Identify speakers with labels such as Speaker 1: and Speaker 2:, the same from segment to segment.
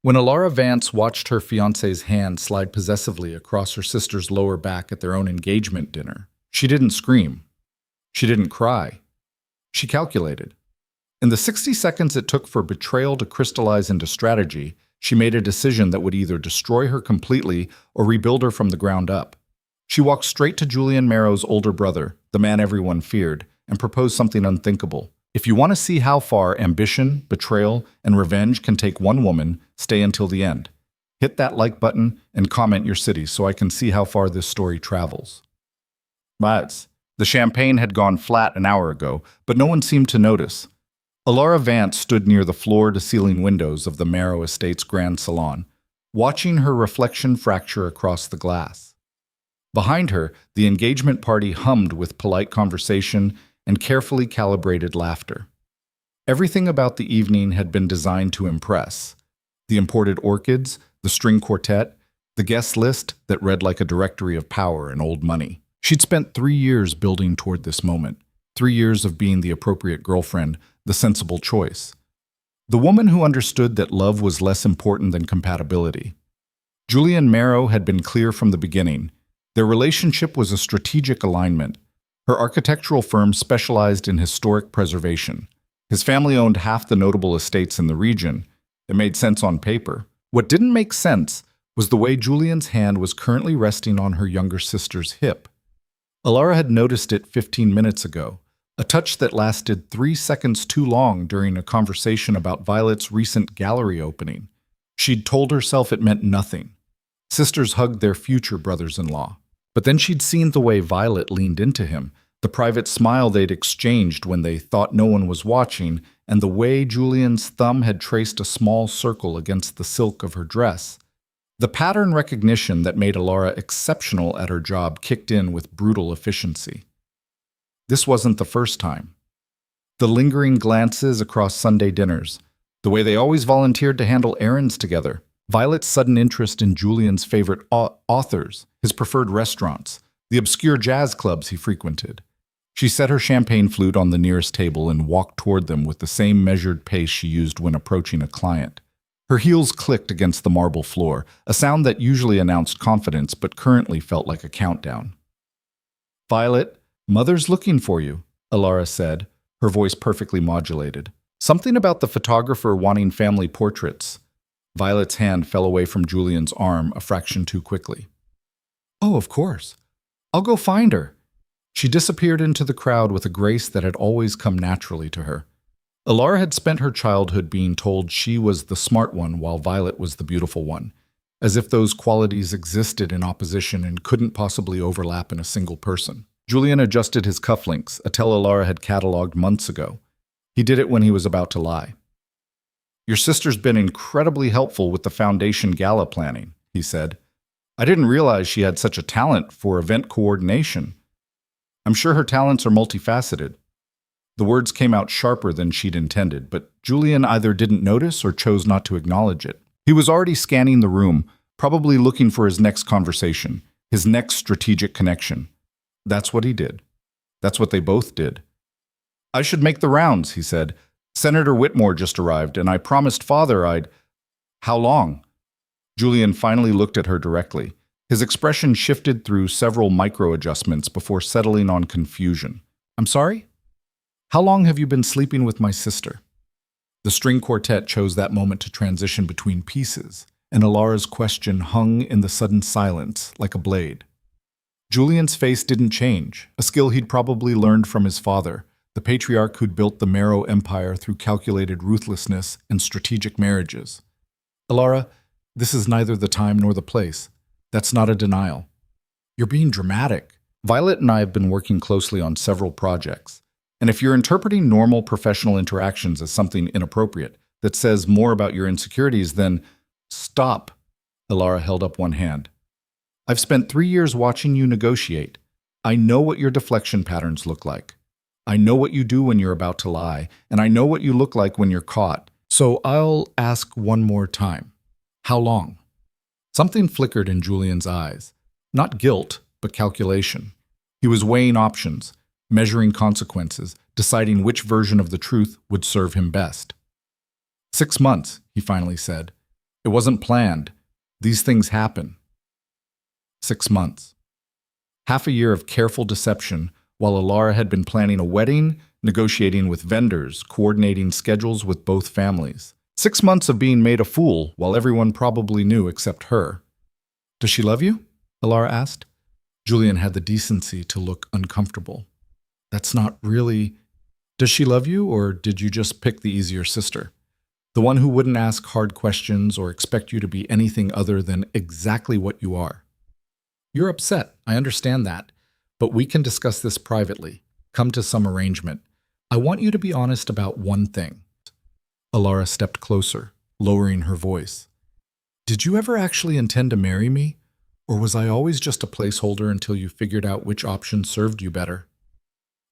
Speaker 1: When Alara Vance watched her fiancé's hand slide possessively across her sister's lower back at their own engagement dinner, she didn't scream. She didn't cry. She calculated. In the 60 seconds it took for betrayal to crystallize into strategy, she made a decision that would either destroy her completely or rebuild her from the ground up. She walked straight to Julian Marrow's older brother, the man everyone feared, and proposed something unthinkable. If you want to see how far ambition, betrayal, and revenge can take one woman, stay until the end. Hit that like button and comment your city so I can see how far this story travels. But the champagne had gone flat an hour ago, but no one seemed to notice. Alara Vance stood near the floor-to-ceiling windows of the Marrow Estate's grand salon, watching her reflection fracture across the glass. Behind her, the engagement party hummed with polite conversation and carefully calibrated laughter. Everything about the evening had been designed to impress. The imported orchids, the string quartet, the guest list that read like a directory of power and old money. She'd spent 3 years building toward this moment, 3 years of being the appropriate girlfriend, the sensible choice. The woman who understood that love was less important than compatibility. Julian Marrow had been clear from the beginning. Their relationship was a strategic alignment. Her architectural firm specialized in historic preservation. His family owned half the notable estates in the region. It made sense on paper. What didn't make sense was the way Julian's hand was currently resting on her younger sister's hip. Alara had noticed it 15 minutes ago, a touch that lasted 3 seconds too long during a conversation about Violet's recent gallery opening. She'd told herself it meant nothing. Sisters hugged their future brothers-in-law. But then she'd seen the way Violet leaned into him, the private smile they'd exchanged when they thought no one was watching, and the way Julian's thumb had traced a small circle against the silk of her dress. The pattern recognition that made Alara exceptional at her job kicked in with brutal efficiency. This wasn't the first time. The lingering glances across Sunday dinners, the way they always volunteered to handle errands together, Violet's sudden interest in Julian's favorite authors, his preferred restaurants, the obscure jazz clubs he frequented. She set her champagne flute on the nearest table and walked toward them with the same measured pace she used when approaching a client. Her heels clicked against the marble floor, a sound that usually announced confidence but currently felt like a countdown. "Violet, Mother's looking for you," Alara said, her voice perfectly modulated. "Something about the photographer wanting family portraits." Violet's hand fell away from Julian's arm a fraction too quickly. "Oh, of course. I'll go find her." She disappeared into the crowd with a grace that had always come naturally to her. Alara had spent her childhood being told she was the smart one while Violet was the beautiful one, as if those qualities existed in opposition and couldn't possibly overlap in a single person. Julian adjusted his cufflinks, a tell Alara had catalogued months ago. He did it when he was about to lie. "Your sister's been incredibly helpful with the foundation gala planning," he said. "I didn't realize she had such a talent for event coordination. I'm sure her talents are multifaceted." The words came out sharper than she'd intended, but Julian either didn't notice or chose not to acknowledge it. He was already scanning the room, probably looking for his next conversation, his next strategic connection. That's what he did. That's what they both did. "I should make the rounds," he said. "Senator Whitmore just arrived, and I promised Father I'd—" "How long?" Julian finally looked at her directly. His expression shifted through several micro-adjustments before settling on confusion. "I'm sorry? How long have you been sleeping with my sister?" The string quartet chose that moment to transition between pieces, and Alara's question hung in the sudden silence like a blade. Julian's face didn't change, a skill he'd probably learned from his father, the patriarch who'd built the Marrow Empire through calculated ruthlessness and strategic marriages. "Alara, this is neither the time nor the place. That's not a denial. You're being dramatic. Violet and I have been working closely on several projects. And if you're interpreting normal professional interactions as something inappropriate that says more about your insecurities, then stop." Alara held up one hand. "I've spent 3 years watching you negotiate. I know what your deflection patterns look like. I know what you do when you're about to lie, and I know what you look like when you're caught. So I'll ask one more time. How long?" Something flickered in Julian's eyes. Not guilt, but calculation. He was weighing options, measuring consequences, deciding which version of the truth would serve him best. 6 months, he finally said. It wasn't planned. These things happen. 6 months. Half a year of careful deception while Alara had been planning a wedding, negotiating with vendors, coordinating schedules with both families. 6 months of being made a fool while everyone probably knew except her. Does she love you? Alara asked. Julian had the decency to look uncomfortable. That's not really... Does she love you, or did you just pick the easier sister? The one who wouldn't ask hard questions or expect you to be anything other than exactly what you are. You're upset, I understand that, but we can discuss this privately. Come to some arrangement. I want you to be honest about one thing. Alara stepped closer, lowering her voice. Did you ever actually intend to marry me? Or was I always just a placeholder until you figured out which option served you better?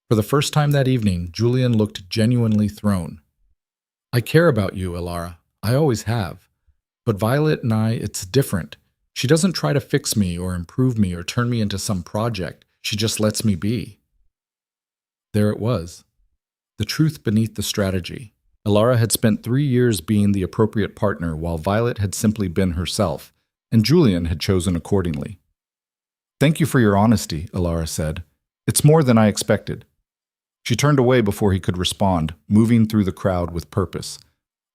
Speaker 1: For the first time that evening, Julian looked genuinely thrown. I care about you, Alara. I always have. But Violet and I, it's different. She doesn't try to fix me or improve me or turn me into some project. She just lets me be. There it was. The truth beneath the strategy. Alara had spent 3 years being the appropriate partner while Violet had simply been herself, and Julian had chosen accordingly. Thank you for your honesty, Alara said. It's more than I expected. She turned away before he could respond, moving through the crowd with purpose.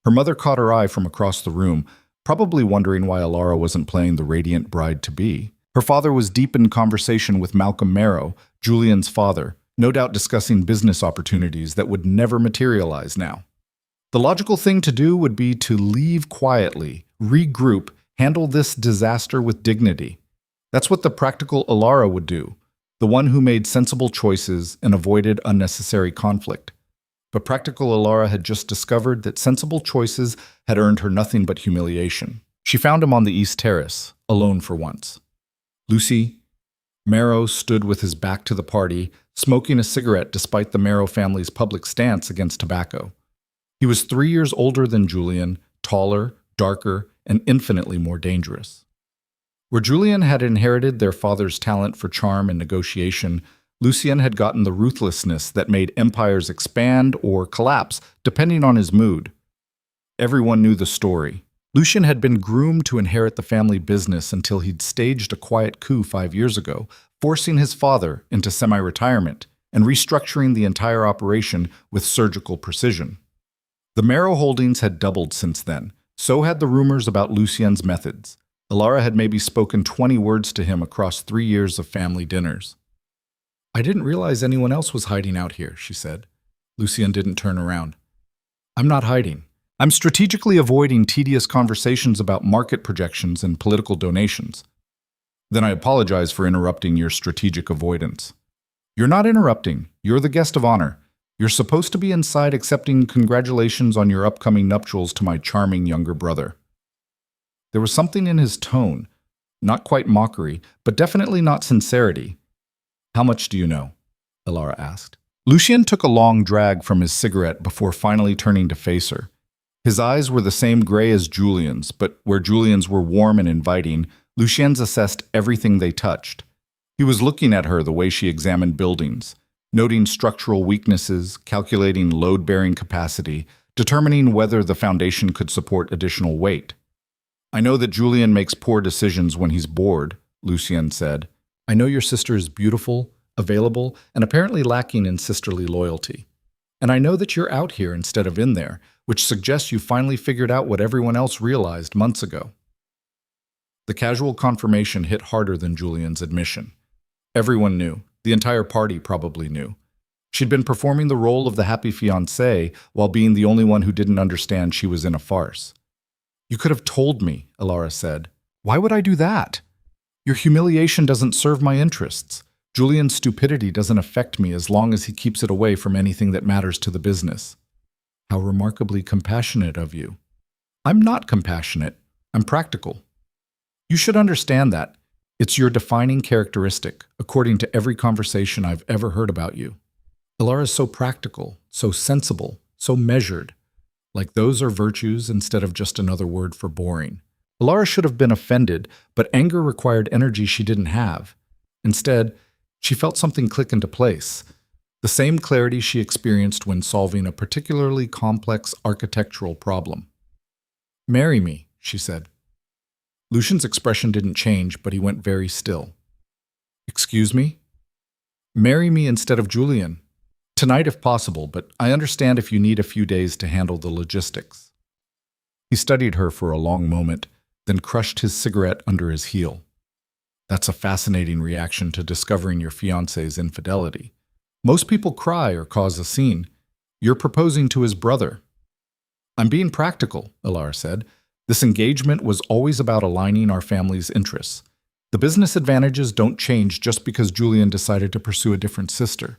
Speaker 1: Her mother caught her eye from across the room, probably wondering why Alara wasn't playing the radiant bride-to-be. Her father was deep in conversation with Malcolm Marrow, Julian's father, no doubt discussing business opportunities that would never materialize now. The logical thing to do would be to leave quietly, regroup, handle this disaster with dignity. That's what the practical Alara would do, the one who made sensible choices and avoided unnecessary conflict. But practical Alara had just discovered that sensible choices had earned her nothing but humiliation. She found him on the East Terrace, alone for once. Lucy, Marrow stood with his back to the party, smoking a cigarette despite the Marrow family's public stance against tobacco. He was 3 years older than Julian, taller, darker, and infinitely more dangerous. Where Julian had inherited their father's talent for charm and negotiation, Lucien had gotten the ruthlessness that made empires expand or collapse, depending on his mood. Everyone knew the story. Lucien had been groomed to inherit the family business until he'd staged a quiet coup 5 years ago, forcing his father into semi-retirement and restructuring the entire operation with surgical precision. The Marrow holdings had doubled since then. So had the rumors about Lucien's methods. Alara had maybe spoken 20 words to him across 3 years of family dinners. I didn't realize anyone else was hiding out here, she said. Lucien didn't turn around. I'm not hiding. I'm strategically avoiding tedious conversations about market projections and political donations. Then I apologize for interrupting your strategic avoidance. You're not interrupting. You're the guest of honor. You're supposed to be inside accepting congratulations on your upcoming nuptials to my charming younger brother. There was something in his tone, not quite mockery, but definitely not sincerity. How much do you know? Alara asked. Lucien took a long drag from his cigarette before finally turning to face her. His eyes were the same gray as Julian's, but where Julian's were warm and inviting, Lucien's assessed everything they touched. He was looking at her the way she examined buildings, noting structural weaknesses, calculating load-bearing capacity, determining whether the foundation could support additional weight. I know that Julian makes poor decisions when he's bored, Lucien said. I know your sister is beautiful, available, and apparently lacking in sisterly loyalty. And I know that you're out here instead of in there, which suggests you finally figured out what everyone else realized months ago. The casual confirmation hit harder than Julian's admission. Everyone knew. The entire party probably knew. She'd been performing the role of the happy fiancée while being the only one who didn't understand she was in a farce. You could have told me, Alara said. Why would I do that? Your humiliation doesn't serve my interests. Julian's stupidity doesn't affect me as long as he keeps it away from anything that matters to the business. How remarkably compassionate of you. I'm not compassionate. I'm practical. You should understand that. It's your defining characteristic, according to every conversation I've ever heard about you. Alara is so practical, so sensible, so measured. Like those are virtues instead of just another word for boring. Alara should have been offended, but anger required energy she didn't have. Instead, she felt something click into place. The same clarity she experienced when solving a particularly complex architectural problem. Marry me, she said. Lucian's expression didn't change, but he went very still. Excuse me? Marry me instead of Julian. Tonight if possible, but I understand if you need a few days to handle the logistics. He studied her for a long moment, then crushed his cigarette under his heel. That's a fascinating reaction to discovering your fiancé's infidelity. Most people cry or cause a scene. You're proposing to his brother. I'm being practical, Ilara said. This engagement was always about aligning our family's interests. The business advantages don't change just because Julian decided to pursue a different sister.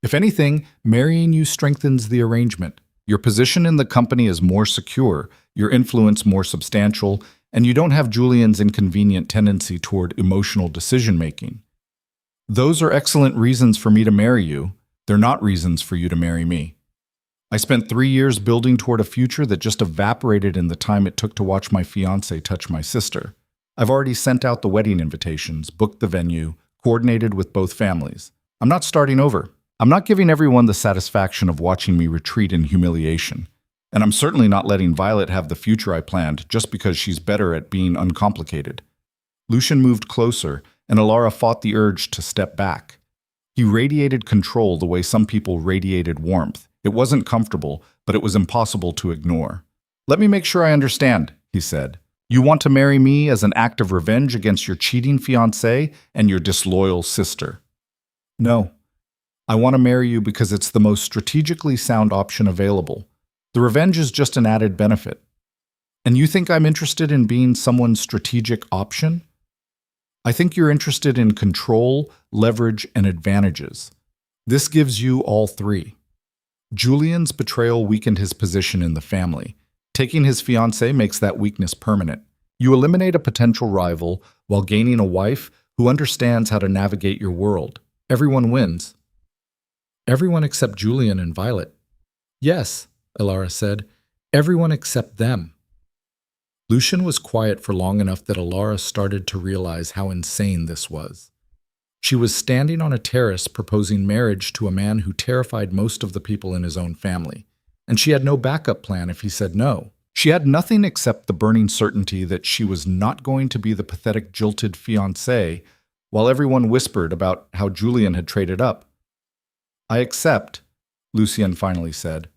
Speaker 1: If anything, marrying you strengthens the arrangement. Your position in the company is more secure, your influence more substantial, and you don't have Julian's inconvenient tendency toward emotional decision-making. Those are excellent reasons for me to marry you. They're not reasons for you to marry me. I spent 3 years building toward a future that just evaporated in the time it took to watch my fiancé touch my sister. I've already sent out the wedding invitations, booked the venue, coordinated with both families. I'm not starting over. I'm not giving everyone the satisfaction of watching me retreat in humiliation. And I'm certainly not letting Violet have the future I planned just because she's better at being uncomplicated. Lucian moved closer, and Ilara fought the urge to step back. He radiated control the way some people radiated warmth. It wasn't comfortable, but it was impossible to ignore. Let me make sure I understand, he said. You want to marry me as an act of revenge against your cheating fiancé and your disloyal sister? No. I want to marry you because it's the most strategically sound option available. The revenge is just an added benefit. And you think I'm interested in being someone's strategic option? I think you're interested in control, leverage, and advantages. This gives you all three. Julian's betrayal weakened his position in the family. Taking his fiancée makes that weakness permanent. You eliminate a potential rival while gaining a wife who understands how to navigate your world. Everyone wins. Everyone except Julian and Violet. Yes, Ilara said. Everyone except them. Lucian was quiet for long enough that Ilara started to realize how insane this was. She was standing on a terrace proposing marriage to a man who terrified most of the people in his own family, and she had no backup plan if he said no. She had nothing except the burning certainty that she was not going to be the pathetic jilted fiancé, while everyone whispered about how Julian had traded up. I accept, Lucien finally said.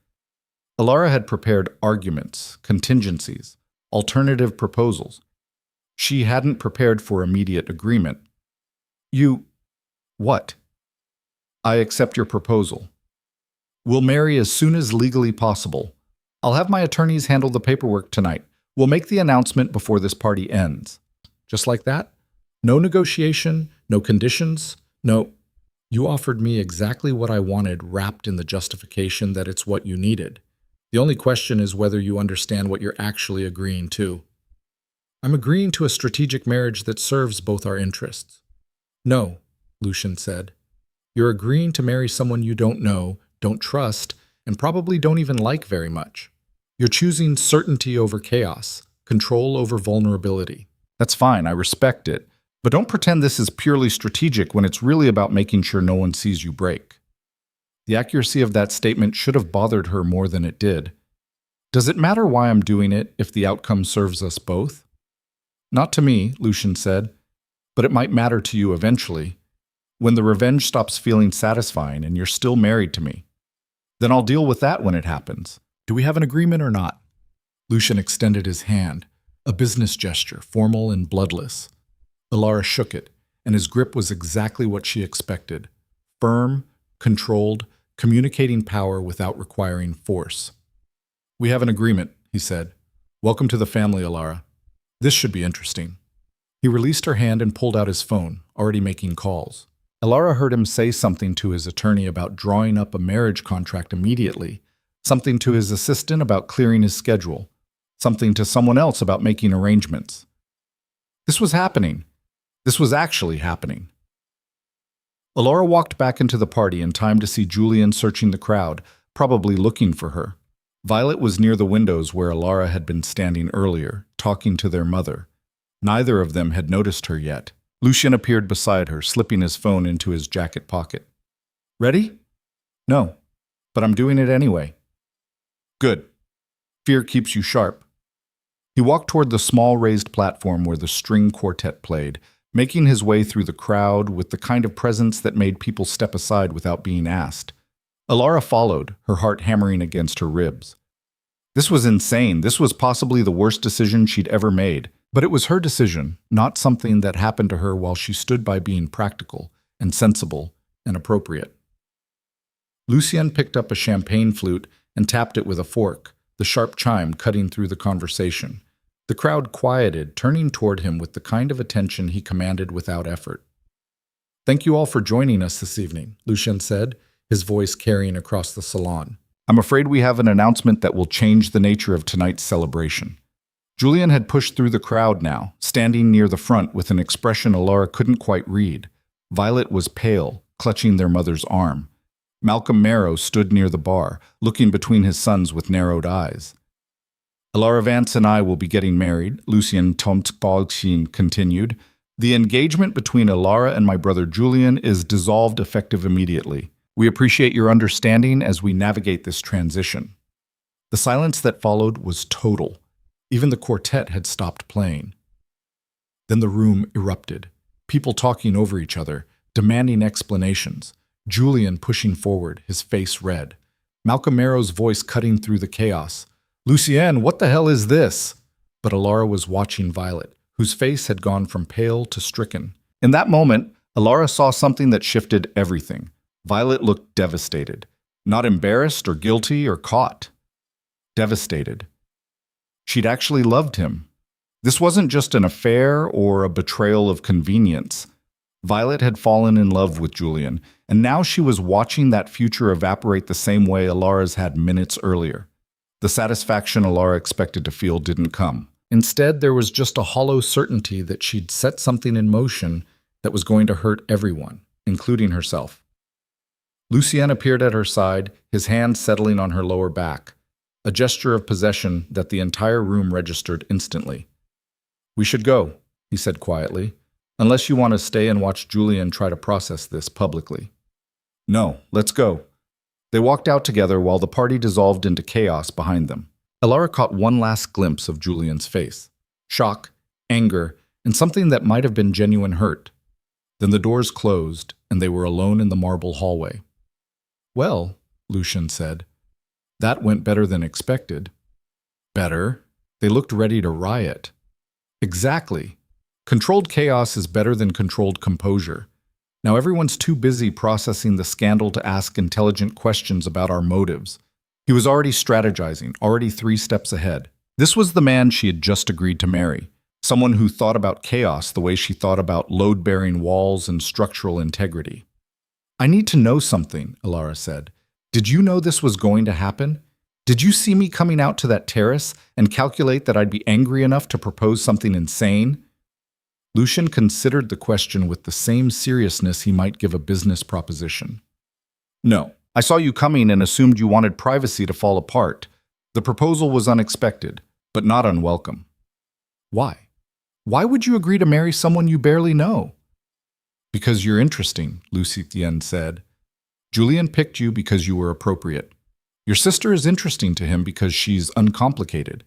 Speaker 1: Ilara had prepared arguments, contingencies, alternative proposals. She hadn't prepared for immediate agreement. What? I accept your proposal. We'll marry as soon as legally possible. I'll have my attorneys handle the paperwork tonight. We'll make the announcement before this party ends. Just like that? No negotiation, no conditions, no... You offered me exactly what I wanted, wrapped in the justification that it's what you needed. The only question is whether you understand what you're actually agreeing to. I'm agreeing to a strategic marriage that serves both our interests. No, Lucian said. You're agreeing to marry someone you don't know, don't trust, and probably don't even like very much. You're choosing certainty over chaos, control over vulnerability. That's fine, I respect it. But don't pretend this is purely strategic when it's really about making sure no one sees you break. The accuracy of that statement should have bothered her more than it did. Does it matter why I'm doing it if the outcome serves us both? Not to me, Lucian said, but it might matter to you eventually, when the revenge stops feeling satisfying and you're still married to me. Then I'll deal with that when it happens. Do we have an agreement or not? Lucian extended his hand, a business gesture, formal and bloodless. Ilara shook it, and his grip was exactly what she expected. Firm, controlled, communicating power without requiring force. We have an agreement, he said. Welcome to the family, Ilara. This should be interesting. He released her hand and pulled out his phone, already making calls. Ilara heard him say something to his attorney about drawing up a marriage contract immediately, something to his assistant about clearing his schedule, something to someone else about making arrangements. This was happening. This was actually happening. Ilara walked back into the party in time to see Julian searching the crowd, probably looking for her. Violet was near the windows where Ilara had been standing earlier, talking to their mother. Neither of them had noticed her yet. Lucian appeared beside her, slipping his phone into his jacket pocket. Ready? No, but I'm doing it anyway. Good. Fear keeps you sharp. He walked toward the small raised platform where the string quartet played, making his way through the crowd with the kind of presence that made people step aside without being asked. Alara followed, her heart hammering against her ribs. This was insane. This was possibly the worst decision she'd ever made. But it was her decision, not something that happened to her while she stood by being practical and sensible and appropriate. Lucien picked up a champagne flute and tapped it with a fork, the sharp chime cutting through the conversation. The crowd quieted, turning toward him with the kind of attention he commanded without effort. "Thank you all for joining us this evening," Lucien said, his voice carrying across the salon. "I'm afraid we have an announcement that will change the nature of tonight's celebration." Julian had pushed through the crowd now, standing near the front with an expression Alara couldn't quite read. Violet was pale, clutching their mother's arm. Malcolm Marrow stood near the bar, looking between his sons with narrowed eyes. "Alara Vance and I will be getting married," Lucien Tontbalchin continued. "The engagement between Alara and my brother Julian is dissolved effective immediately. We appreciate your understanding as we navigate this transition." The silence that followed was total. Even the quartet had stopped playing. Then the room erupted, people talking over each other, demanding explanations. Julian pushing forward, his face red. Malcolm Marrow's voice cutting through the chaos. "Lucien, what the hell is this?" But Alara was watching Violet, whose face had gone from pale to stricken. In that moment, Alara saw something that shifted everything. Violet looked devastated. Not embarrassed or guilty or caught. Devastated. She'd actually loved him. This wasn't just an affair or a betrayal of convenience. Violet had fallen in love with Julian, and now she was watching that future evaporate the same way Alara's had minutes earlier. The satisfaction Alara expected to feel didn't come. Instead, there was just a hollow certainty that she'd set something in motion that was going to hurt everyone, including herself. Lucien appeared at her side, his hand settling on her lower back, a gesture of possession that the entire room registered instantly. "We should go," he said quietly, "unless you want to stay and watch Julian try to process this publicly." "No, let's go." They walked out together while the party dissolved into chaos behind them. Alara caught one last glimpse of Julian's face. Shock, anger, and something that might have been genuine hurt. Then the doors closed, and they were alone in the marble hallway. "Well," Lucien said, "that went better than expected." Better? They looked ready to riot. Exactly. Controlled chaos is better than controlled composure. Now everyone's too busy processing the scandal to ask intelligent questions about our motives. He was already strategizing, already 3 steps ahead. This was the man she had just agreed to marry. Someone who thought about chaos the way she thought about load-bearing walls and structural integrity. "I need to know something," Alara said. "Did you know this was going to happen? Did you see me coming out to that terrace and calculate that I'd be angry enough to propose something insane?" Lucien considered the question with the same seriousness he might give a business proposition. "No, I saw you coming and assumed you wanted privacy to fall apart. The proposal was unexpected, but not unwelcome." "Why? Why would you agree to marry someone you barely know?" "Because you're interesting," Lucien said. "Julian picked you because you were appropriate. Your sister is interesting to him because she's uncomplicated.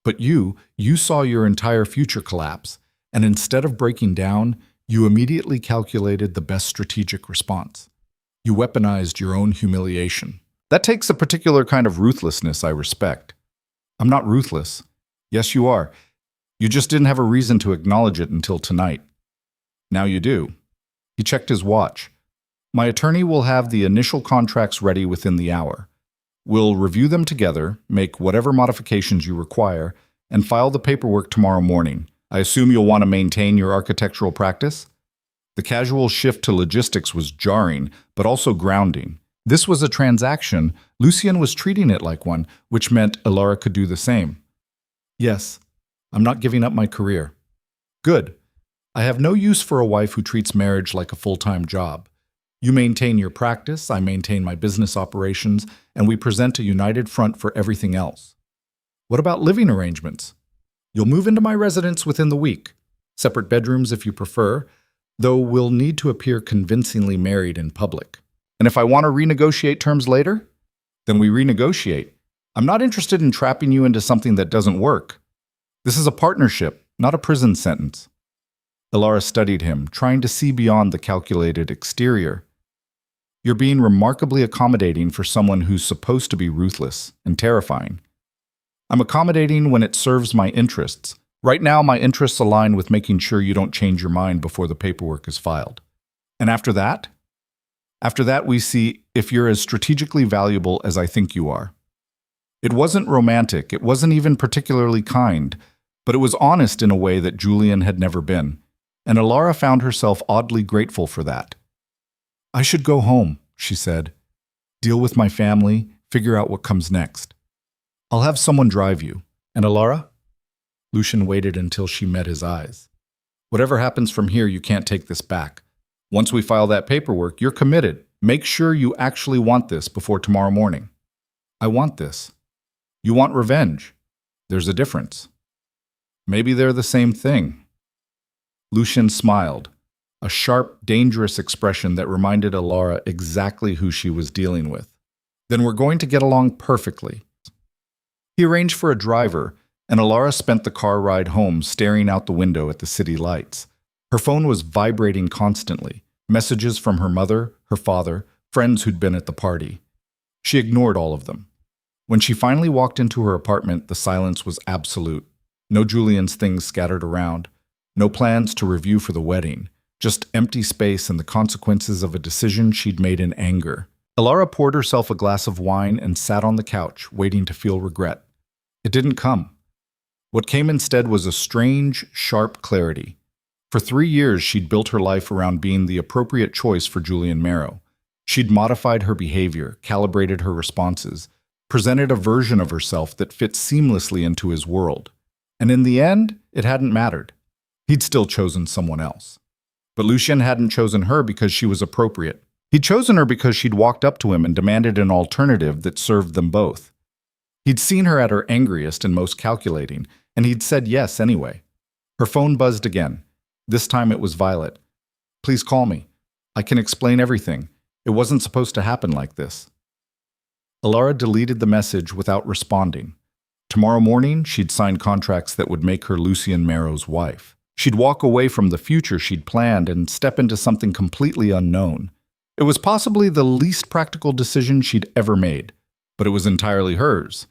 Speaker 1: But you saw your entire future collapse, and instead of breaking down, you immediately calculated the best strategic response. You weaponized your own humiliation. That takes a particular kind of ruthlessness I respect." "I'm not ruthless." "Yes, you are. You just didn't have a reason to acknowledge it until tonight. Now you do." He checked his watch. "My attorney will have the initial contracts ready within the hour. We'll review them together, make whatever modifications you require, and file the paperwork tomorrow morning. I assume you'll want to maintain your architectural practice?" The casual shift to logistics was jarring, but also grounding. This was a transaction. Lucien was treating it like one, which meant Alara could do the same. "Yes, I'm not giving up my career." "Good. I have no use for a wife who treats marriage like a full-time job. You maintain your practice, I maintain my business operations, and we present a united front for everything else." "What about living arrangements?" "You'll move into my residence within the week. Separate bedrooms if you prefer, though we'll need to appear convincingly married in public." "And if I want to renegotiate terms later?" "Then we renegotiate. I'm not interested in trapping you into something that doesn't work." This is a partnership, not a prison sentence. Ilara studied him, trying to see beyond the calculated exterior. You're being remarkably accommodating for someone who's supposed to be ruthless and terrifying. I'm accommodating when it serves my interests. Right now, my interests align with making sure you don't change your mind before the paperwork is filed. And after that? After that, we see if you're as strategically valuable as I think you are. It wasn't romantic, it wasn't even particularly kind, but it was honest in a way that Julian had never been, and Ilara found herself oddly grateful for that. I should go home, she said. Deal with my family, figure out what comes next. I'll have someone drive you. And Ilara? Lucian waited until she met his eyes. Whatever happens from here, you can't take this back. Once we file that paperwork, you're committed. Make sure you actually want this before tomorrow morning. I want this. You want revenge. There's a difference. Maybe they're the same thing. Lucian smiled, a sharp, dangerous expression that reminded Ilara exactly who she was dealing with. Then we're going to get along perfectly. He arranged for a driver, and Ilara spent the car ride home staring out the window at the city lights. Her phone was vibrating constantly, messages from her mother, her father, friends who'd been at the party. She ignored all of them. When she finally walked into her apartment, the silence was absolute. No Julian's things scattered around, no plans to review for the wedding, just empty space and the consequences of a decision she'd made in anger. Ilara poured herself a glass of wine and sat on the couch, waiting to feel regret. It didn't come. What came instead was a strange, sharp clarity. For 3 years, she'd built her life around being the appropriate choice for Julian Marrow. She'd modified her behavior, calibrated her responses, presented a version of herself that fit seamlessly into his world. And in the end, it hadn't mattered. He'd still chosen someone else. But Lucian hadn't chosen her because she was appropriate. He'd chosen her because she'd walked up to him and demanded an alternative that served them both. He'd seen her at her angriest and most calculating, and he'd said yes anyway. Her phone buzzed again. This time it was Violet. Please call me. I can explain everything. It wasn't supposed to happen like this. Ilara deleted the message without responding. Tomorrow morning, she'd sign contracts that would make her Lucian Marrow's wife. She'd walk away from the future she'd planned and step into something completely unknown. It was possibly the least practical decision she'd ever made, but it was entirely hers.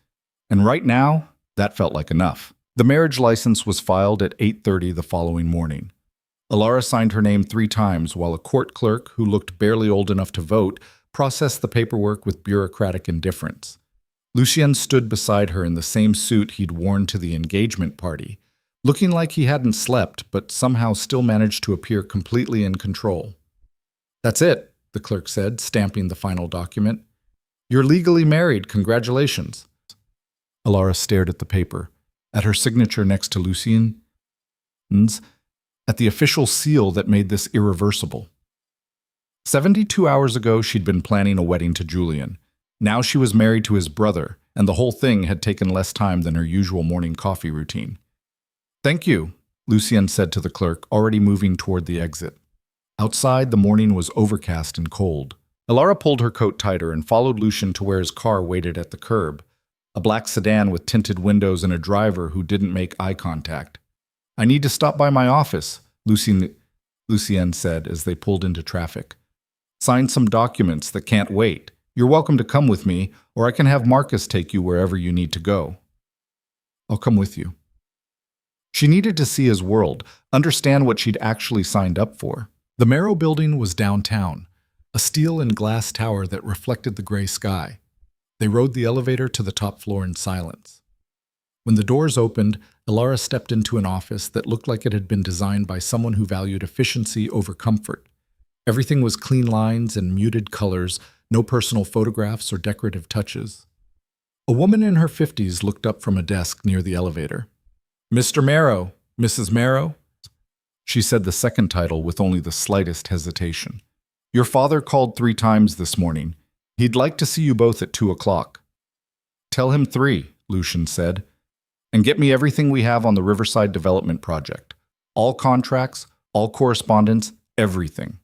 Speaker 1: And right now, that felt like enough. The marriage license was filed at 8:30 the following morning. Ilara signed her name 3 times while a court clerk, who looked barely old enough to vote, processed the paperwork with bureaucratic indifference. Lucian stood beside her in the same suit he'd worn to the engagement party, looking like he hadn't slept but somehow still managed to appear completely in control. That's it, the clerk said, stamping the final document. You're legally married, congratulations. Ilara stared at the paper, at her signature next to Lucian's, at the official seal that made this irreversible. 72 hours ago, she'd been planning a wedding to Julian. Now she was married to his brother, and the whole thing had taken less time than her usual morning coffee routine. Thank you, Lucian said to the clerk, already moving toward the exit. Outside, the morning was overcast and cold. Ilara pulled her coat tighter and followed Lucian to where his car waited at the curb, a black sedan with tinted windows and a driver who didn't make eye contact. I need to stop by my office, Lucian said as they pulled into traffic. Sign some documents that can't wait. You're welcome to come with me, or I can have Marcus take you wherever you need to go. I'll come with you. She needed to see his world, understand what she'd actually signed up for. The Marrow building was downtown, a steel and glass tower that reflected the gray sky. They rode the elevator to the top floor in silence. When the doors opened, Ilara stepped into an office that looked like it had been designed by someone who valued efficiency over comfort. Everything was clean lines and muted colors, no personal photographs or decorative touches. A woman in her 50s looked up from a desk near the elevator. Mr. Marrow, Mrs. Marrow? She said the second title with only the slightest hesitation. Your father called 3 times this morning. He'd like to see you both at 2 o'clock. Tell him 3, Lucian said. And get me everything we have on the Riverside Development Project. All contracts, all correspondence, everything.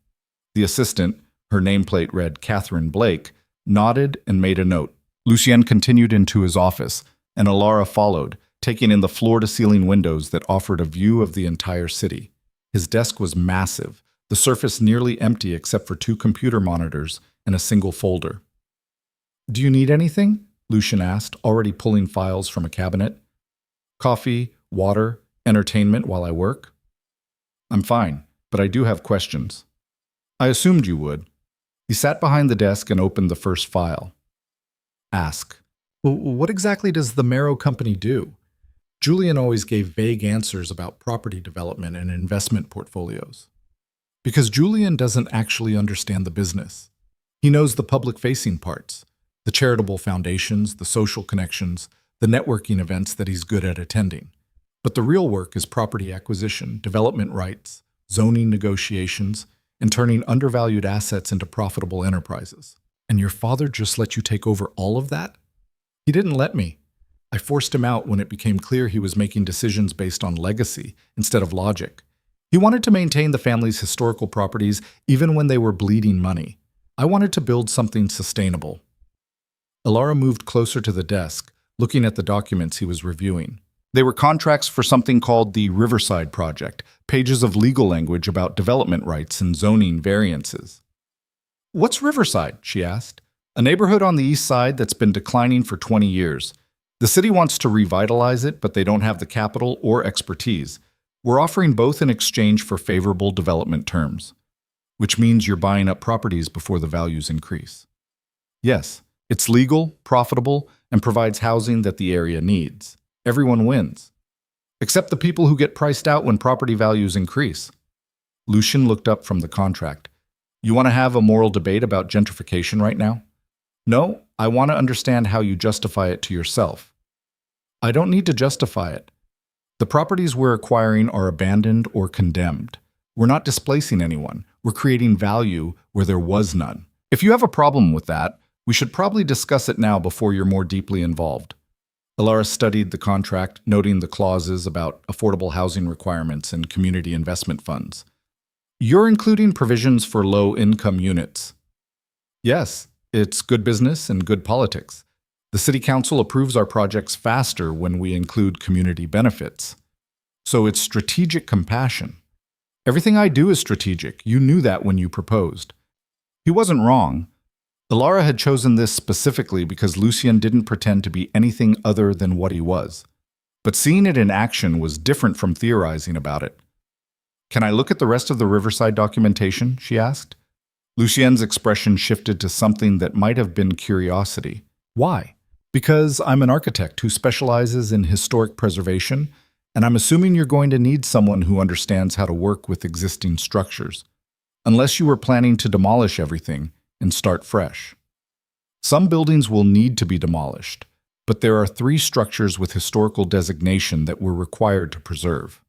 Speaker 1: The assistant, her nameplate read Catherine Blake, nodded and made a note. Lucian continued into his office, and Ilara followed, taking in the floor-to-ceiling windows that offered a view of the entire city. His desk was massive, the surface nearly empty except for 2 computer monitors and a single folder. "Do you need anything?" Lucian asked, already pulling files from a cabinet. "Coffee, water, entertainment while I work?" "I'm fine, but I do have questions." "I assumed you would." He sat behind the desk and opened the first file. "Ask." "What exactly does the Marrow Company do?" Julian always gave vague answers about property development and investment portfolios. Because Julian doesn't actually understand the business. He knows the public-facing parts, the charitable foundations, the social connections, the networking events that he's good at attending. But the real work is property acquisition, development rights, zoning negotiations, and turning undervalued assets into profitable enterprises. "And your father just let you take over all of that?" "He didn't let me. I forced him out when it became clear he was making decisions based on legacy instead of logic. He wanted to maintain the family's historical properties even when they were bleeding money. I wanted to build something sustainable." Alara moved closer to the desk, looking at the documents he was reviewing. They were contracts for something called the Riverside Project, pages of legal language about development rights and zoning variances. "What's Riverside?" she asked. "A neighborhood on the east side that's been declining for 20 years. The city wants to revitalize it, but they don't have the capital or expertise. We're offering both in exchange for favorable development terms." "Which means you're buying up properties before the values increase." "Yes, it's legal, profitable, and provides housing that the area needs. Everyone wins. Except the people who get priced out when property values increase." Lucian looked up from the contract. "You want to have a moral debate about gentrification right now?" "No, I want to understand how you justify it to yourself." "I don't need to justify it. The properties we're acquiring are abandoned or condemned. We're not displacing anyone. We're creating value where there was none. If you have a problem with that, we should probably discuss it now before you're more deeply involved." Alara studied the contract, noting the clauses about affordable housing requirements and community investment funds. "You're including provisions for low-income units." "Yes, it's good business and good politics. The City Council approves our projects faster when we include community benefits. So it's strategic compassion. Everything I do is strategic. You knew that when you proposed." He wasn't wrong. Alara had chosen this specifically because Lucian didn't pretend to be anything other than what he was. But seeing it in action was different from theorizing about it. "Can I look at the rest of the Riverside documentation?" she asked. Lucien's expression shifted to something that might have been curiosity. "Why?" "Because I'm an architect who specializes in historic preservation, and I'm assuming you're going to need someone who understands how to work with existing structures. Unless you were planning to demolish everything and start fresh. Some buildings will need to be demolished, but there are 3 structures with historical designation that we're required to preserve.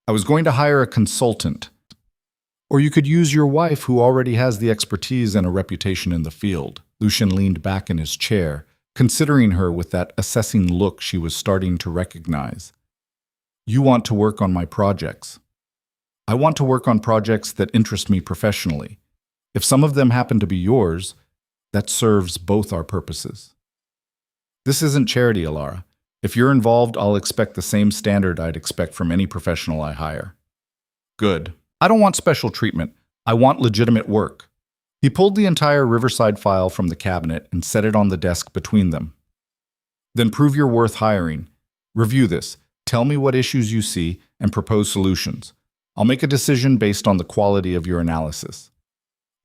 Speaker 1: I was going to hire a consultant, or you could use your wife who already has the expertise and a reputation in the field." Lucian leaned back in his chair, considering her with that assessing look she was starting to recognize. "You want to work on my projects. I want to work on projects that interest me professionally. If some of them happen to be yours, that serves both our purposes." "This isn't charity, Alara. If you're involved, I'll expect the same standard I'd expect from any professional I hire." "Good. I don't want special treatment. I want legitimate work." He pulled the entire Riverside file from the cabinet and set it on the desk between them. "Then prove you're worth hiring. Review this. Tell me what issues you see and propose solutions. I'll make a decision based on the quality of your analysis."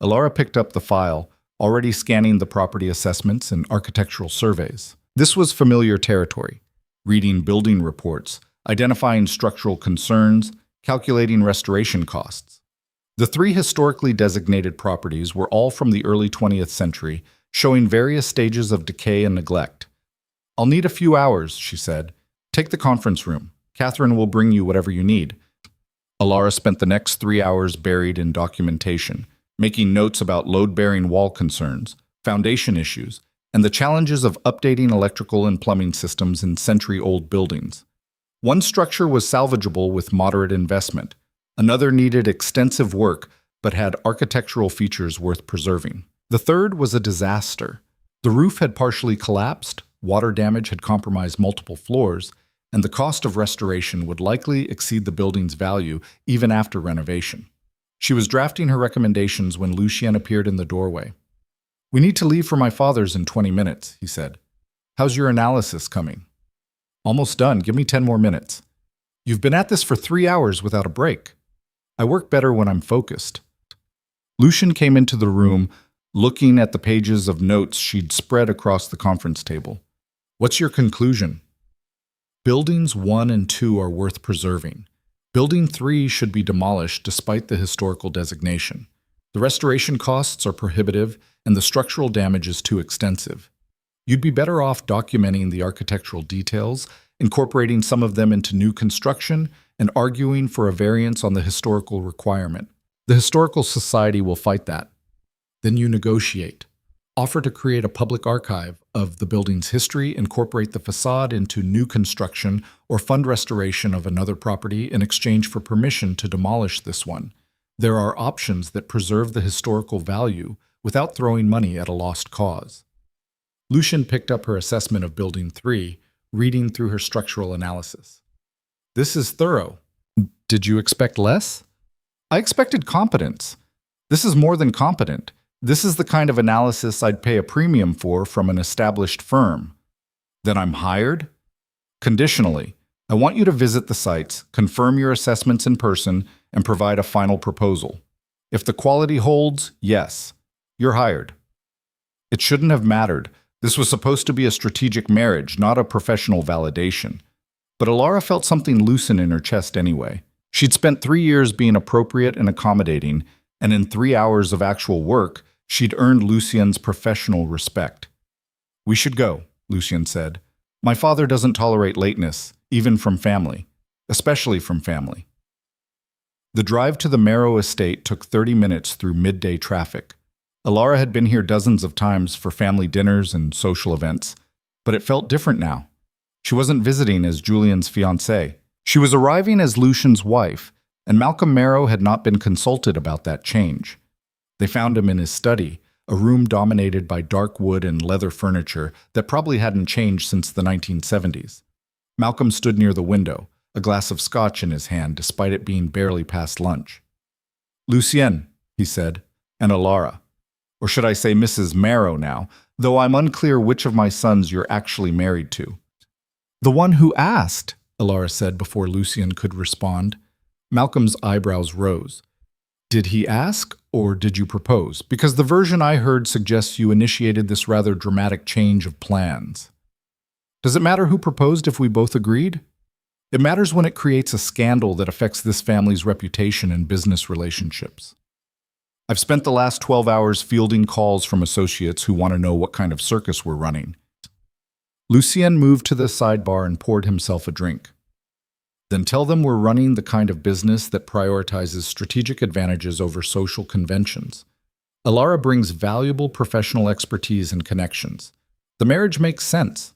Speaker 1: Alara picked up the file, already scanning the property assessments and architectural surveys. This was familiar territory. Reading building reports, identifying structural concerns, calculating restoration costs. The 3 historically designated properties were all from the early 20th century, showing various stages of decay and neglect. "I'll need a few hours," she said. "Take the conference room. Catherine will bring you whatever you need." Alara spent the next 3 hours buried in documentation, making notes about load-bearing wall concerns, foundation issues, and the challenges of updating electrical and plumbing systems in century-old buildings. One structure was salvageable with moderate investment. Another needed extensive work but had architectural features worth preserving. The third was a disaster. The roof had partially collapsed, water damage had compromised multiple floors, and the cost of restoration would likely exceed the building's value even after renovation. She was drafting her recommendations when Lucien appeared in the doorway. "We need to leave for my father's in 20 minutes, he said. "How's your analysis coming?" "Almost done. Give me 10 more minutes." "You've been at this for 3 hours without a break." "I work better when I'm focused." Lucien came into the room, looking at the pages of notes she'd spread across the conference table. "What's your conclusion?" "Buildings 1 and 2 are worth preserving. Building 3 should be demolished despite the historical designation. The restoration costs are prohibitive and the structural damage is too extensive. You'd be better off documenting the architectural details, incorporating some of them into new construction, and arguing for a variance on the historical requirement. The Historical Society will fight that. Then you negotiate. Offer to create a public archive of the building's history, incorporate the facade into new construction, or fund restoration of another property in exchange for permission to demolish this one. There are options that preserve the historical value without throwing money at a lost cause." Lucien picked up her assessment of Building 3, reading through her structural analysis. "This is thorough. Did you expect less?" "I expected competence. This is more than competent. This is the kind of analysis I'd pay a premium for from an established firm." "Then I'm hired?" "Conditionally. I want you to visit the sites, confirm your assessments in person, and provide a final proposal. If the quality holds, yes, you're hired." It shouldn't have mattered. This was supposed to be a strategic marriage, not a professional validation. But Alara felt something loosen in her chest anyway. She'd spent 3 years being appropriate and accommodating, and in 3 hours of actual work, she'd earned Lucien's professional respect. "We should go," Lucien said. "My father doesn't tolerate lateness, even from family, especially from family." The drive to the Marrow estate took 30 minutes through midday traffic. Alara had been here dozens of times for family dinners and social events, but it felt different now. She wasn't visiting as Julian's fiancée. She was arriving as Lucien's wife, and Malcolm Marrow had not been consulted about that change. They found him in his study, a room dominated by dark wood and leather furniture that probably hadn't changed since the 1970s. Malcolm stood near the window, a glass of scotch in his hand despite it being barely past lunch. "Lucien," he said, "and Alara. Or should I say Mrs. Marrow now, though I'm unclear which of my sons you're actually married to." "The one who asked," Alara said before Lucien could respond. Malcolm's eyebrows rose. "Did he ask, or did you propose? Because the version I heard suggests you initiated this rather dramatic change of plans." "Does it matter who proposed if we both agreed?" "It matters when it creates a scandal that affects this family's reputation and business relationships. I've spent the last 12 hours fielding calls from associates who want to know what kind of circus we're running." Lucien moved to the sidebar and poured himself a drink. "Then tell them we're running the kind of business that prioritizes strategic advantages over social conventions. Alara brings valuable professional expertise and connections. The marriage makes sense.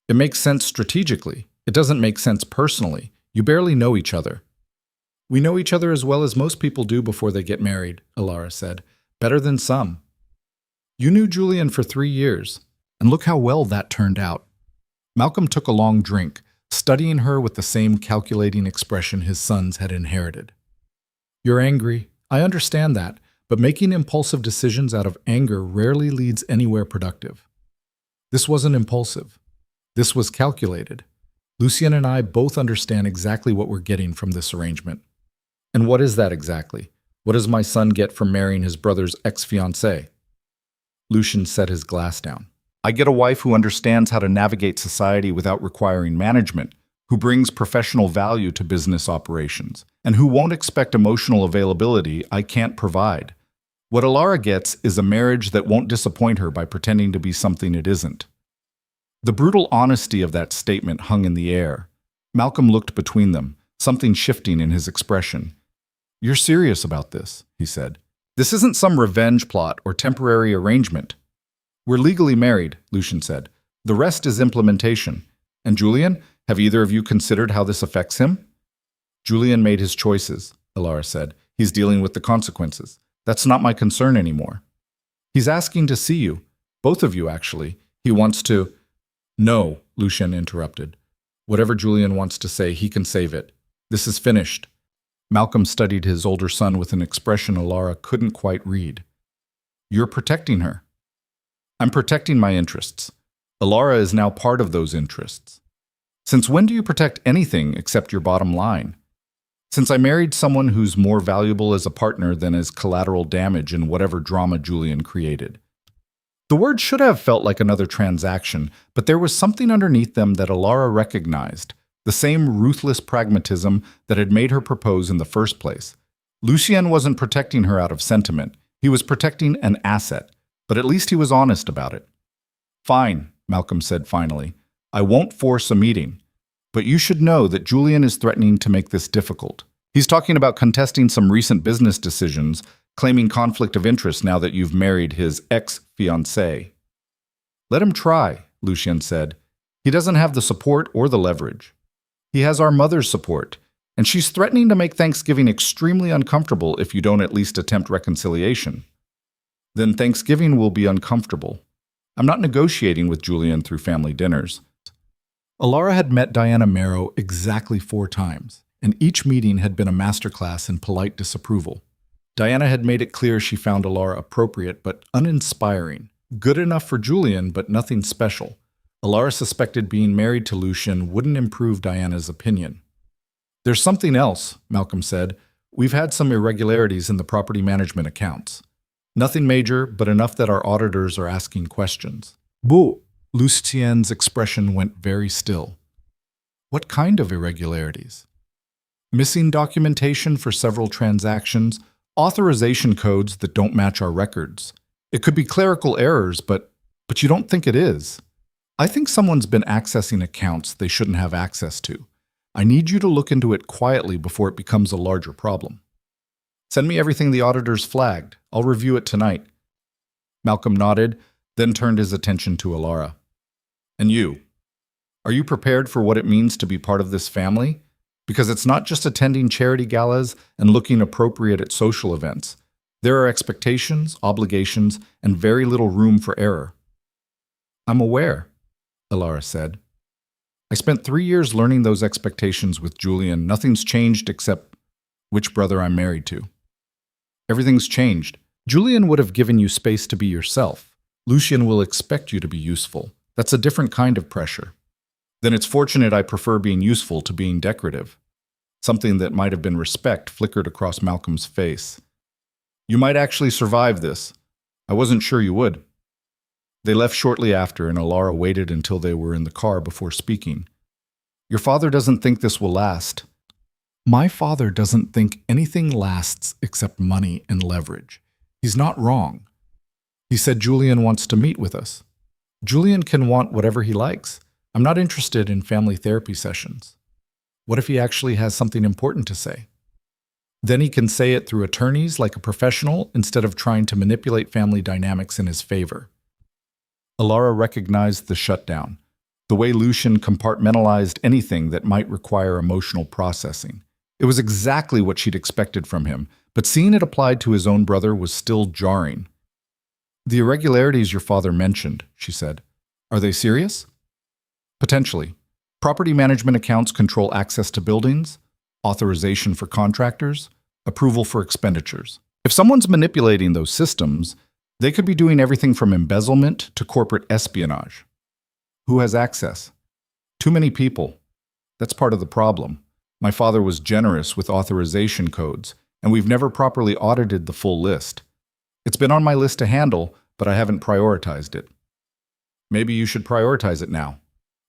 Speaker 1: It makes sense strategically. It doesn't make sense personally. You barely know each other." "We know each other as well as most people do before they get married," Alara said. "Better than some." "You knew Julian for 3 years, and look how well that turned out." Malcolm took a long drink, studying her with the same calculating expression his sons had inherited. "You're angry. I understand that, but making impulsive decisions out of anger rarely leads anywhere productive. This wasn't impulsive. This was calculated. Lucien and I both understand exactly what we're getting from this arrangement." "And what is that exactly? What does my son get from marrying his brother's ex-fiancée?" Lucien set his glass down. "I get a wife who understands how to navigate society without requiring management, who brings professional value to business operations, and who won't expect emotional availability I can't provide. What Alara gets is a marriage that won't disappoint her by pretending to be something it isn't." The brutal honesty of that statement hung in the air. Malcolm looked between them, something shifting in his expression. "You're serious about this," he said. "This isn't some revenge plot or temporary arrangement." "We're legally married," Lucien said. "The rest is implementation. And Julian, have either of you considered how this affects him?" "Julian made his choices," Alara said. "He's dealing with the consequences. That's not my concern anymore." "He's asking to see you. Both of you, actually. He wants to—" No, Lucien interrupted. Whatever Julian wants to say, he can save it. This is finished. Malcolm studied his older son with an expression Alara couldn't quite read. You're protecting her. I'm protecting my interests. Alara is now part of those interests. Since when do you protect anything except your bottom line? Since I married someone who's more valuable as a partner than as collateral damage in whatever drama Julian created. The words should have felt like another transaction, but there was something underneath them that Alara recognized, the same ruthless pragmatism that had made her propose in the first place. Lucien wasn't protecting her out of sentiment. He was protecting an asset, but at least he was honest about it. Fine, Malcolm said finally. I won't force a meeting. But you should know that Julian is threatening to make this difficult. He's talking about contesting some recent business decisions, claiming conflict of interest now that you've married his ex-fiancée. Let him try, Lucien said. He doesn't have the support or the leverage. He has our mother's support, and she's threatening to make Thanksgiving extremely uncomfortable if you don't at least attempt reconciliation. Then Thanksgiving will be uncomfortable. I'm not negotiating with Julian through family dinners. Alara had met Diana Marrow exactly 4 times, and each meeting had been a masterclass in polite disapproval. Diana had made it clear she found Alara appropriate but uninspiring, good enough for Julian but nothing special. Alara suspected being married to Lucien wouldn't improve Diana's opinion. There's something else, Malcolm said. We've had some irregularities in the property management accounts. Nothing major, but enough that our auditors are asking questions. Boo! Lucien's expression went very still. What kind of irregularities? Missing documentation for several transactions, authorization codes that don't match our records. It could be clerical errors, but you don't think it is. I think someone's been accessing accounts they shouldn't have access to. I need you to look into it quietly before it becomes a larger problem. Send me everything the auditors flagged. I'll review it tonight. Malcolm nodded, then turned his attention to Alara. And you? Are you prepared for what it means to be part of this family? Because it's not just attending charity galas and looking appropriate at social events. There are expectations, obligations, and very little room for error. I'm aware, Alara said. I spent 3 years learning those expectations with Julian. Nothing's changed except which brother I'm married to. Everything's changed. Julian would have given you space to be yourself. Lucien will expect you to be useful. That's a different kind of pressure. Then it's fortunate I prefer being useful to being decorative. Something that might have been respect flickered across Malcolm's face. You might actually survive this. I wasn't sure you would. They left shortly after, and Alara waited until they were in the car before speaking. Your father doesn't think this will last. My father doesn't think anything lasts except money and leverage. He's not wrong. He said Julian wants to meet with us. Julian can want whatever he likes. I'm not interested in family therapy sessions. What if he actually has something important to say? Then he can say it through attorneys like a professional instead of trying to manipulate family dynamics in his favor. Alara recognized the shutdown, the way Lucien compartmentalized anything that might require emotional processing. It was exactly what she'd expected from him, but seeing it applied to his own brother was still jarring. The irregularities your father mentioned, she said. Are they serious? Potentially. Property management accounts control access to buildings, authorization for contractors, approval for expenditures. If someone's manipulating those systems, they could be doing everything from embezzlement to corporate espionage. Who has access? Too many people. That's part of the problem. My father was generous with authorization codes, and we've never properly audited the full list. It's been on my list to handle, but I haven't prioritized it. Maybe you should prioritize it now.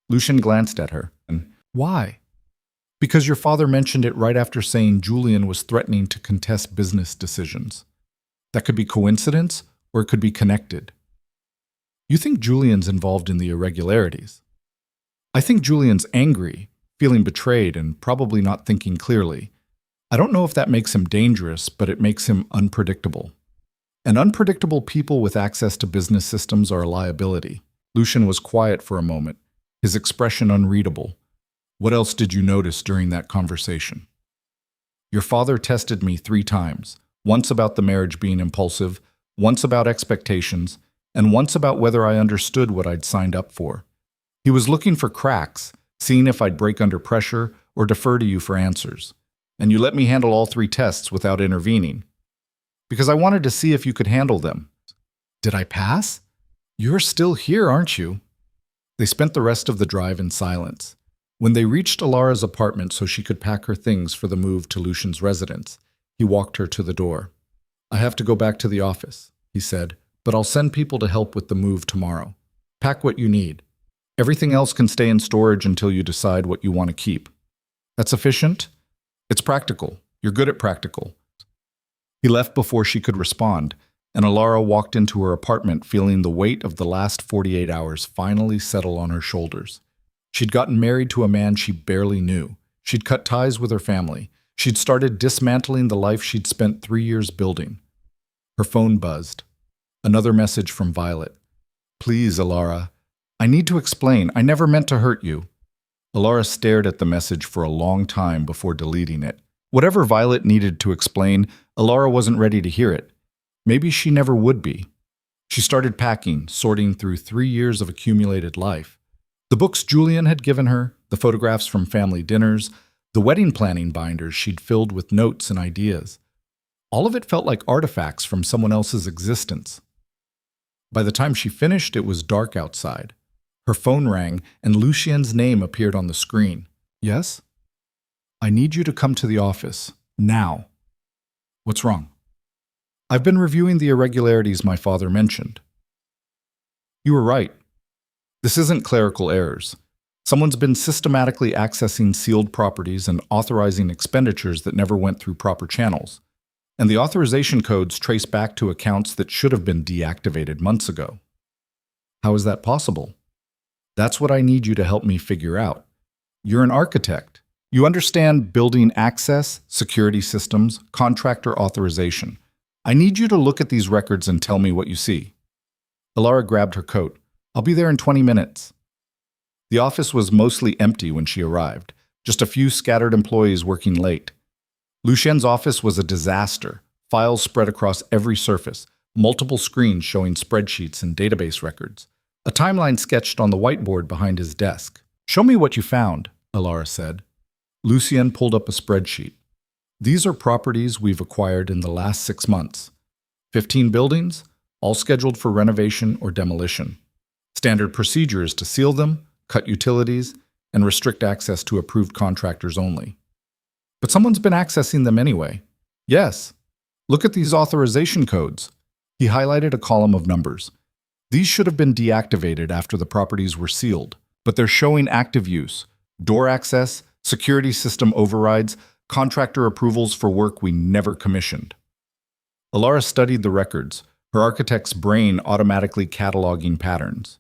Speaker 1: Lucien glanced at her. And why? Because your father mentioned it right after saying Julian was threatening to contest business decisions. That could be coincidence, or it could be connected. You think Julian's involved in the irregularities. I think Julian's angry, feeling betrayed, and probably not thinking clearly. I don't know if that makes him dangerous, but it makes him unpredictable. And unpredictable people with access to business systems are a liability. Lucien was quiet for a moment, his expression unreadable. What else did you notice during that conversation? Your father tested me 3 times, once about the marriage being impulsive, once about expectations, and once about whether I understood what I'd signed up for. He was looking for cracks, seeing if I'd break under pressure or defer to you for answers. And you let me handle all 3 tests without intervening. Because I wanted to see if you could handle them. Did I pass? You're still here, aren't you? They spent the rest of the drive in silence. When they reached Alara's apartment so she could pack her things for the move to Lucian's residence, he walked her to the door. I have to go back to the office, he said, but I'll send people to help with the move tomorrow. Pack what you need. Everything else can stay in storage until you decide what you want to keep. That's efficient? It's practical. You're good at practical. He left before she could respond, and Alara walked into her apartment feeling the weight of the last 48 hours finally settle on her shoulders. She'd gotten married to a man she barely knew. She'd cut ties with her family. She'd started dismantling the life she'd spent 3 years building. Her phone buzzed. Another message from Violet. Please, Alara. I need to explain. I never meant to hurt you. Alara stared at the message for a long time before deleting it. Whatever Violet needed to explain, Alara wasn't ready to hear it. Maybe she never would be. She started packing, sorting through 3 years of accumulated life. The books Julian had given her, the photographs from family dinners, the wedding planning binders she'd filled with notes and ideas. All of it felt like artifacts from someone else's existence. By the time she finished, it was dark outside. Her phone rang, and Lucien's name appeared on the screen. Yes? I need you to come to the office. Now. What's wrong? I've been reviewing the irregularities my father mentioned. You were right. This isn't clerical errors. Someone's been systematically accessing sealed properties and authorizing expenditures that never went through proper channels. And the authorization codes trace back to accounts that should have been deactivated months ago. How is that possible? That's what I need you to help me figure out. You're an architect. You understand building access, security systems, contractor authorization. I need you to look at these records and tell me what you see. Alara grabbed her coat. I'll be there in 20 minutes. The office was mostly empty when she arrived, just a few scattered employees working late. Lucien's office was a disaster. Files spread across every surface, multiple screens showing spreadsheets and database records. A timeline sketched on the whiteboard behind his desk. Show me what you found, Alara said. Lucien pulled up a spreadsheet. These are properties we've acquired in the last 6 months. 15 buildings, all scheduled for renovation or demolition. Standard procedure is to seal them, cut utilities, and restrict access to approved contractors only. But someone's been accessing them anyway. Yes. Look at these authorization codes. He highlighted a column of numbers. These should have been deactivated after the properties were sealed, but they're showing active use. Door access, security system overrides, contractor approvals for work we never commissioned. Alara studied the records, her architect's brain automatically cataloging patterns.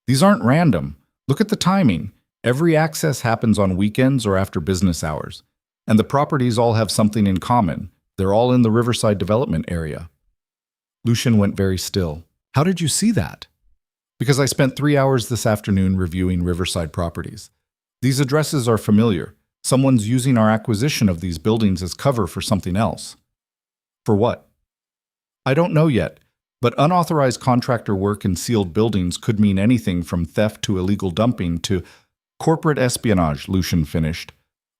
Speaker 1: These aren't random. Look at the timing. Every access happens on weekends or after business hours. And the properties all have something in common. They're all in the Riverside development area. Lucien went very still. How did you see that? Because I spent 3 hours this afternoon reviewing Riverside properties. These addresses are familiar. Someone's using our acquisition of these buildings as cover for something else. For what? I don't know yet, but unauthorized contractor work in sealed buildings could mean anything from theft to illegal dumping to corporate espionage, Lucien finished.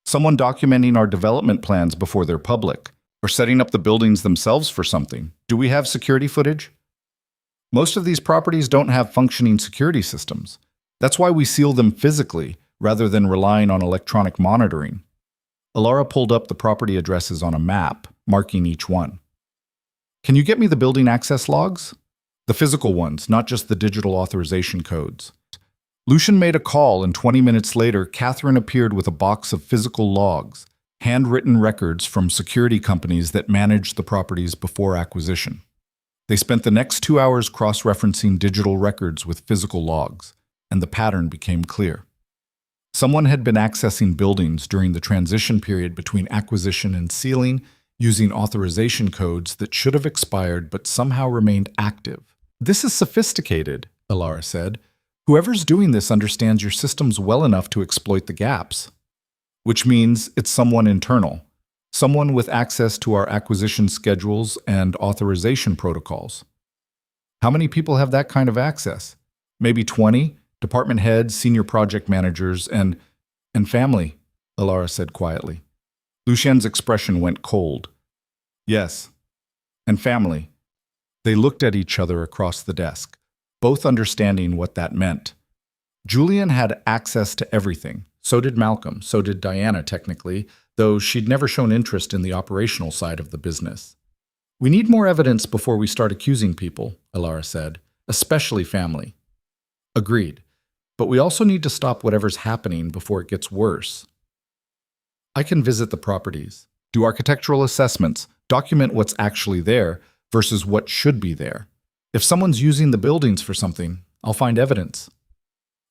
Speaker 1: Someone documenting our development plans before they're public, or setting up the buildings themselves for something. Do we have security footage? Most of these properties don't have functioning security systems. That's why we seal them physically, rather than relying on electronic monitoring. Alara pulled up the property addresses on a map, marking each one. Can you get me the building access logs? The physical ones, not just the digital authorization codes. Lucien made a call, and 20 minutes later, Catherine appeared with a box of physical logs, handwritten records from security companies that managed the properties before acquisition. They spent the next 2 hours cross-referencing digital records with physical logs, and the pattern became clear. Someone had been accessing buildings during the transition period between acquisition and sealing, using authorization codes that should have expired but somehow remained active. This is sophisticated, Alara said. Whoever's doing this understands your systems well enough to exploit the gaps. Which means it's someone internal, someone with access to our acquisition schedules and authorization protocols. How many people have that kind of access? Maybe 20, Department heads, senior project managers, and family, Alara said quietly. Lucien's expression went cold. Yes, and family. They looked at each other across the desk, both understanding what that meant. Julian had access to everything. So did Malcolm. So did Diana, technically, though she'd never shown interest in the operational side of the business. We need more evidence before we start accusing people, Alara said, especially family. Agreed. But we also need to stop whatever's happening before it gets worse. I can visit the properties, do architectural assessments, document what's actually there versus what should be there. If someone's using the buildings for something, I'll find evidence.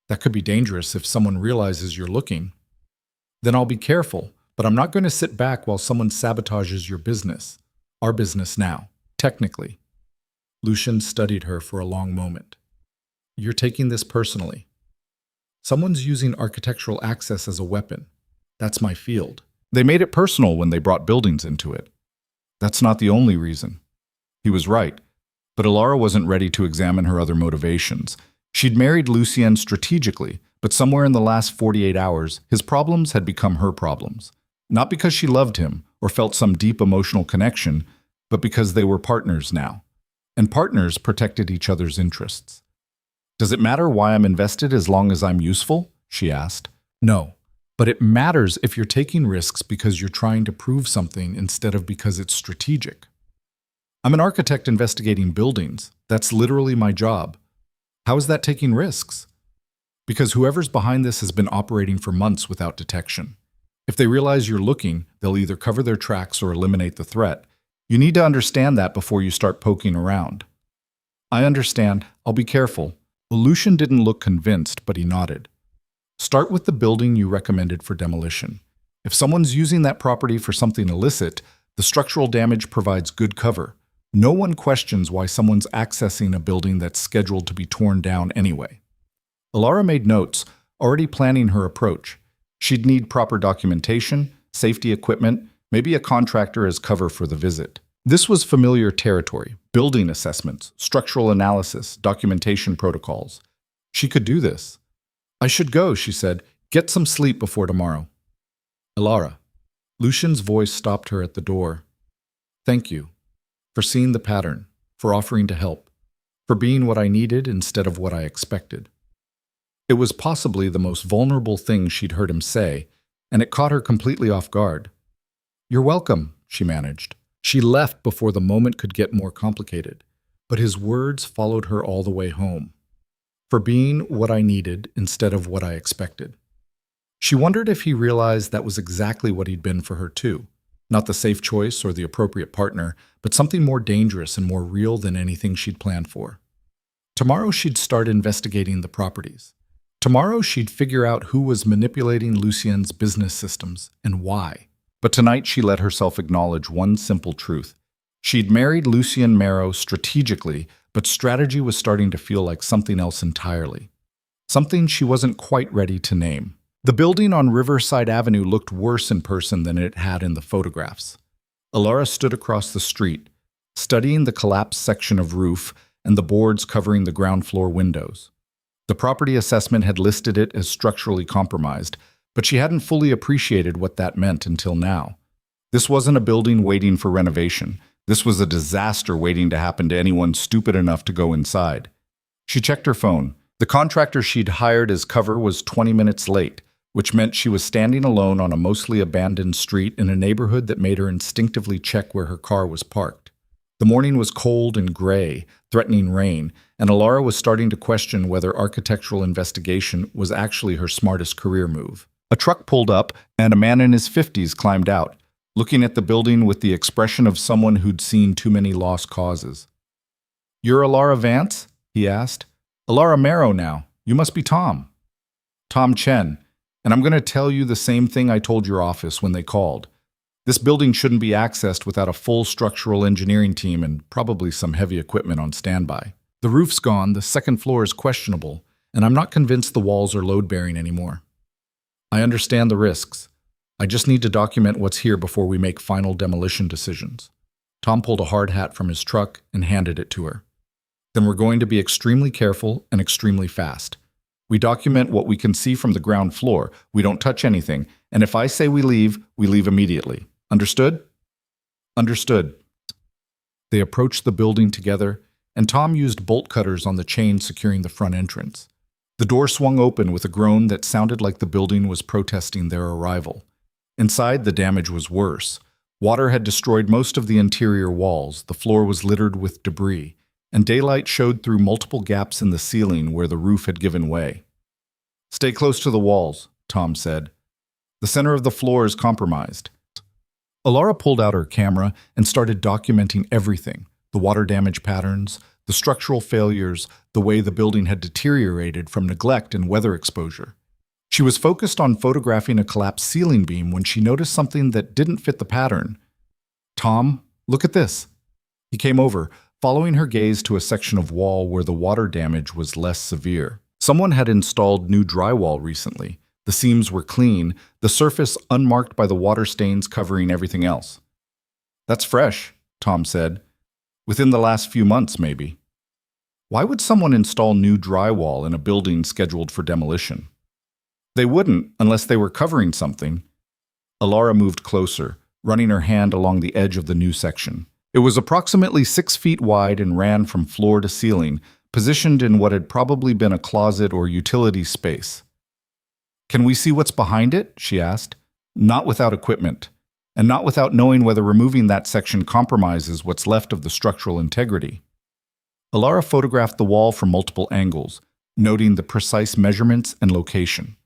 Speaker 1: That could be dangerous if someone realizes you're looking. Then I'll be careful, but I'm not going to sit back while someone sabotages your business. Our business now, technically. Lucien studied her for a long moment. You're taking this personally. Someone's using architectural access as a weapon. That's my field. They made it personal when they brought buildings into it. That's not the only reason. He was right, but Alara wasn't ready to examine her other motivations. She'd married Lucien strategically, but somewhere in the last 48 hours, his problems had become her problems. Not because she loved him or felt some deep emotional connection, but because they were partners now. And partners protected each other's interests. Does it matter why I'm invested as long as I'm useful? She asked. No, but it matters if you're taking risks because you're trying to prove something instead of because it's strategic. I'm an architect investigating buildings. That's literally my job. How is that taking risks? Because whoever's behind this has been operating for months without detection. If they realize you're looking, they'll either cover their tracks or eliminate the threat. You need to understand that before you start poking around. I understand. I'll be careful. Lucien didn't look convinced, but he nodded. Start with the building you recommended for demolition. If someone's using that property for something illicit, the structural damage provides good cover. No one questions why someone's accessing a building that's scheduled to be torn down anyway. Alara made notes, already planning her approach. She'd need proper documentation, safety equipment, maybe a contractor as cover for the visit. This was familiar territory: building assessments, structural analysis, documentation protocols. She could do this. I should go, she said. Get some sleep before tomorrow. Alara. Lucien's voice stopped her at the door. Thank you. For seeing the pattern, for offering to help, for being what I needed instead of what I expected. It was possibly the most vulnerable thing she'd heard him say, and it caught her completely off guard. You're welcome, she managed. She left before the moment could get more complicated, but his words followed her all the way home. For being what I needed instead of what I expected. She wondered if he realized that was exactly what he'd been for her too. Not the safe choice or the appropriate partner, but something more dangerous and more real than anything she'd planned for. Tomorrow she'd start investigating the properties. Tomorrow she'd figure out who was manipulating Lucien's business systems and why. But tonight she let herself acknowledge one simple truth. She'd married Lucien Marrow strategically, but strategy was starting to feel like something else entirely. Something she wasn't quite ready to name. The building on Riverside Avenue looked worse in person than it had in the photographs. Alara stood across the street, studying the collapsed section of roof and the boards covering the ground floor windows. The property assessment had listed it as structurally compromised, but she hadn't fully appreciated what that meant until now. This wasn't a building waiting for renovation. This was a disaster waiting to happen to anyone stupid enough to go inside. She checked her phone. The contractor she'd hired as cover was 20 minutes late, which meant she was standing alone on a mostly abandoned street in a neighborhood that made her instinctively check where her car was parked. The morning was cold and gray, threatening rain, and Alara was starting to question whether architectural investigation was actually her smartest career move. A truck pulled up, and a man in his 50s climbed out, looking at the building with the expression of someone who'd seen too many lost causes. "You're Alara Vance?" he asked. "Alara Marrow now. You must be Tom." "Tom Chen. And I'm going to tell you the same thing I told your office when they called. This building shouldn't be accessed without a full structural engineering team and probably some heavy equipment on standby. The roof's gone, the second floor is questionable, and I'm not convinced the walls are load-bearing anymore. I understand the risks. I just need to document what's here before we make final demolition decisions." Tom pulled a hard hat from his truck and handed it to her. "Then we're going to be extremely careful and extremely fast. We document what we can see from the ground floor. We don't touch anything. And if I say we leave immediately. Understood? Understood. They approached the building together, and Tom used bolt cutters on the chain securing the front entrance. The door swung open with a groan that sounded like the building was protesting their arrival. Inside, the damage was worse. Water had destroyed most of the interior walls, the floor was littered with debris, and daylight showed through multiple gaps in the ceiling where the roof had given way. "Stay close to the walls," Tom said. "The center of the floor is compromised." Alara pulled out her camera and started documenting everything: the water damage patterns, the structural failures, the way the building had deteriorated from neglect and weather exposure. She was focused on photographing a collapsed ceiling beam when she noticed something that didn't fit the pattern. "Tom, look at this." He came over, following her gaze to a section of wall where the water damage was less severe. Someone had installed new drywall recently. The seams were clean, the surface unmarked by the water stains covering everything else. "That's fresh," Tom said. "Within the last few months, maybe." Why would someone install new drywall in a building scheduled for demolition? They wouldn't unless they were covering something. Alara moved closer, running her hand along the edge of the new section. It was approximately 6 feet wide and ran from floor to ceiling, positioned in what had probably been a closet or utility space. "Can we see what's behind it?" she asked. "Not without equipment, and not without knowing whether removing that section compromises what's left of the structural integrity." Alara photographed the wall from multiple angles, noting the precise measurements and location.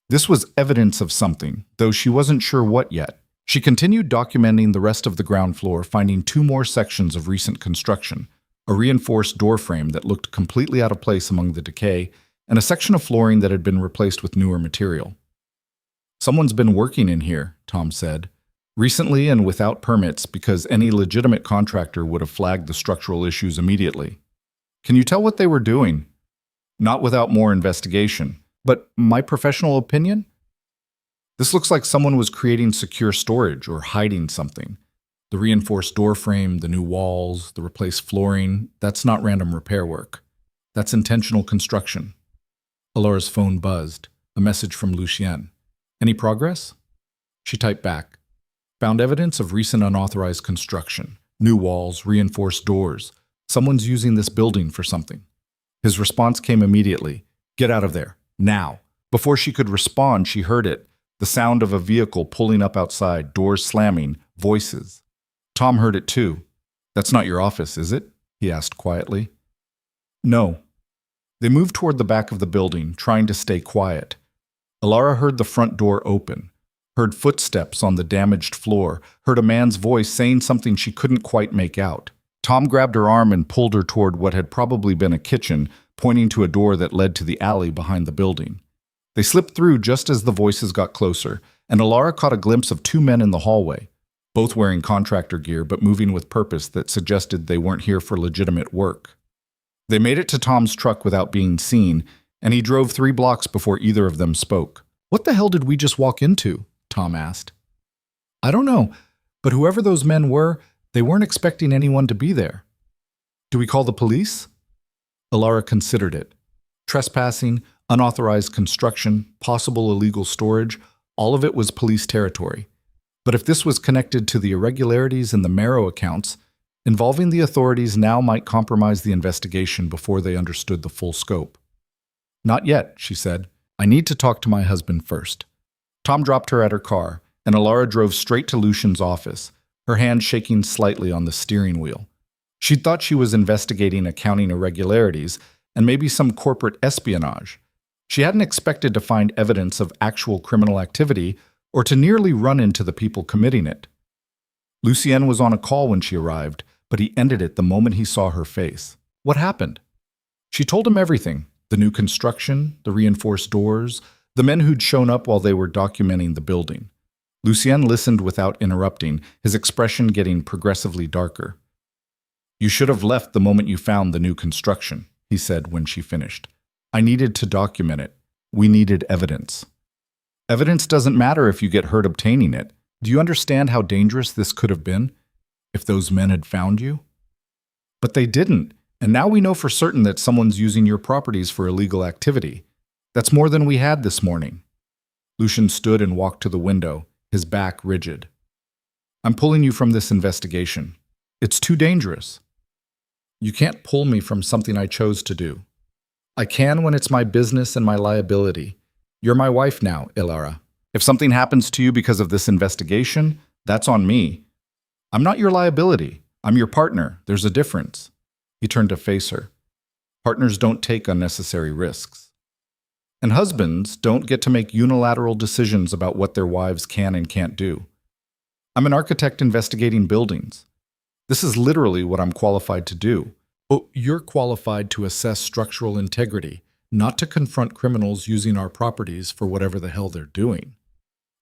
Speaker 1: This was evidence of something, though she wasn't sure what yet. She continued documenting the rest of the ground floor, finding 2 more sections of recent construction: a reinforced door frame that looked completely out of place among the decay, and a section of flooring that had been replaced with newer material. "Someone's been working in here," Tom said, "recently and without permits, because any legitimate contractor would have flagged the structural issues immediately." "Can you tell what they were doing?" "Not without more investigation. But my professional opinion? This looks like someone was creating secure storage or hiding something. The reinforced door frame, the new walls, the replaced flooring, that's not random repair work. That's intentional construction." Alara's phone buzzed, a message from Lucien. "Any progress?" She typed back. "Found evidence of recent unauthorized construction. New walls, reinforced doors. Someone's using this building for something." His response came immediately. "Get out of there. Now." Before she could respond, she heard it. The sound of a vehicle pulling up outside, doors slamming, voices. Tom heard it too. "That's not your office, is it?" he asked quietly. "No." They moved toward the back of the building, trying to stay quiet. Alara heard the front door open, heard footsteps on the damaged floor, heard a man's voice saying something she couldn't quite make out. Tom grabbed her arm and pulled her toward what had probably been a kitchen, pointing to a door that led to the alley behind the building. They slipped through just as the voices got closer, and Alara caught a glimpse of 2 men in the hallway, both wearing contractor gear but moving with purpose that suggested they weren't here for legitimate work. They made it to Tom's truck without being seen, and he drove 3 blocks before either of them spoke. "What the hell did we just walk into?" Tom asked. "I don't know, but whoever those men were, they weren't expecting anyone to be there." "Do we call the police?" Alara considered it. Trespassing, unauthorized construction, possible illegal storage, all of it was police territory. But if this was connected to the irregularities in the Marrow accounts, involving the authorities now might compromise the investigation before they understood the full scope. "Not yet," she said. "I need to talk to my husband first." Tom dropped her at her car, and Alara drove straight to Lucien's office, her hand shaking slightly on the steering wheel. She'd thought she was investigating accounting irregularities and maybe some corporate espionage. She hadn't expected to find evidence of actual criminal activity or to nearly run into the people committing it. Lucien was on a call when she arrived, but he ended it the moment he saw her face. What happened? She told him everything: the new construction, the reinforced doors, the men who'd shown up while they were documenting the building. Lucien listened without interrupting, his expression getting progressively darker. "You should have left the moment you found the new construction," he said when she finished. "I needed to document it. We needed evidence." "Evidence doesn't matter if you get hurt obtaining it. Do you understand how dangerous this could have been if those men had found you?" "But they didn't, and now we know for certain that someone's using your properties for illegal activity. That's more than we had this morning. Lucian stood and walked to the window, his back rigid. I'm pulling you from this investigation. It's too dangerous. You can't pull me from something I chose to do. I can when it's my business and my liability. You're my wife now, Ilara. If something happens to you because of this investigation, that's on me. I'm not your liability. I'm your partner. There's a difference. He turned to face her. Partners don't take unnecessary risks. And husbands don't get to make unilateral decisions about what their wives can and can't do. I'm an architect investigating buildings. This is literally what I'm qualified to do. Oh, you're qualified to assess structural integrity, not to confront criminals using our properties for whatever the hell they're doing.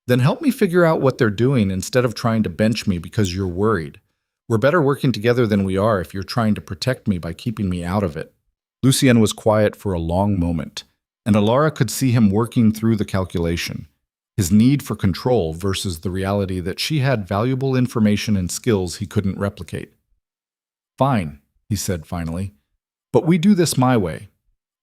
Speaker 1: Then help me figure out what they're doing instead of trying to bench me because you're worried. We're better working together than we are if you're trying to protect me by keeping me out of it. Lucien was quiet for a long moment, and Ilara could see him working through the calculation, his need for control versus the reality that she had valuable information and skills he couldn't replicate. Fine, he said finally, but we do this my way.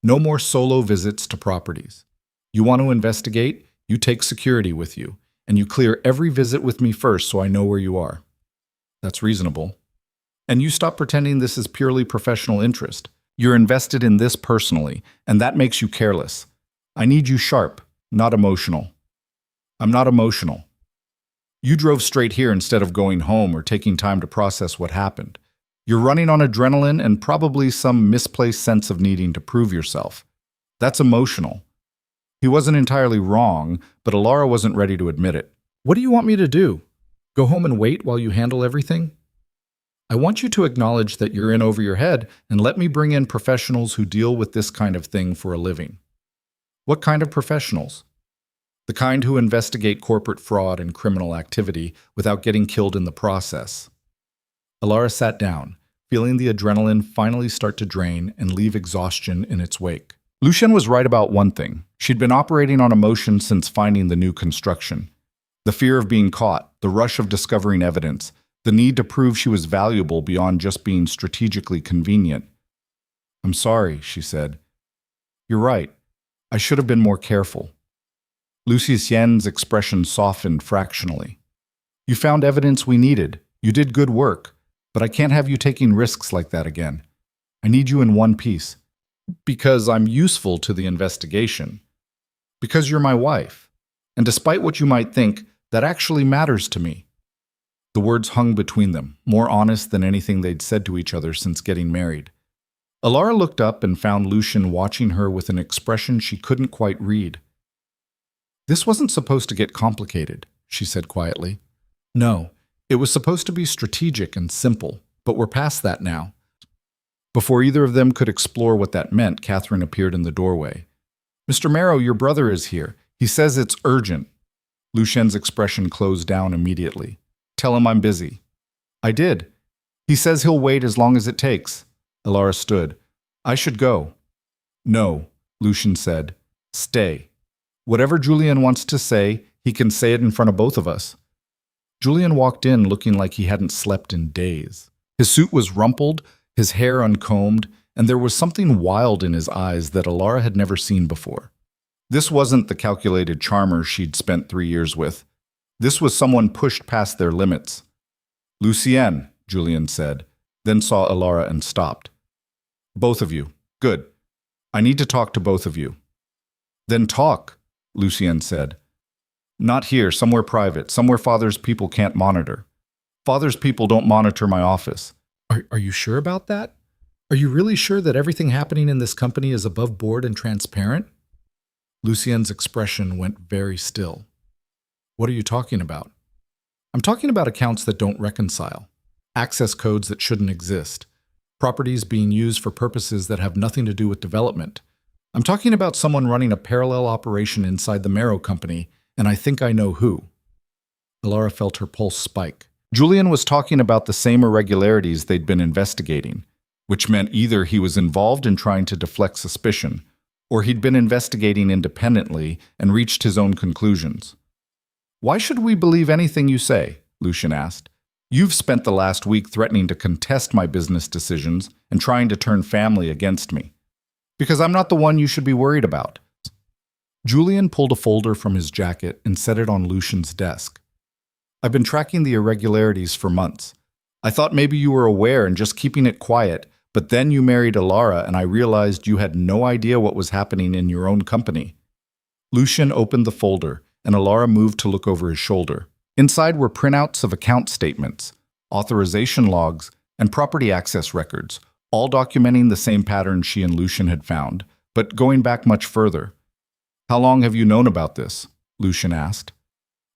Speaker 1: No more solo visits to properties. You want to investigate? You take security with you, and you clear every visit with me first so I know where you are. That's reasonable. And you stop pretending this is purely professional interest. You're invested in this personally, and that makes you careless. I need you sharp, not emotional. I'm not emotional. You drove straight here instead of going home or taking time to process what happened. You're running on adrenaline and probably some misplaced sense of needing to prove yourself. That's emotional. He wasn't entirely wrong, but Ilara wasn't ready to admit it. What do you want me to do? Go home and wait while you handle everything? I want you to acknowledge that you're in over your head and let me bring in professionals who deal with this kind of thing for a living. What kind of professionals? The kind who investigate corporate fraud and criminal activity without getting killed in the process. Ilara sat down, feeling the adrenaline finally start to drain and leave exhaustion in its wake. Lucien was right about one thing. She'd been operating on emotion since finding the new construction. The fear of being caught, the rush of discovering evidence, the need to prove she was valuable beyond just being strategically convenient. I'm sorry, she said. You're right. I should have been more careful. Lucien's expression softened fractionally. You found evidence we needed. You did good work. But I can't have you taking risks like that again. I need you in one piece. Because I'm useful to the investigation. Because you're my wife. And despite what you might think, that actually matters to me. The words hung between them, more honest than anything they'd said to each other since getting married. Ilara looked up and found Lucien watching her with an expression she couldn't quite read. This wasn't supposed to get complicated, she said quietly. No, it was supposed to be strategic and simple, but we're past that now. Before either of them could explore what that meant, Catherine appeared in the doorway. Mr. Marrow, your brother is here. He says it's urgent. Lucien's expression closed down immediately. Tell him I'm busy. I did. He says he'll wait as long as it takes. Ilara stood. I should go. No, Lucien said. Stay. Whatever Julien wants to say, he can say it in front of both of us. Julien walked in looking like he hadn't slept in days. His suit was rumpled, his hair uncombed, and there was something wild in his eyes that Ilara had never seen before. This wasn't the calculated charmer she'd spent 3 years with. This was someone pushed past their limits. Lucien, Julien said, then saw Ilara and stopped. Both of you. Good. I need to talk to both of you. Then talk, Lucien said. Not here, somewhere private, somewhere Father's people can't monitor. Father's people don't monitor my office. Are you sure about that? Are you really sure that everything happening in this company is above board and transparent? Lucien's expression went very still. What are you talking about? I'm talking about accounts that don't reconcile, access codes that shouldn't exist, properties being used for purposes that have nothing to do with development. I'm talking about someone running a parallel operation inside the Marrow Company, and I think I know who. Ilara felt her pulse spike. Julien was talking about the same irregularities they'd been investigating, which meant either he was involved in trying to deflect suspicion, or he'd been investigating independently and reached his own conclusions. Why should we believe anything you say? Lucien asked. You've spent the last week threatening to contest my business decisions and trying to turn family against me. Because I'm not the one you should be worried about. Julian pulled a folder from his jacket and set it on Lucian's desk. I've been tracking the irregularities for months. I thought maybe you were aware and just keeping it quiet, but then you married Alara and I realized you had no idea what was happening in your own company. Lucian opened the folder, and Alara moved to look over his shoulder. Inside were printouts of account statements, authorization logs, and property access records, all documenting the same pattern she and Lucian had found, but going back much further. How long have you known about this? Lucian asked.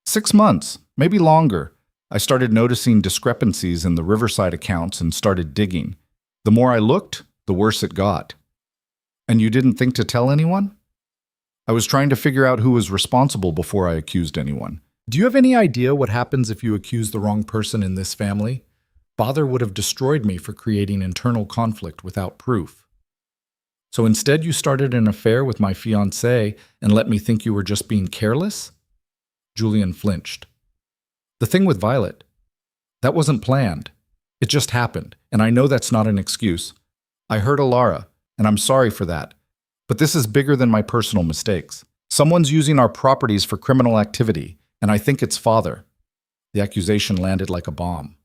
Speaker 1: 6 months, maybe longer. I started noticing discrepancies in the Riverside accounts and started digging. The more I looked, the worse it got. And you didn't think to tell anyone? I was trying to figure out who was responsible before I accused anyone. Do you have any idea what happens if you accuse the wrong person in this family? Father would have destroyed me for creating internal conflict without proof. So instead you started an affair with my fiancée and let me think you were just being careless? Julian flinched. The thing with Violet, that wasn't planned. It just happened, and I know that's not an excuse. I hurt Alara, and I'm sorry for that. But this is bigger than my personal mistakes. Someone's using our properties for criminal activity, and I think it's Father. The accusation landed like a bomb.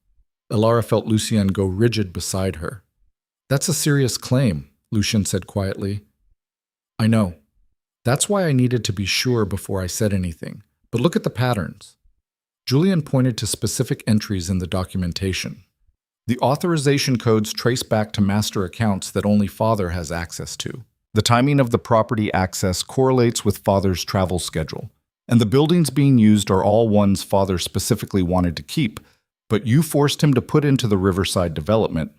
Speaker 1: Alara felt Lucien go rigid beside her. That's a serious claim, Lucien said quietly. I know. That's why I needed to be sure before I said anything. But look at the patterns. Julian pointed to specific entries in the documentation. The authorization codes trace back to master accounts that only Father has access to. The timing of the property access correlates with Father's travel schedule, and the buildings being used are all ones Father specifically wanted to keep, but you forced him to put into the Riverside development.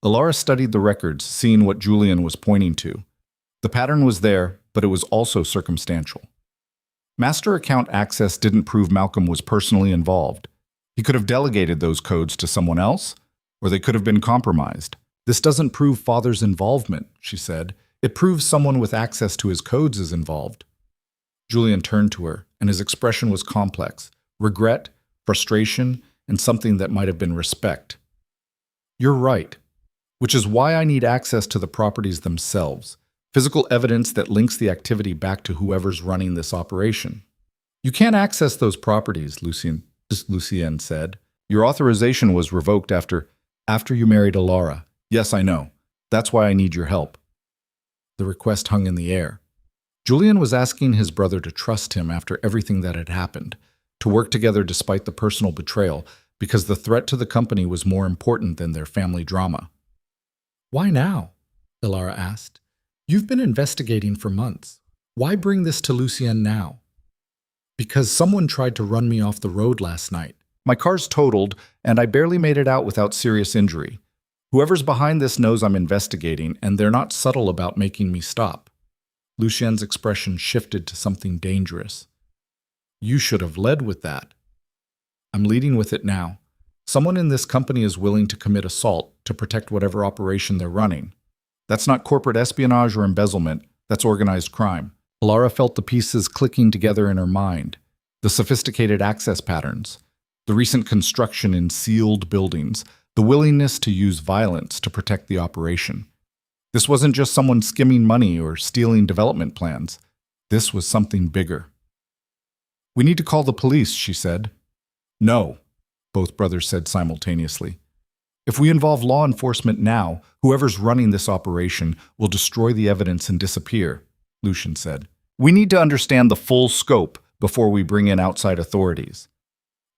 Speaker 1: Alara studied the records, seeing what Julian was pointing to. The pattern was there, but it was also circumstantial. Master account access didn't prove Malcolm was personally involved. He could have delegated those codes to someone else, or they could have been compromised. This doesn't prove Father's involvement, she said. It proves someone with access to his codes is involved. Julian turned to her, and his expression was complex. Regret, frustration, and something that might have been respect. You're right, which is why I need access to the properties themselves, physical evidence that links the activity back to whoever's running this operation. You can't access those properties, Lucien said. Your authorization was revoked after you married Alara. Yes, I know. That's why I need your help. The request hung in the air. Julian was asking his brother to trust him after everything that had happened, to work together despite the personal betrayal, because the threat to the company was more important than their family drama. Why now? Alara asked. You've been investigating for months. Why bring this to Lucien now? Because someone tried to run me off the road last night. My car's totaled, and I barely made it out without serious injury. Whoever's behind this knows I'm investigating, and they're not subtle about making me stop. Lucien's expression shifted to something dangerous. You should have led with that. I'm leading with it now. Someone in this company is willing to commit assault to protect whatever operation they're running. That's not corporate espionage or embezzlement, that's organized crime. Alara felt the pieces clicking together in her mind. The sophisticated access patterns, the recent construction in sealed buildings, the willingness to use violence to protect the operation. This wasn't just someone skimming money or stealing development plans. This was something bigger. We need to call the police, she said. No, both brothers said simultaneously. If we involve law enforcement now, whoever's running this operation will destroy the evidence and disappear, Lucien said. We need to understand the full scope before we bring in outside authorities.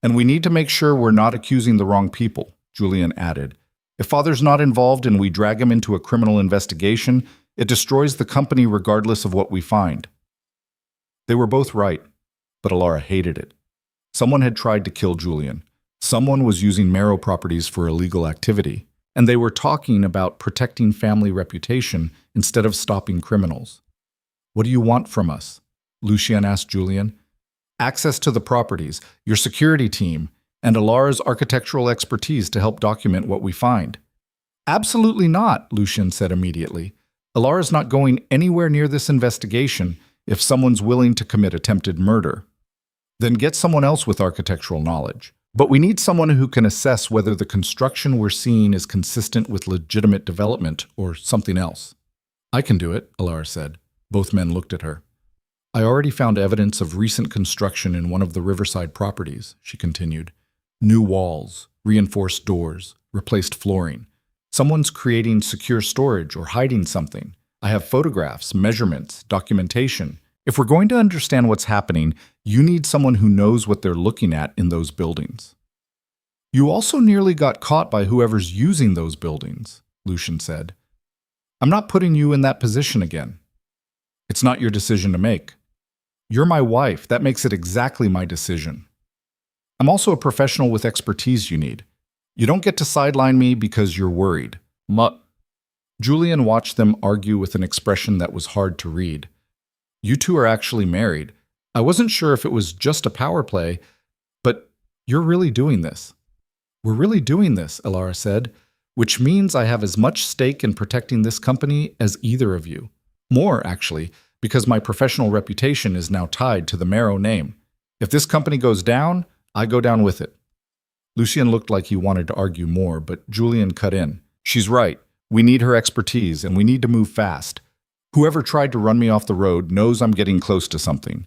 Speaker 1: And we need to make sure we're not accusing the wrong people, Julian added. If Father's not involved and we drag him into a criminal investigation, it destroys the company regardless of what we find. They were both right, but Alara hated it. Someone had tried to kill Julian. Someone was using Marrow properties for illegal activity, and they were talking about protecting family reputation instead of stopping criminals. What do you want from us? Lucien asked Julian. Access to the properties, your security team, and Alara's architectural expertise to help document what we find. Absolutely not, Lucien said immediately. Alara's not going anywhere near this investigation if someone's willing to commit attempted murder. Then get someone else with architectural knowledge. But we need someone who can assess whether the construction we're seeing is consistent with legitimate development or something else. I can do it, Alara said. Both men looked at her. I already found evidence of recent construction in one of the riverside properties, she continued. New walls, reinforced doors, replaced flooring. Someone's creating secure storage or hiding something. I have photographs, measurements, documentation. If we're going to understand what's happening, you need someone who knows what they're looking at in those buildings. You also nearly got caught by whoever's using those buildings, Lucian said. I'm not putting you in that position again. It's not your decision to make. You're my wife. That makes it exactly my decision. I'm also a professional with expertise you need. You don't get to sideline me because you're worried. Julian watched them argue with an expression that was hard to read. You two are actually married. I wasn't sure if it was just a power play, but you're really doing this. We're really doing this, Elara said, which means I have as much stake in protecting this company as either of you. More, actually, because my professional reputation is now tied to the Marrow name. If this company goes down, I go down with it. Lucian looked like he wanted to argue more, but Julian cut in. She's right. We need her expertise, and we need to move fast. Whoever tried to run me off the road knows I'm getting close to something.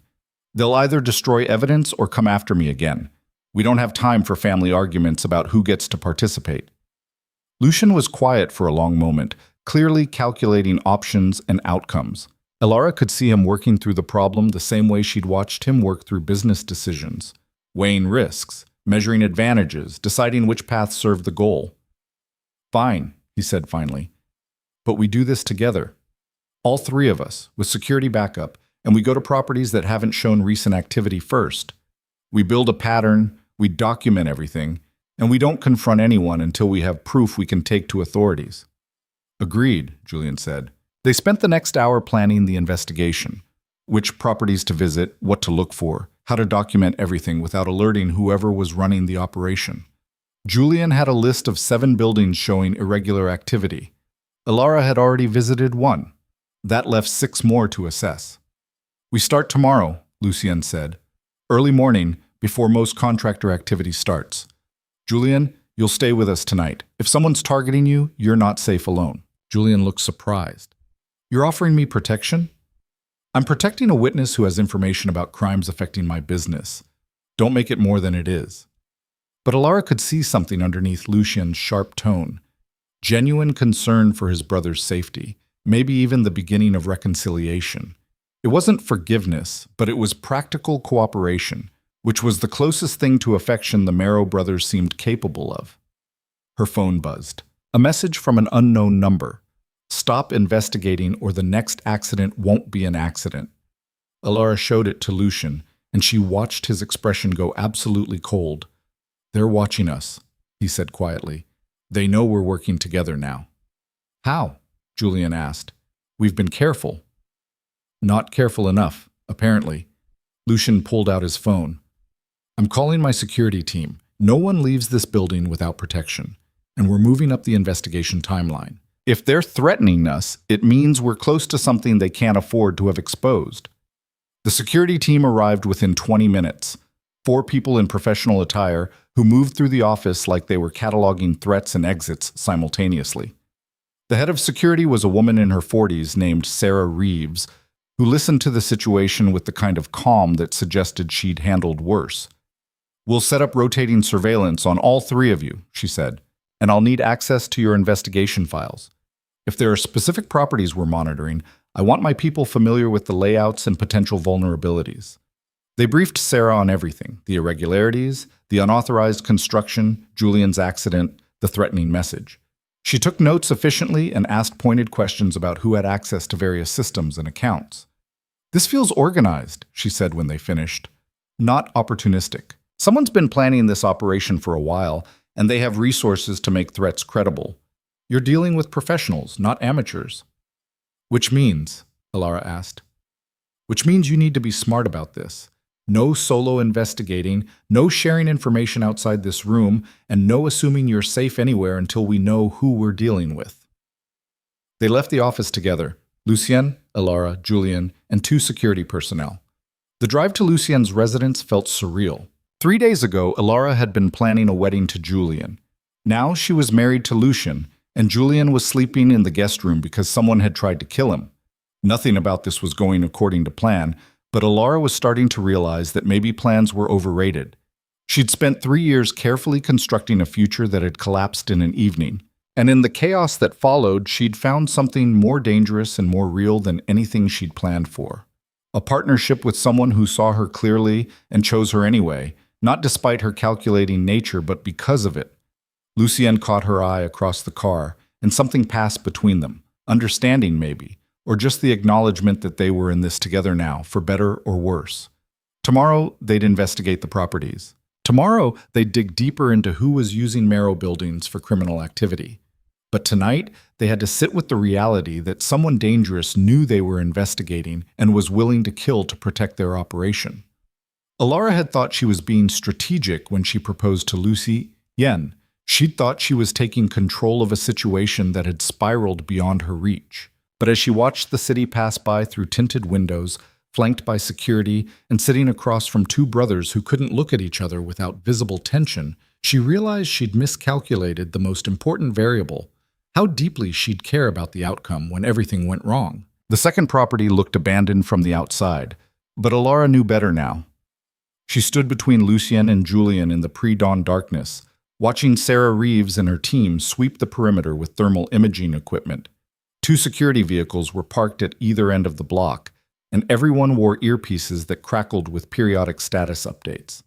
Speaker 1: They'll either destroy evidence or come after me again. We don't have time for family arguments about who gets to participate. Lucian was quiet for a long moment, clearly calculating options and outcomes. Elara could see him working through the problem the same way she'd watched him work through business decisions, weighing risks, measuring advantages, deciding which path served the goal. Fine, he said finally. But we do this together. All three of us, with security backup, and we go to properties that haven't shown recent activity first. We build a pattern, we document everything, and we don't confront anyone until we have proof we can take to authorities. Agreed, Julian said. They spent the next hour planning the investigation. Which properties to visit, what to look for, how to document everything without alerting whoever was running the operation. Julian had a list of 7 buildings showing irregular activity. Elara had already visited 1. That left 6 more to assess. We start tomorrow, Lucian said. Early morning, before most contractor activity starts. Julian, you'll stay with us tonight. If someone's targeting you, you're not safe alone. Julian looked surprised. You're offering me protection? I'm protecting a witness who has information about crimes affecting my business. Don't make it more than it is. But Elara could see something underneath Lucian's sharp tone. Genuine concern for his brother's safety, maybe even the beginning of reconciliation. It wasn't forgiveness, but it was practical cooperation, which was the closest thing to affection the Marrow brothers seemed capable of. Her phone buzzed. A message from an unknown number. Stop investigating or the next accident won't be an accident. Elara showed it to Lucian, and she watched his expression go absolutely cold. They're watching us, he said quietly. They know we're working together now. How? Julian asked. We've been careful. Not careful enough, apparently. Lucian pulled out his phone. I'm calling my security team. No one leaves this building without protection, and we're moving up the investigation timeline. If they're threatening us, it means we're close to something they can't afford to have exposed. The security team arrived within 20 minutes. 4 people in professional attire who moved through the office like they were cataloging threats and exits simultaneously. The head of security was a woman in her 40s named Sarah Reeves, who listened to the situation with the kind of calm that suggested she'd handled worse. We'll set up rotating surveillance on all 3 of you, she said, and I'll need access to your investigation files. If there are specific properties we're monitoring, I want my people familiar with the layouts and potential vulnerabilities. They briefed Sarah on everything, the irregularities, the unauthorized construction, Julian's accident, the threatening message. She took notes efficiently and asked pointed questions about who had access to various systems and accounts. This feels organized, she said when they finished. Not opportunistic. Someone's been planning this operation for a while, and they have resources to make threats credible. You're dealing with professionals, not amateurs. Which means, Elara asked. Which means you need to be smart about this. No solo investigating, no sharing information outside this room, and no assuming you're safe anywhere until we know who we're dealing with. They left the office together, Lucien, Elara, Julian, and 2 security personnel. The drive to Lucien's residence felt surreal. 3 days ago, Elara had been planning a wedding to Julian. Now she was married to Lucian, and Julian was sleeping in the guest room because someone had tried to kill him. Nothing about this was going according to plan, But Alara was starting to realize that maybe plans were overrated. She'd spent 3 years carefully constructing a future that had collapsed in an evening. And in the chaos that followed, she'd found something more dangerous and more real than anything she'd planned for. A partnership with someone who saw her clearly and chose her anyway, not despite her calculating nature, but because of it. Lucienne caught her eye across the car, and something passed between them. Understanding, maybe, or just the acknowledgement that they were in this together now, for better or worse. Tomorrow, they'd investigate the properties. Tomorrow, they'd dig deeper into who was using Marrow buildings for criminal activity. But tonight, they had to sit with the reality that someone dangerous knew they were investigating and was willing to kill to protect their operation. Alara had thought she was being strategic when she proposed to Lucy Yen. She'd thought she was taking control of a situation that had spiraled beyond her reach. But as she watched the city pass by through tinted windows, flanked by security, and sitting across from two brothers who couldn't look at each other without visible tension, she realized she'd miscalculated the most important variable: how deeply she'd care about the outcome when everything went wrong. The second property looked abandoned from the outside, but Alara knew better now. She stood between Lucien and Julian in the pre-dawn darkness, watching Sarah Reeves and her team sweep the perimeter with thermal imaging equipment. 2 security vehicles were parked at either end of the block, and everyone wore earpieces that crackled with periodic status updates.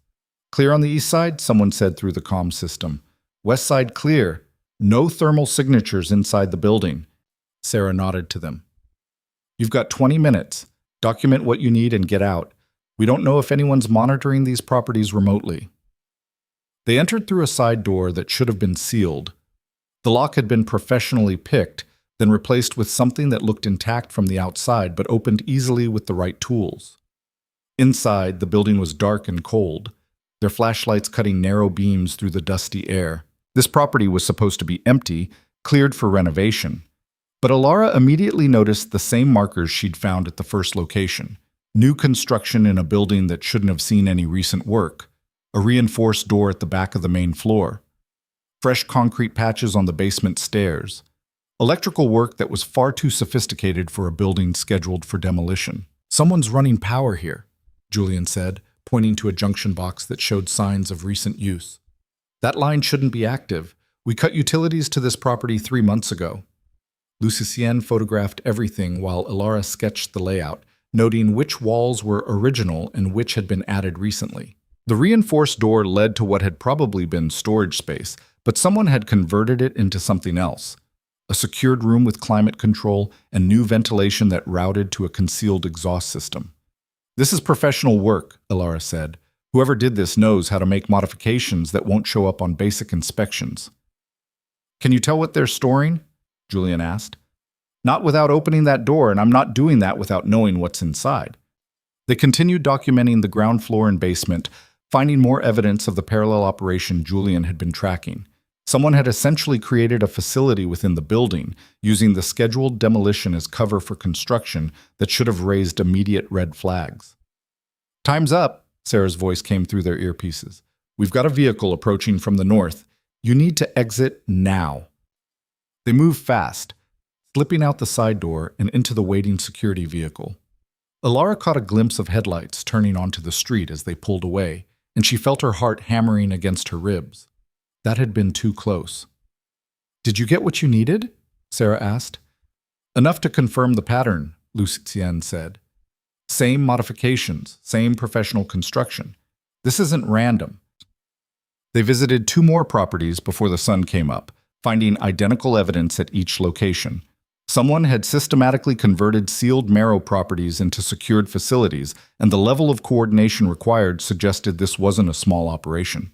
Speaker 1: "Clear on the east side," someone said through the comm system. "West side clear. No thermal signatures inside the building." Sarah nodded to them. "You've got 20 minutes. Document what you need and get out. We don't know if anyone's monitoring these properties remotely." They entered through a side door that should have been sealed. The lock had been professionally picked, then replaced with something that looked intact from the outside but opened easily with the right tools. Inside, the building was dark and cold, their flashlights cutting narrow beams through the dusty air. This property was supposed to be empty, cleared for renovation. But Alara immediately noticed the same markers she'd found at the first location: new construction in a building that shouldn't have seen any recent work, a reinforced door at the back of the main floor, fresh concrete patches on the basement stairs, electrical work that was far too sophisticated for a building scheduled for demolition. "Someone's running power here," Julian said, pointing to a junction box that showed signs of recent use. "That line shouldn't be active. We cut utilities to this property 3 months ago." Lucien photographed everything while Alara sketched the layout, noting which walls were original and which had been added recently. The reinforced door led to what had probably been storage space, but someone had converted it into something else: a secured room with climate control and new ventilation that routed to a concealed exhaust system. "This is professional work," Alara said. "Whoever did this knows how to make modifications that won't show up on basic inspections." "Can you tell what they're storing?" Julian asked. "Not without opening that door, and I'm not doing that without knowing what's inside." They continued documenting the ground floor and basement, finding more evidence of the parallel operation Julian had been tracking. Someone had essentially created a facility within the building, using the scheduled demolition as cover for construction that should have raised immediate red flags. "Time's up," Sarah's voice came through their earpieces. "We've got a vehicle approaching from the north. You need to exit now." They moved fast, slipping out the side door and into the waiting security vehicle. Alara caught a glimpse of headlights turning onto the street as they pulled away, and she felt her heart hammering against her ribs. That had been too close. "Did you get what you needed?" Sarah asked. "Enough to confirm the pattern," Lucien said. "Same modifications, same professional construction. This isn't random." They visited 2 more properties before the sun came up, finding identical evidence at each location. Someone had systematically converted sealed Marrow properties into secured facilities, and the level of coordination required suggested this wasn't a small operation.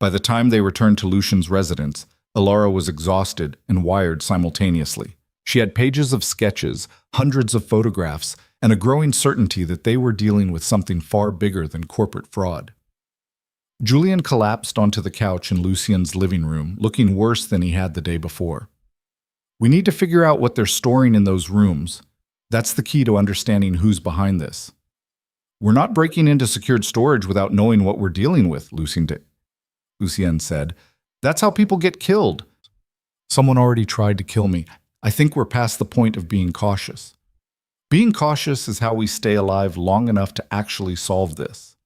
Speaker 1: By the time they returned to Lucien's residence, Alara was exhausted and wired simultaneously. She had pages of sketches, hundreds of photographs, and a growing certainty that they were dealing with something far bigger than corporate fraud. Julian collapsed onto the couch in Lucien's living room, looking worse than he had the day before. "We need to figure out what they're storing in those rooms. That's the key to understanding who's behind this." "We're not breaking into secured storage without knowing what we're dealing with," Lucien said. "That's how people get killed." "Someone already tried to kill me. I think we're past the point of being cautious." Being cautious is how we stay alive long enough to actually solve this.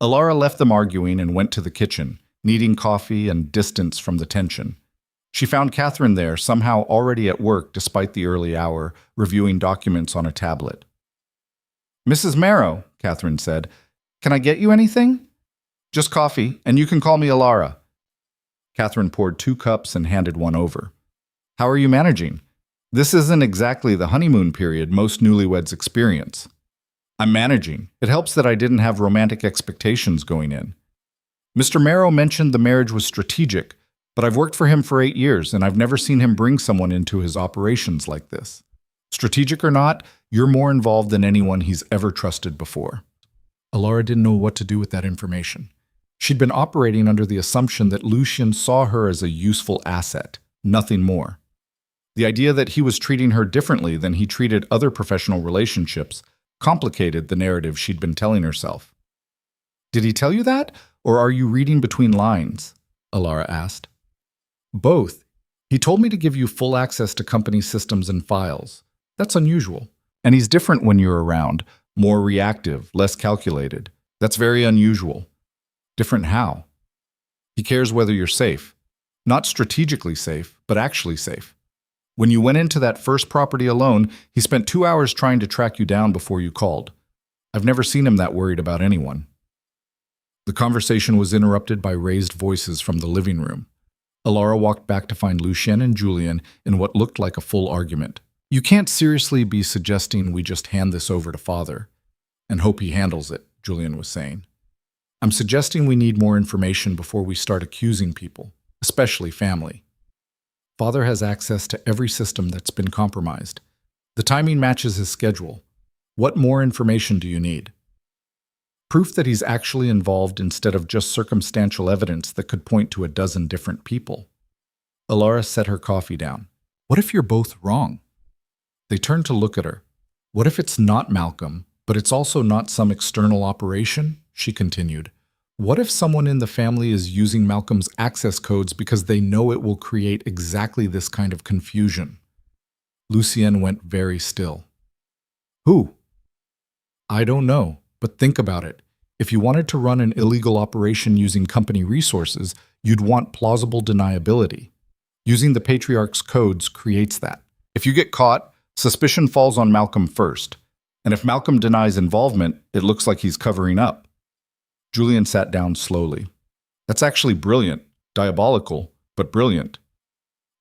Speaker 1: Alara left them arguing and went to the kitchen, needing coffee and distance from the tension. She found Catherine there, somehow already at work despite the early hour, reviewing documents on a tablet. "Mrs. Marrow," Catherine said, "can I get you anything?" "Just coffee, and you can call me Alara." Catherine poured 2 cups and handed one over. "How are you managing? This isn't exactly the honeymoon period most newlyweds experience." "I'm managing. It helps that I didn't have romantic expectations going in." Mr. Marrow mentioned the marriage was strategic, but I've worked for him for 8 years, and I've never seen him bring someone into his operations like this. Strategic or not, you're more involved than anyone he's ever trusted before. Alara didn't know what to do with that information. She'd been operating under the assumption that Lucien saw her as a useful asset, nothing more. The idea that he was treating her differently than he treated other professional relationships complicated the narrative she'd been telling herself. "Did he tell you that, or are you reading between lines?" Alara asked. "Both. He told me to give you full access to company systems and files. That's unusual. And he's different when you're around, more reactive, less calculated. That's very unusual." "Different how?" "He cares whether you're safe. Not strategically safe, but actually safe. When you went into that first property alone, he spent 2 hours trying to track you down before you called. I've never seen him that worried about anyone." The conversation was interrupted by raised voices from the living room. Alara walked back to find Lucien and Julien in what looked like a full argument. "You can't seriously be suggesting we just hand this over to Father and hope he handles it," Julien was saying. "I'm suggesting we need more information before we start accusing people, especially family. Father has access to every system that's been compromised. The timing matches his schedule. What more information do you need? Proof that he's actually involved instead of just circumstantial evidence that could point to a dozen different people." Alara set her coffee down. "What if you're both wrong?" They turned to look at her. "What if it's not Malcolm, but it's also not some external operation?" She continued. "What if someone in the family is using Malcolm's access codes because they know it will create exactly this kind of confusion?" Lucien went very still. "Who?" "I don't know, but think about it. If you wanted to run an illegal operation using company resources, you'd want plausible deniability. Using the Patriarch's codes creates that. If you get caught, suspicion falls on Malcolm first. And if Malcolm denies involvement, it looks like he's covering up." Julien sat down slowly. "That's actually brilliant, diabolical, but brilliant.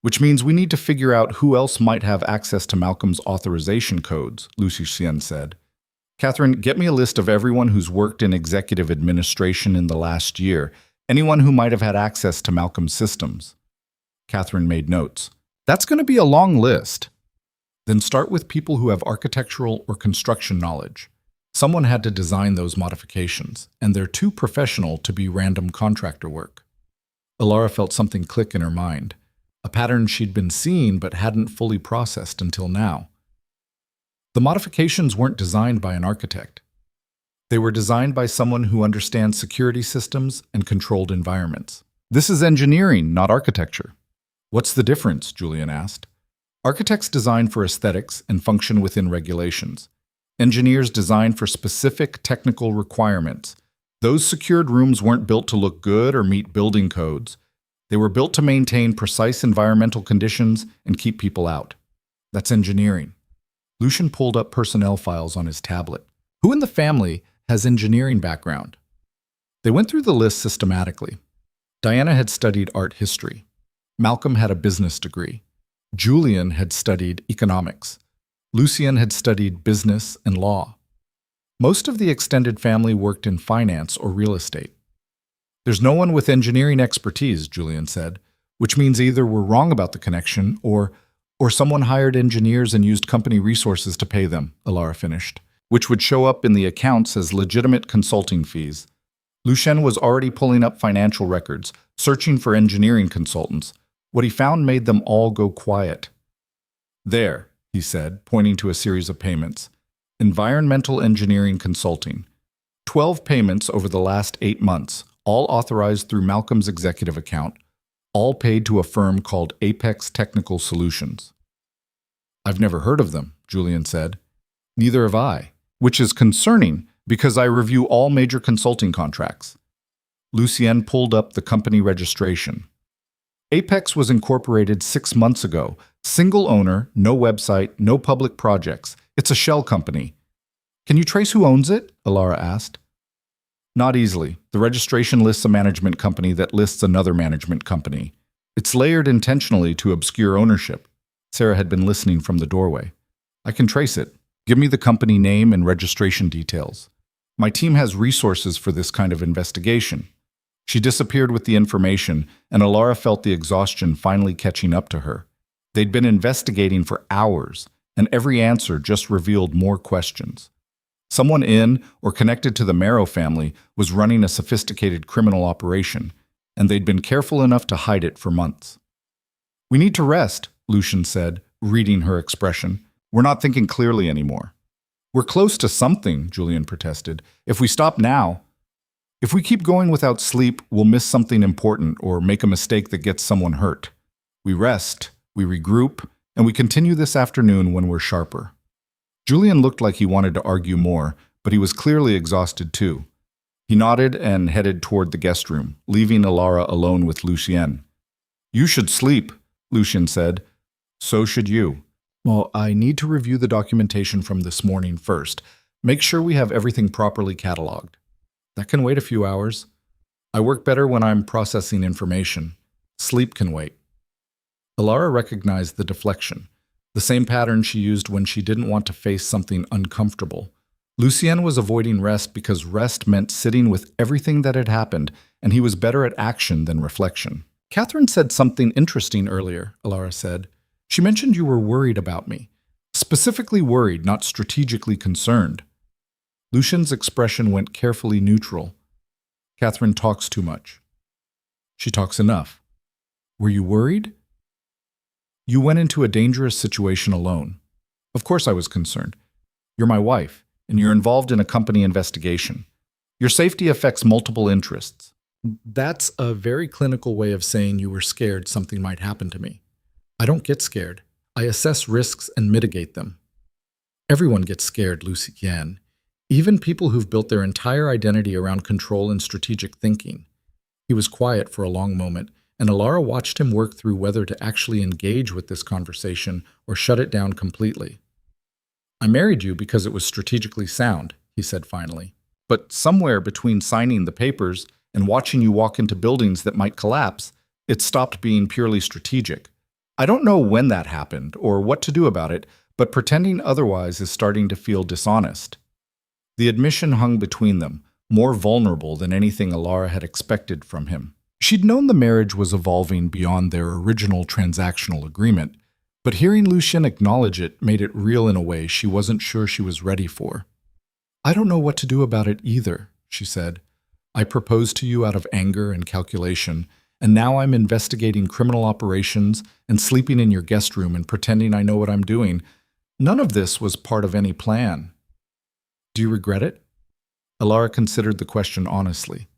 Speaker 1: Which means we need to figure out who else might have access to Malcolm's authorization codes," Lucien said. "Catherine, get me a list of everyone who's worked in executive administration in the last year, anyone who might have had access to Malcolm's systems." Catherine made notes. "That's going to be a long list." "Then start with people who have architectural or construction knowledge. Someone had to design those modifications, and they're too professional to be random contractor work." Alara felt something click in her mind, a pattern she'd been seeing but hadn't fully processed until now. The modifications weren't designed by an architect. They were designed by someone who understands security systems and controlled environments. "This is engineering, not architecture." "What's the difference?" Julien asked. "Architects design for aesthetics and function within regulations. Engineers design for specific technical requirements. Those secured rooms weren't built to look good or meet building codes. They were built to maintain precise environmental conditions and keep people out. That's engineering." Lucien pulled up personnel files on his tablet. "Who in the family has engineering background?" They went through the list systematically. Diana had studied art history. Malcolm had a business degree. Julien had studied economics. Lucien had studied business and law. Most of the extended family worked in finance or real estate. "There's no one with engineering expertise," Julien said, "which means either we're wrong about the connection or someone hired engineers and used company resources to pay them," Alara finished, "which would show up in the accounts as legitimate consulting fees." Lucien was already pulling up financial records, searching for engineering consultants. What he found made them all go quiet. "There," he said, pointing to a series of payments. "Environmental engineering consulting. 12 payments over the last 8 months, all authorized through Malcolm's executive account, all paid to a firm called Apex Technical Solutions." "I've never heard of them," Julien said. Neither have I, which is concerning because I review all major consulting contracts. Lucien pulled up the company registration. Apex was incorporated 6 months ago. Single owner, no website, no public projects. It's a shell company. Can you trace who owns it? Alara asked. Not easily. The registration lists a management company that lists another management company. It's layered intentionally to obscure ownership. Sarah had been listening from the doorway. I can trace it. Give me the company name and registration details. My team has resources for this kind of investigation. She disappeared with the information, and Alara felt the exhaustion finally catching up to her. They'd been investigating for hours, and every answer just revealed more questions. Someone in or connected to the Marrow family was running a sophisticated criminal operation, and they'd been careful enough to hide it for months. We need to rest, Lucien said, reading her expression. We're not thinking clearly anymore. We're close to something, Julian protested. If we stop now, if we keep going without sleep, we'll miss something important or make a mistake that gets someone hurt. We rest, we regroup, and we continue this afternoon when we're sharper. Julian looked like he wanted to argue more, but he was clearly exhausted too. He nodded and headed toward the guest room, leaving Alara alone with Lucien. You should sleep, Lucien said. So should you. Well, I need to review the documentation from this morning first. Make sure we have everything properly cataloged. That can wait a few hours. I work better when I'm processing information. Sleep can wait. Alara recognized the deflection, the same pattern she used when she didn't want to face something uncomfortable. Lucien was avoiding rest because rest meant sitting with everything that had happened, and he was better at action than reflection. Catherine said something interesting earlier, Alara said. She mentioned you were worried about me. Specifically worried, not strategically concerned. Lucien's expression went carefully neutral. Catherine talks too much. She talks enough. Were you worried? You went into a dangerous situation alone. Of course I was concerned. You're my wife, and you're involved in a company investigation. Your safety affects multiple interests. That's a very clinical way of saying you were scared something might happen to me. I don't get scared. I assess risks and mitigate them. Everyone gets scared, Lucien. Even people who've built their entire identity around control and strategic thinking. He was quiet for a long moment, and Alara watched him work through whether to actually engage with this conversation or shut it down completely. I married you because it was strategically sound, he said finally. But somewhere between signing the papers and watching you walk into buildings that might collapse, it stopped being purely strategic. I don't know when that happened or what to do about it, but pretending otherwise is starting to feel dishonest. The admission hung between them, more vulnerable than anything Alara had expected from him. She'd known the marriage was evolving beyond their original transactional agreement, but hearing Lucien acknowledge it made it real in a way she wasn't sure she was ready for. I don't know what to do about it either, she said. I proposed to you out of anger and calculation, and now I'm investigating criminal operations and sleeping in your guest room and pretending I know what I'm doing. None of this was part of any plan. Do you regret it? Alara considered the question honestly.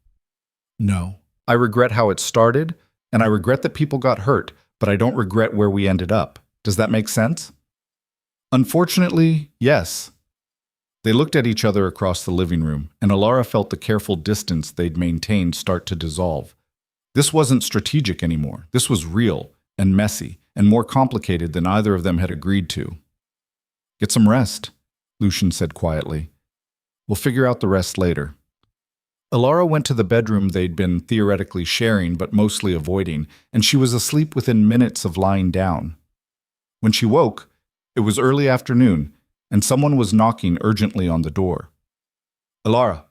Speaker 1: No. I regret how it started, and I regret that people got hurt, but I don't regret where we ended up. Does that make sense? Unfortunately, yes. They looked at each other across the living room, and Alara felt the careful distance they'd maintained start to dissolve. This wasn't strategic anymore. This was real and messy and more complicated than either of them had agreed to. Get some rest, Lucien said quietly. We'll figure out the rest later. Alara went to the bedroom they'd been theoretically sharing but mostly avoiding, and she was asleep within minutes of lying down. When she woke, it was early afternoon, and someone was knocking urgently on the door. Alara,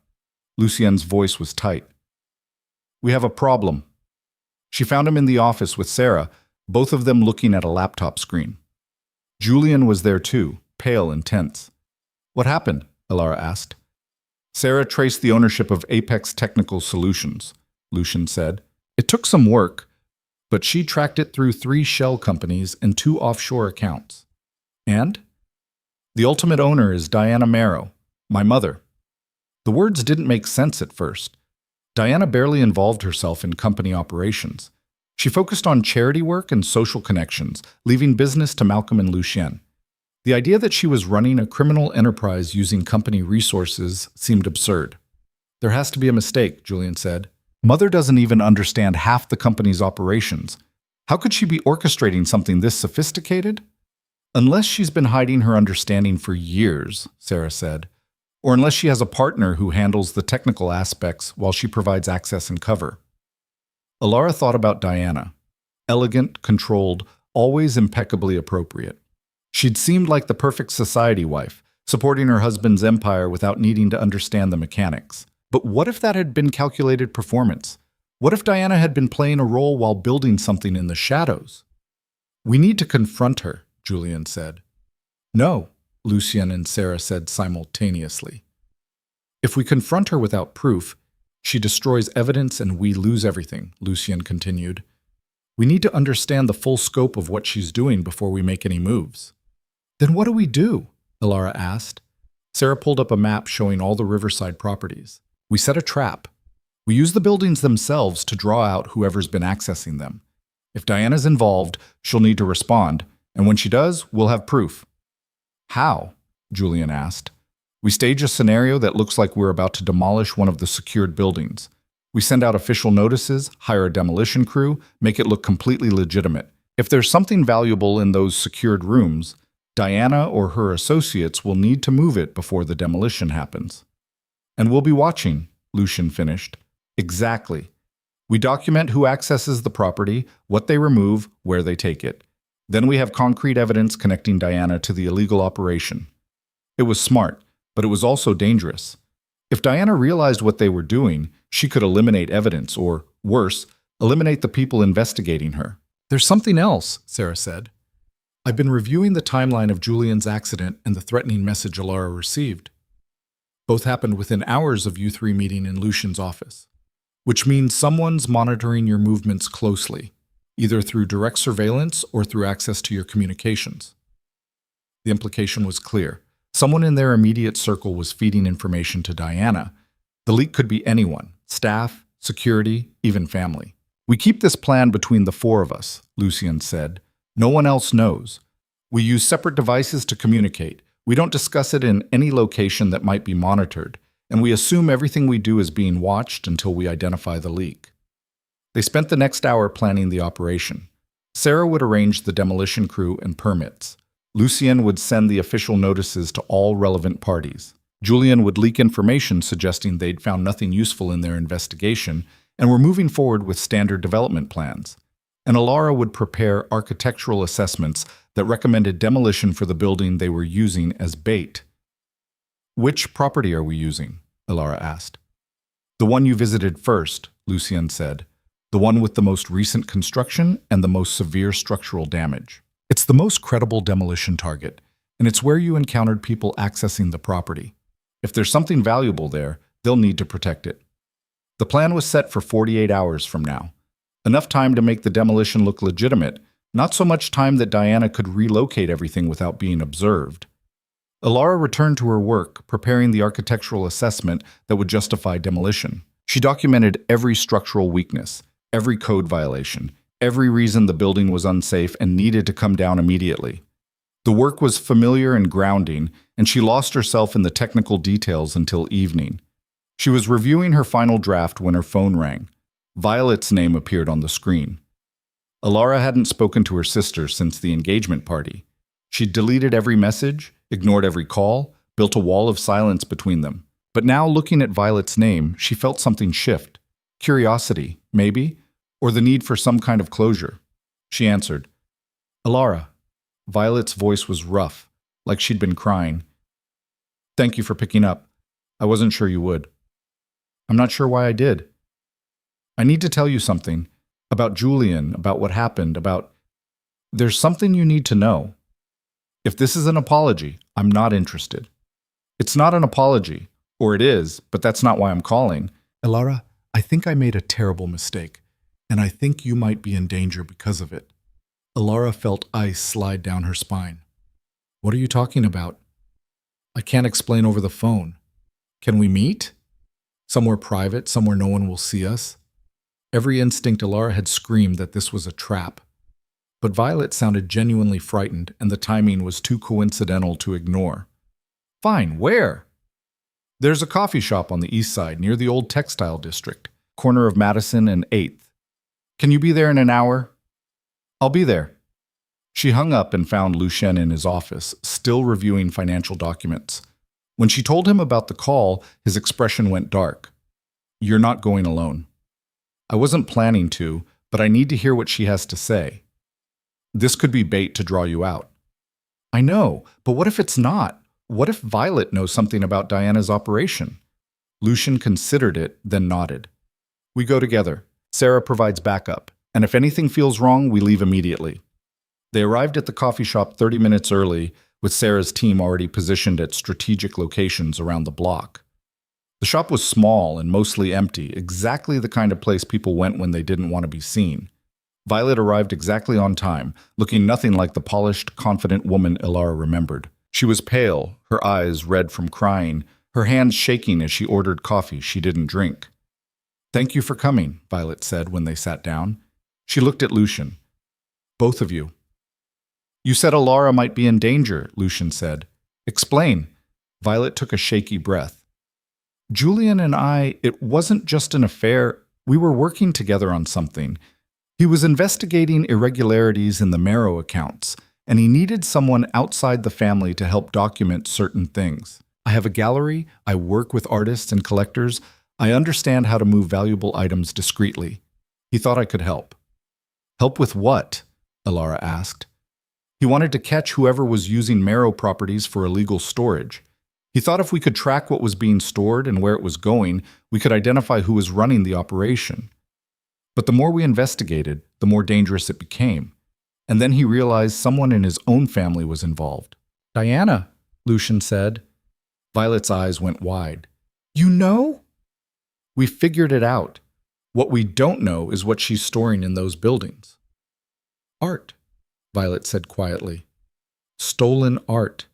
Speaker 1: Lucien's voice was tight. We have a problem. She found him in the office with Sarah, both of them looking at a laptop screen. Julian was there too, pale and tense. What happened? Alara asked. Sarah traced the ownership of Apex Technical Solutions, Lucien said. It took some work, but she tracked it through 3 shell companies and 2 offshore accounts. And? The ultimate owner is Diana Marrow, my mother. The words didn't make sense at first. Diana barely involved herself in company operations. She focused on charity work and social connections, leaving business to Malcolm and Lucien. The idea that she was running a criminal enterprise using company resources seemed absurd. There has to be a mistake, Julian said. Mother doesn't even understand half the company's operations. How could she be orchestrating something this sophisticated? Unless she's been hiding her understanding for years, Sarah said, or unless she has a partner who handles the technical aspects while she provides access and cover. Alara thought about Diana. Elegant, controlled, always impeccably appropriate. She'd seemed like the perfect society wife, supporting her husband's empire without needing to understand the mechanics. But what if that had been calculated performance? What if Diana had been playing a role while building something in the shadows? We need to confront her, Julian said. No, Lucien and Sarah said simultaneously. If we confront her without proof, she destroys evidence and we lose everything, Lucien continued. We need to understand the full scope of what she's doing before we make any moves. Then what do we do? Alara asked. Sarah pulled up a map showing all the riverside properties. We set a trap. We use the buildings themselves to draw out whoever's been accessing them. If Diana's involved, she'll need to respond, and when she does, we'll have proof. How? Julian asked. We stage a scenario that looks like we're about to demolish one of the secured buildings. We send out official notices, hire a demolition crew, make it look completely legitimate. If there's something valuable in those secured rooms, Diana or her associates will need to move it before the demolition happens. And we'll be watching, Lucien finished. Exactly. We document who accesses the property, what they remove, where they take it. Then we have concrete evidence connecting Diana to the illegal operation. It was smart, but it was also dangerous. If Diana realized what they were doing, she could eliminate evidence, or, worse, eliminate the people investigating her. There's something else, Sarah said. I've been reviewing the timeline of Julian's accident and the threatening message Alara received. Both happened within hours of you three meeting in Lucien's office, which means someone's monitoring your movements closely, either through direct surveillance or through access to your communications. The implication was clear. Someone in their immediate circle was feeding information to Diana. The leak could be anyone, staff, security, even family. We keep this plan between the four of us, Lucien said. No one else knows. We use separate devices to communicate. We don't discuss it in any location that might be monitored, and we assume everything we do is being watched until we identify the leak. They spent the next hour planning the operation. Sarah would arrange the demolition crew and permits. Lucien would send the official notices to all relevant parties. Julian would leak information suggesting they'd found nothing useful in their investigation and were moving forward with standard development plans. And Alara would prepare architectural assessments that recommended demolition for the building they were using as bait. Which property are we using? Alara asked. The one you visited first, Lucien said. The one with the most recent construction and the most severe structural damage. It's the most credible demolition target, and it's where you encountered people accessing the property. If there's something valuable there, they'll need to protect it. The plan was set for 48 hours from now. Enough time to make the demolition look legitimate, not so much time that Diana could relocate everything without being observed. Alara returned to her work, preparing the architectural assessment that would justify demolition. She documented every structural weakness, every code violation, every reason the building was unsafe and needed to come down immediately. The work was familiar and grounding, and she lost herself in the technical details until evening. She was reviewing her final draft when her phone rang. Violet's name appeared on the screen. Alara hadn't spoken to her sister since the engagement party. She'd deleted every message, ignored every call, built a wall of silence between them. But now, looking at Violet's name, she felt something shift. Curiosity, maybe, or the need for some kind of closure. She answered, Alara. Violet's voice was rough, like she'd been crying. Thank you for picking up. I wasn't sure you would. I'm not sure why I did. I need to tell you something. About Julian, about what happened, about... There's something you need to know. If this is an apology, I'm not interested. It's not an apology, or it is, but that's not why I'm calling. Alara, I think I made a terrible mistake, and I think you might be in danger because of it. Alara felt ice slide down her spine. What are you talking about? I can't explain over the phone. Can we meet? Somewhere private, somewhere no one will see us? Every instinct Alara had screamed that this was a trap. But Violet sounded genuinely frightened, and the timing was too coincidental to ignore. Fine, where? There's a coffee shop on the east side near the old textile district, corner of Madison and 8th. Can you be there in an hour? I'll be there. She hung up and found Lucien in his office, still reviewing financial documents. When she told him about the call, his expression went dark. You're not going alone. I wasn't planning to, but I need to hear what she has to say. This could be bait to draw you out. I know, but what if it's not? What if Violet knows something about Diana's operation? Lucien considered it, then nodded. We go together. Sarah provides backup, and if anything feels wrong, we leave immediately. They arrived at the coffee shop 30 minutes early, with Sarah's team already positioned at strategic locations around the block. The shop was small and mostly empty, exactly the kind of place people went when they didn't want to be seen. Violet arrived exactly on time, looking nothing like the polished, confident woman Ilara remembered. She was pale, her eyes red from crying, her hands shaking as she ordered coffee she didn't drink. Thank you for coming, Violet said when they sat down. She looked at Lucien. Both of you. You said Ilara might be in danger, Lucien said. Explain. Violet took a shaky breath. Julian and I, it wasn't just an affair. We were working together on something. He was investigating irregularities in the Marrow accounts, and he needed someone outside the family to help document certain things. I have a gallery, I work with artists and collectors, I understand how to move valuable items discreetly. He thought I could help. Help with what? Ilara asked. He wanted to catch whoever was using Marrow properties for illegal storage. He thought if we could track what was being stored and where it was going, we could identify who was running the operation. But the more we investigated, the more dangerous it became. And then he realized someone in his own family was involved. Diana, Lucien said. Violet's eyes went wide. You know? We figured it out. What we don't know is what she's storing in those buildings. Art, Violet said quietly. Stolen art.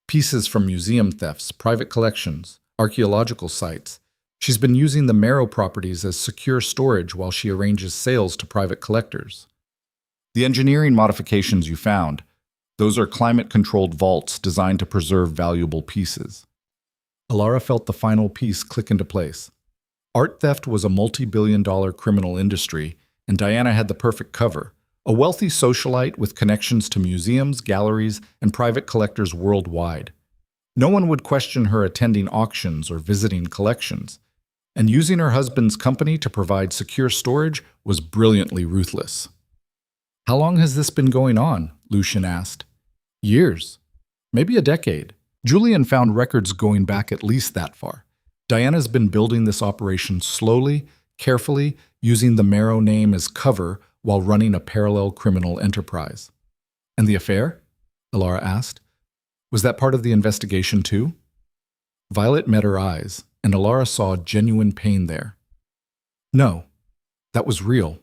Speaker 1: Pieces from museum thefts, private collections, archaeological sites. She's been using the Marrow properties as secure storage while she arranges sales to private collectors. The engineering modifications you found, those are climate-controlled vaults designed to preserve valuable pieces. Ilara felt the final piece click into place. Art theft was a multi-billion-dollar criminal industry, and Diana had the perfect cover. A wealthy socialite with connections to museums, galleries, and private collectors worldwide. No one would question her attending auctions or visiting collections, and using her husband's company to provide secure storage was brilliantly ruthless. How long has this been going on? Lucien asked. Years. Maybe a decade. Julian found records going back at least that far. Diana's been building this operation slowly, carefully, using the Marrow name as cover while running a parallel criminal enterprise. And the affair? Ilara asked. Was that part of the investigation too? Violet met her eyes, and Ilara saw genuine pain there. No, that was real.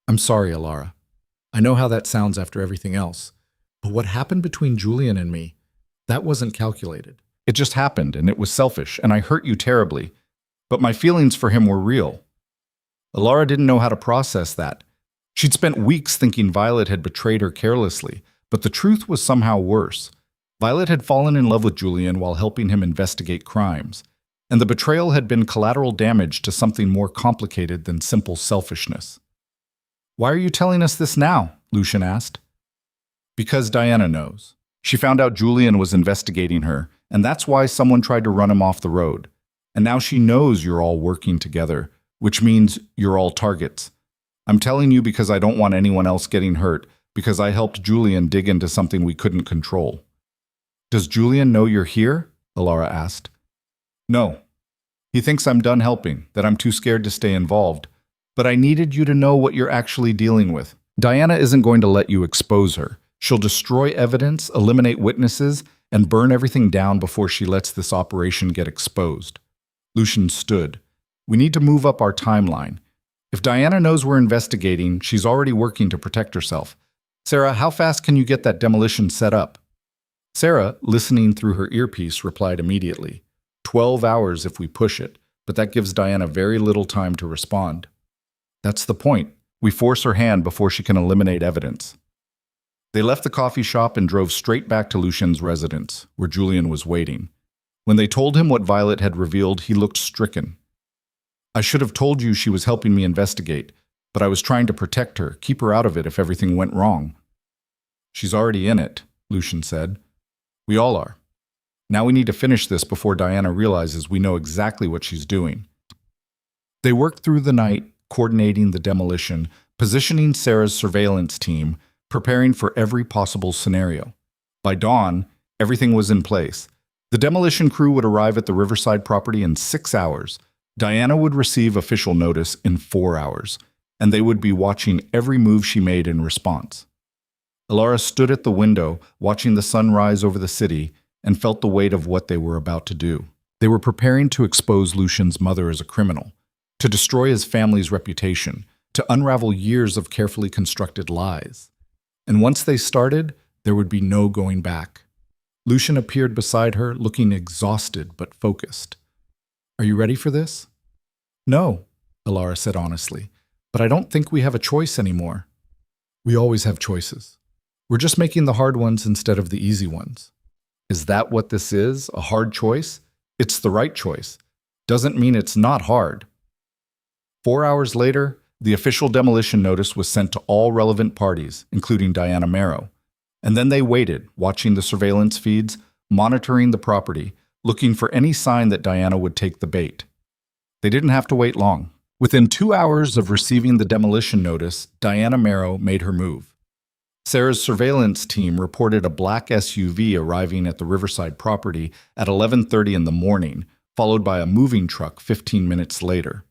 Speaker 1: I'm sorry, Ilara. I know how that sounds after everything else, but what happened between Julian and me, that wasn't calculated. It just happened, and it was selfish, and I hurt you terribly, but my feelings for him were real. Ilara didn't know how to process that. She'd spent weeks thinking Violet had betrayed her carelessly, but the truth was somehow worse. Violet had fallen in love with Julian while helping him investigate crimes, and the betrayal had been collateral damage to something more complicated than simple selfishness. Why are you telling us this now? Lucien asked. Because Diana knows. She found out Julian was investigating her, and that's why someone tried to run him off the road. And now she knows you're all working together, which means you're all targets. I'm telling you because I don't want anyone else getting hurt, because I helped Julian dig into something we couldn't control. Does Julian know you're here? Ilara asked. No. He thinks I'm done helping, that I'm too scared to stay involved. But I needed you to know what you're actually dealing with. Diana isn't going to let you expose her. She'll destroy evidence, eliminate witnesses, and burn everything down before she lets this operation get exposed. Lucien stood. We need to move up our timeline. If Diana knows we're investigating, she's already working to protect herself. Sarah, how fast can you get that demolition set up? Sarah, listening through her earpiece, replied immediately. 12 hours if we push it, but that gives Diana very little time to respond. That's the point. We force her hand before she can eliminate evidence. They left the coffee shop and drove straight back to Lucien's residence, where Julian was waiting. When they told him what Violet had revealed, he looked stricken. I should have told you she was helping me investigate, but I was trying to protect her, keep her out of it if everything went wrong. She's already in it, Lucien said. We all are. Now we need to finish this before Diana realizes we know exactly what she's doing. They worked through the night, coordinating the demolition, positioning Sarah's surveillance team, preparing for every possible scenario. By dawn, everything was in place. The demolition crew would arrive at the Riverside property in 6 hours. Diana would receive official notice in 4 hours, and they would be watching every move she made in response. Alara stood at the window, watching the sun rise over the city, and felt the weight of what they were about to do. They were preparing to expose Lucien's mother as a criminal, to destroy his family's reputation, to unravel years of carefully constructed lies. And once they started, there would be no going back. Lucien appeared beside her, looking exhausted but focused. Are you ready for this? No, Alara said honestly, but I don't think we have a choice anymore. We always have choices. We're just making the hard ones instead of the easy ones. Is that what this is? A hard choice? It's the right choice. Doesn't mean it's not hard. 4 hours later, the official demolition notice was sent to all relevant parties, including Diana Marrow. And then they waited, watching the surveillance feeds, monitoring the property, looking for any sign that Diana would take the bait. They didn't have to wait long. Within 2 hours of receiving the demolition notice, Diana Marrow made her move. Sarah's surveillance team reported a black SUV arriving at the Riverside property at 11:30 in the morning, followed by a moving truck 15 minutes later.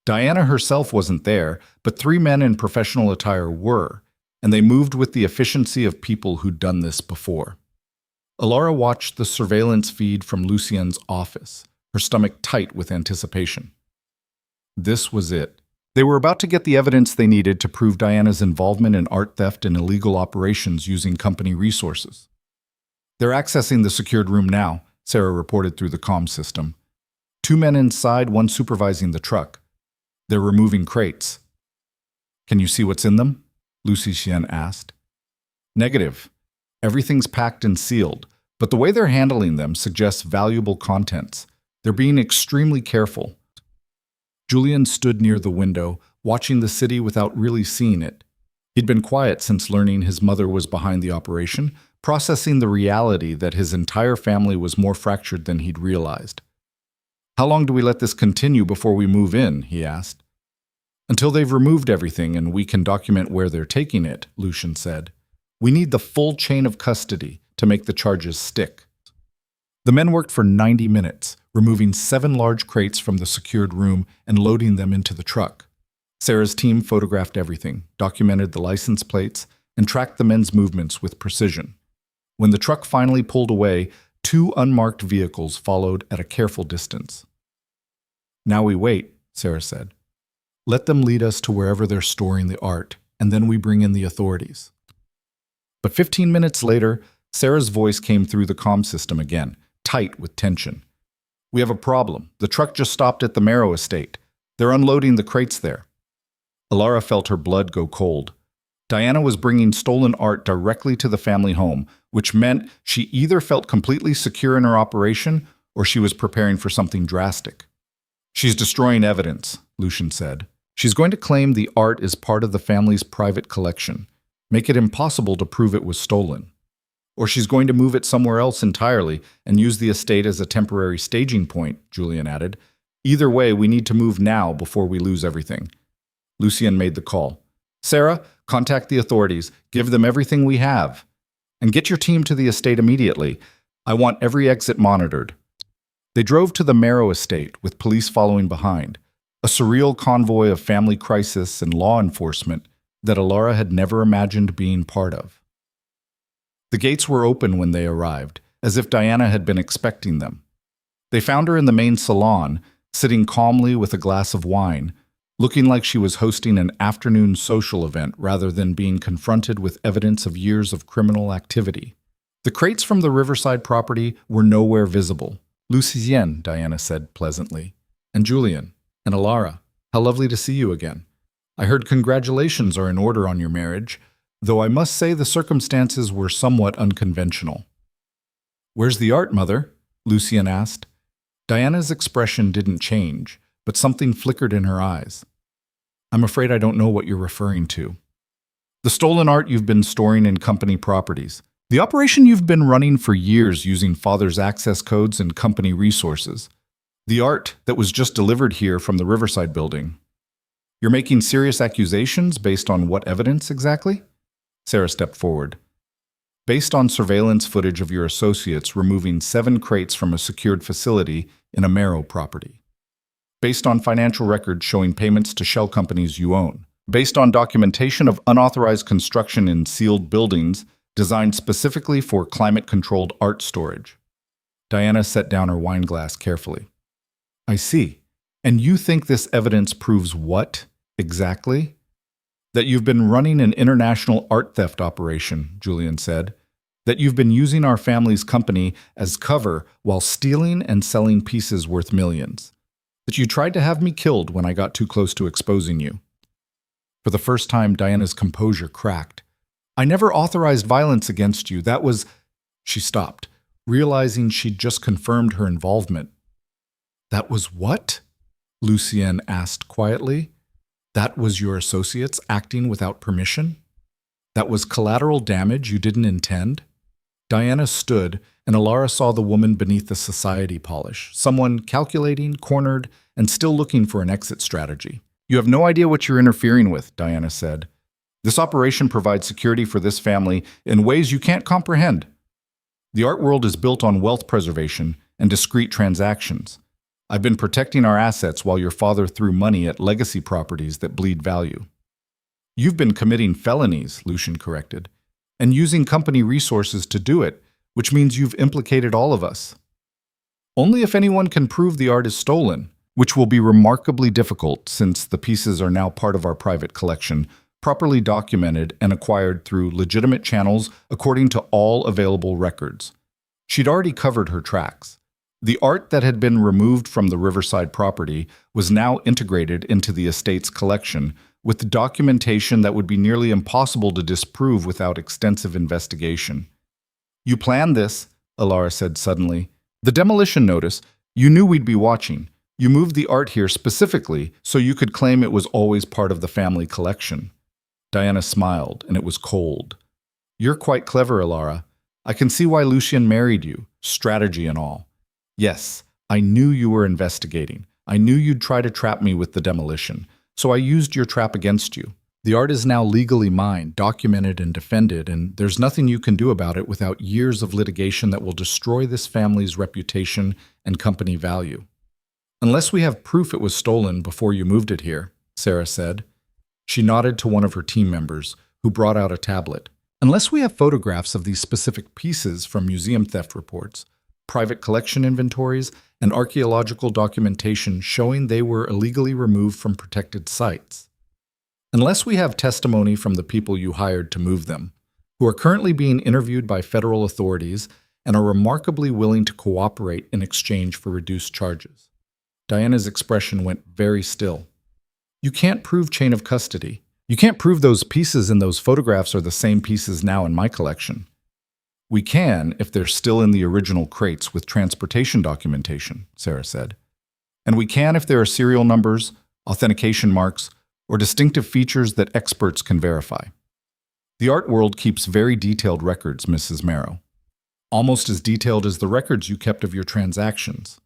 Speaker 1: Diana herself wasn't there, but 3 men in professional attire were, and they moved with the efficiency of people who'd done this before. Alara watched the surveillance feed from Lucien's office, her stomach tight with anticipation. This was it. They were about to get the evidence they needed to prove Diana's involvement in art theft and illegal operations using company resources. They're accessing the secured room now, Sarah reported through the comm system. 2 men inside, one supervising the truck. They're removing crates. Can you see what's in them? Lucien asked. Negative. Everything's packed and sealed, but the way they're handling them suggests valuable contents. They're being extremely careful. Julian stood near the window, watching the city without really seeing it. He'd been quiet since learning his mother was behind the operation, processing the reality that his entire family was more fractured than he'd realized. How long do we let this continue before we move in? He asked. Until they've removed everything and we can document where they're taking it, Lucien said. We need the full chain of custody to make the charges stick. The men worked for 90 minutes, removing 7 large crates from the secured room and loading them into the truck. Sarah's team photographed everything, documented the license plates, and tracked the men's movements with precision. When the truck finally pulled away, 2 unmarked vehicles followed at a careful distance. Now we wait, Sarah said. Let them lead us to wherever they're storing the art, and then we bring in the authorities. But 15 minutes later, Sarah's voice came through the comm system again, tight with tension. We have a problem. The truck just stopped at the Marrow estate. They're unloading the crates there. Alara felt her blood go cold. Diana was bringing stolen art directly to the family home, which meant she either felt completely secure in her operation or she was preparing for something drastic. She's destroying evidence, Lucien said. She's going to claim the art is part of the family's private collection, make it impossible to prove it was stolen. Or she's going to move it somewhere else entirely and use the estate as a temporary staging point, Julian added. Either way, we need to move now before we lose everything. Lucien made the call. Sarah, contact the authorities. Give them everything we have. And get your team to the estate immediately. I want every exit monitored. They drove to the Marrow estate, with police following behind, a surreal convoy of family crisis and law enforcement that Alara had never imagined being part of. The gates were open when they arrived, as if Diana had been expecting them. They found her in the main salon, sitting calmly with a glass of wine, looking like she was hosting an afternoon social event rather than being confronted with evidence of years of criminal activity. The crates from the Riverside property were nowhere visible. Lucien, Diana said pleasantly. And Julian. And Alara. How lovely to see you again. I heard congratulations are in order on your marriage. though I must say the circumstances were somewhat unconventional. "Where's the art, Mother?" Lucien asked. Diana's expression didn't change, but something flickered in her eyes. "I'm afraid I don't know what you're referring to." "The stolen art you've been storing in company properties. The operation you've been running for years using Father's access codes and company resources. The art that was just delivered here from the Riverside building. You're making serious accusations based on what evidence exactly?" Sarah stepped forward. "Based on surveillance footage of your associates removing 7 crates from a secured facility in a Marrow property. Based on financial records showing payments to shell companies you own. Based on documentation of unauthorized construction in sealed buildings designed specifically for climate-controlled art storage." Diana set down her wine glass carefully. "I see. And you think this evidence proves what, exactly?" "That you've been running an international art theft operation," Julian said. "That you've been using our family's company as cover while stealing and selling pieces worth millions. That you tried to have me killed when I got too close to exposing you." For the first time, Diana's composure cracked. "I never authorized violence against you. That was—" She stopped, realizing she'd just confirmed her involvement. "That was what?" Lucien asked quietly. "That was your associates acting without permission? That was collateral damage you didn't intend?" Diana stood, and Alara saw the woman beneath the society polish, someone calculating, cornered, and still looking for an exit strategy. "You have no idea what you're interfering with," Diana said. "This operation provides security for this family in ways you can't comprehend. The art world is built on wealth preservation and discrete transactions. I've been protecting our assets while your father threw money at legacy properties that bleed value." "You've been committing felonies," Lucian corrected, "and using company resources to do it, which means you've implicated all of us." "Only if anyone can prove the art is stolen, which will be remarkably difficult since the pieces are now part of our private collection, properly documented and acquired through legitimate channels according to all available records." She'd already covered her tracks. The art that had been removed from the Riverside property was now integrated into the estate's collection, with documentation that would be nearly impossible to disprove without extensive investigation. "You planned this," Alara said suddenly. "The demolition notice, you knew we'd be watching. You moved the art here specifically so you could claim it was always part of the family collection." Diana smiled, and it was cold. "You're quite clever, Alara. I can see why Lucien married you, strategy and all. Yes, I knew you were investigating. I knew you'd try to trap me with the demolition, so I used your trap against you. The art is now legally mine, documented and defended, and there's nothing you can do about it without years of litigation that will destroy this family's reputation and company value." "Unless we have proof it was stolen before you moved it here," Sarah said. She nodded to one of her team members, who brought out a tablet. "Unless we have photographs of these specific pieces from museum theft reports, private collection inventories, and archaeological documentation showing they were illegally removed from protected sites. Unless we have testimony from the people you hired to move them, who are currently being interviewed by federal authorities and are remarkably willing to cooperate in exchange for reduced charges." Diana's expression went very still. "You can't prove chain of custody. You can't prove those pieces in those photographs are the same pieces now in my collection. We can if they're still in the original crates with transportation documentation," Sarah said. "And we can if there are serial numbers, authentication marks, or distinctive features that experts can verify. The art world keeps very detailed records, Mrs. Marrow. Almost as detailed as the records you kept of your transactions."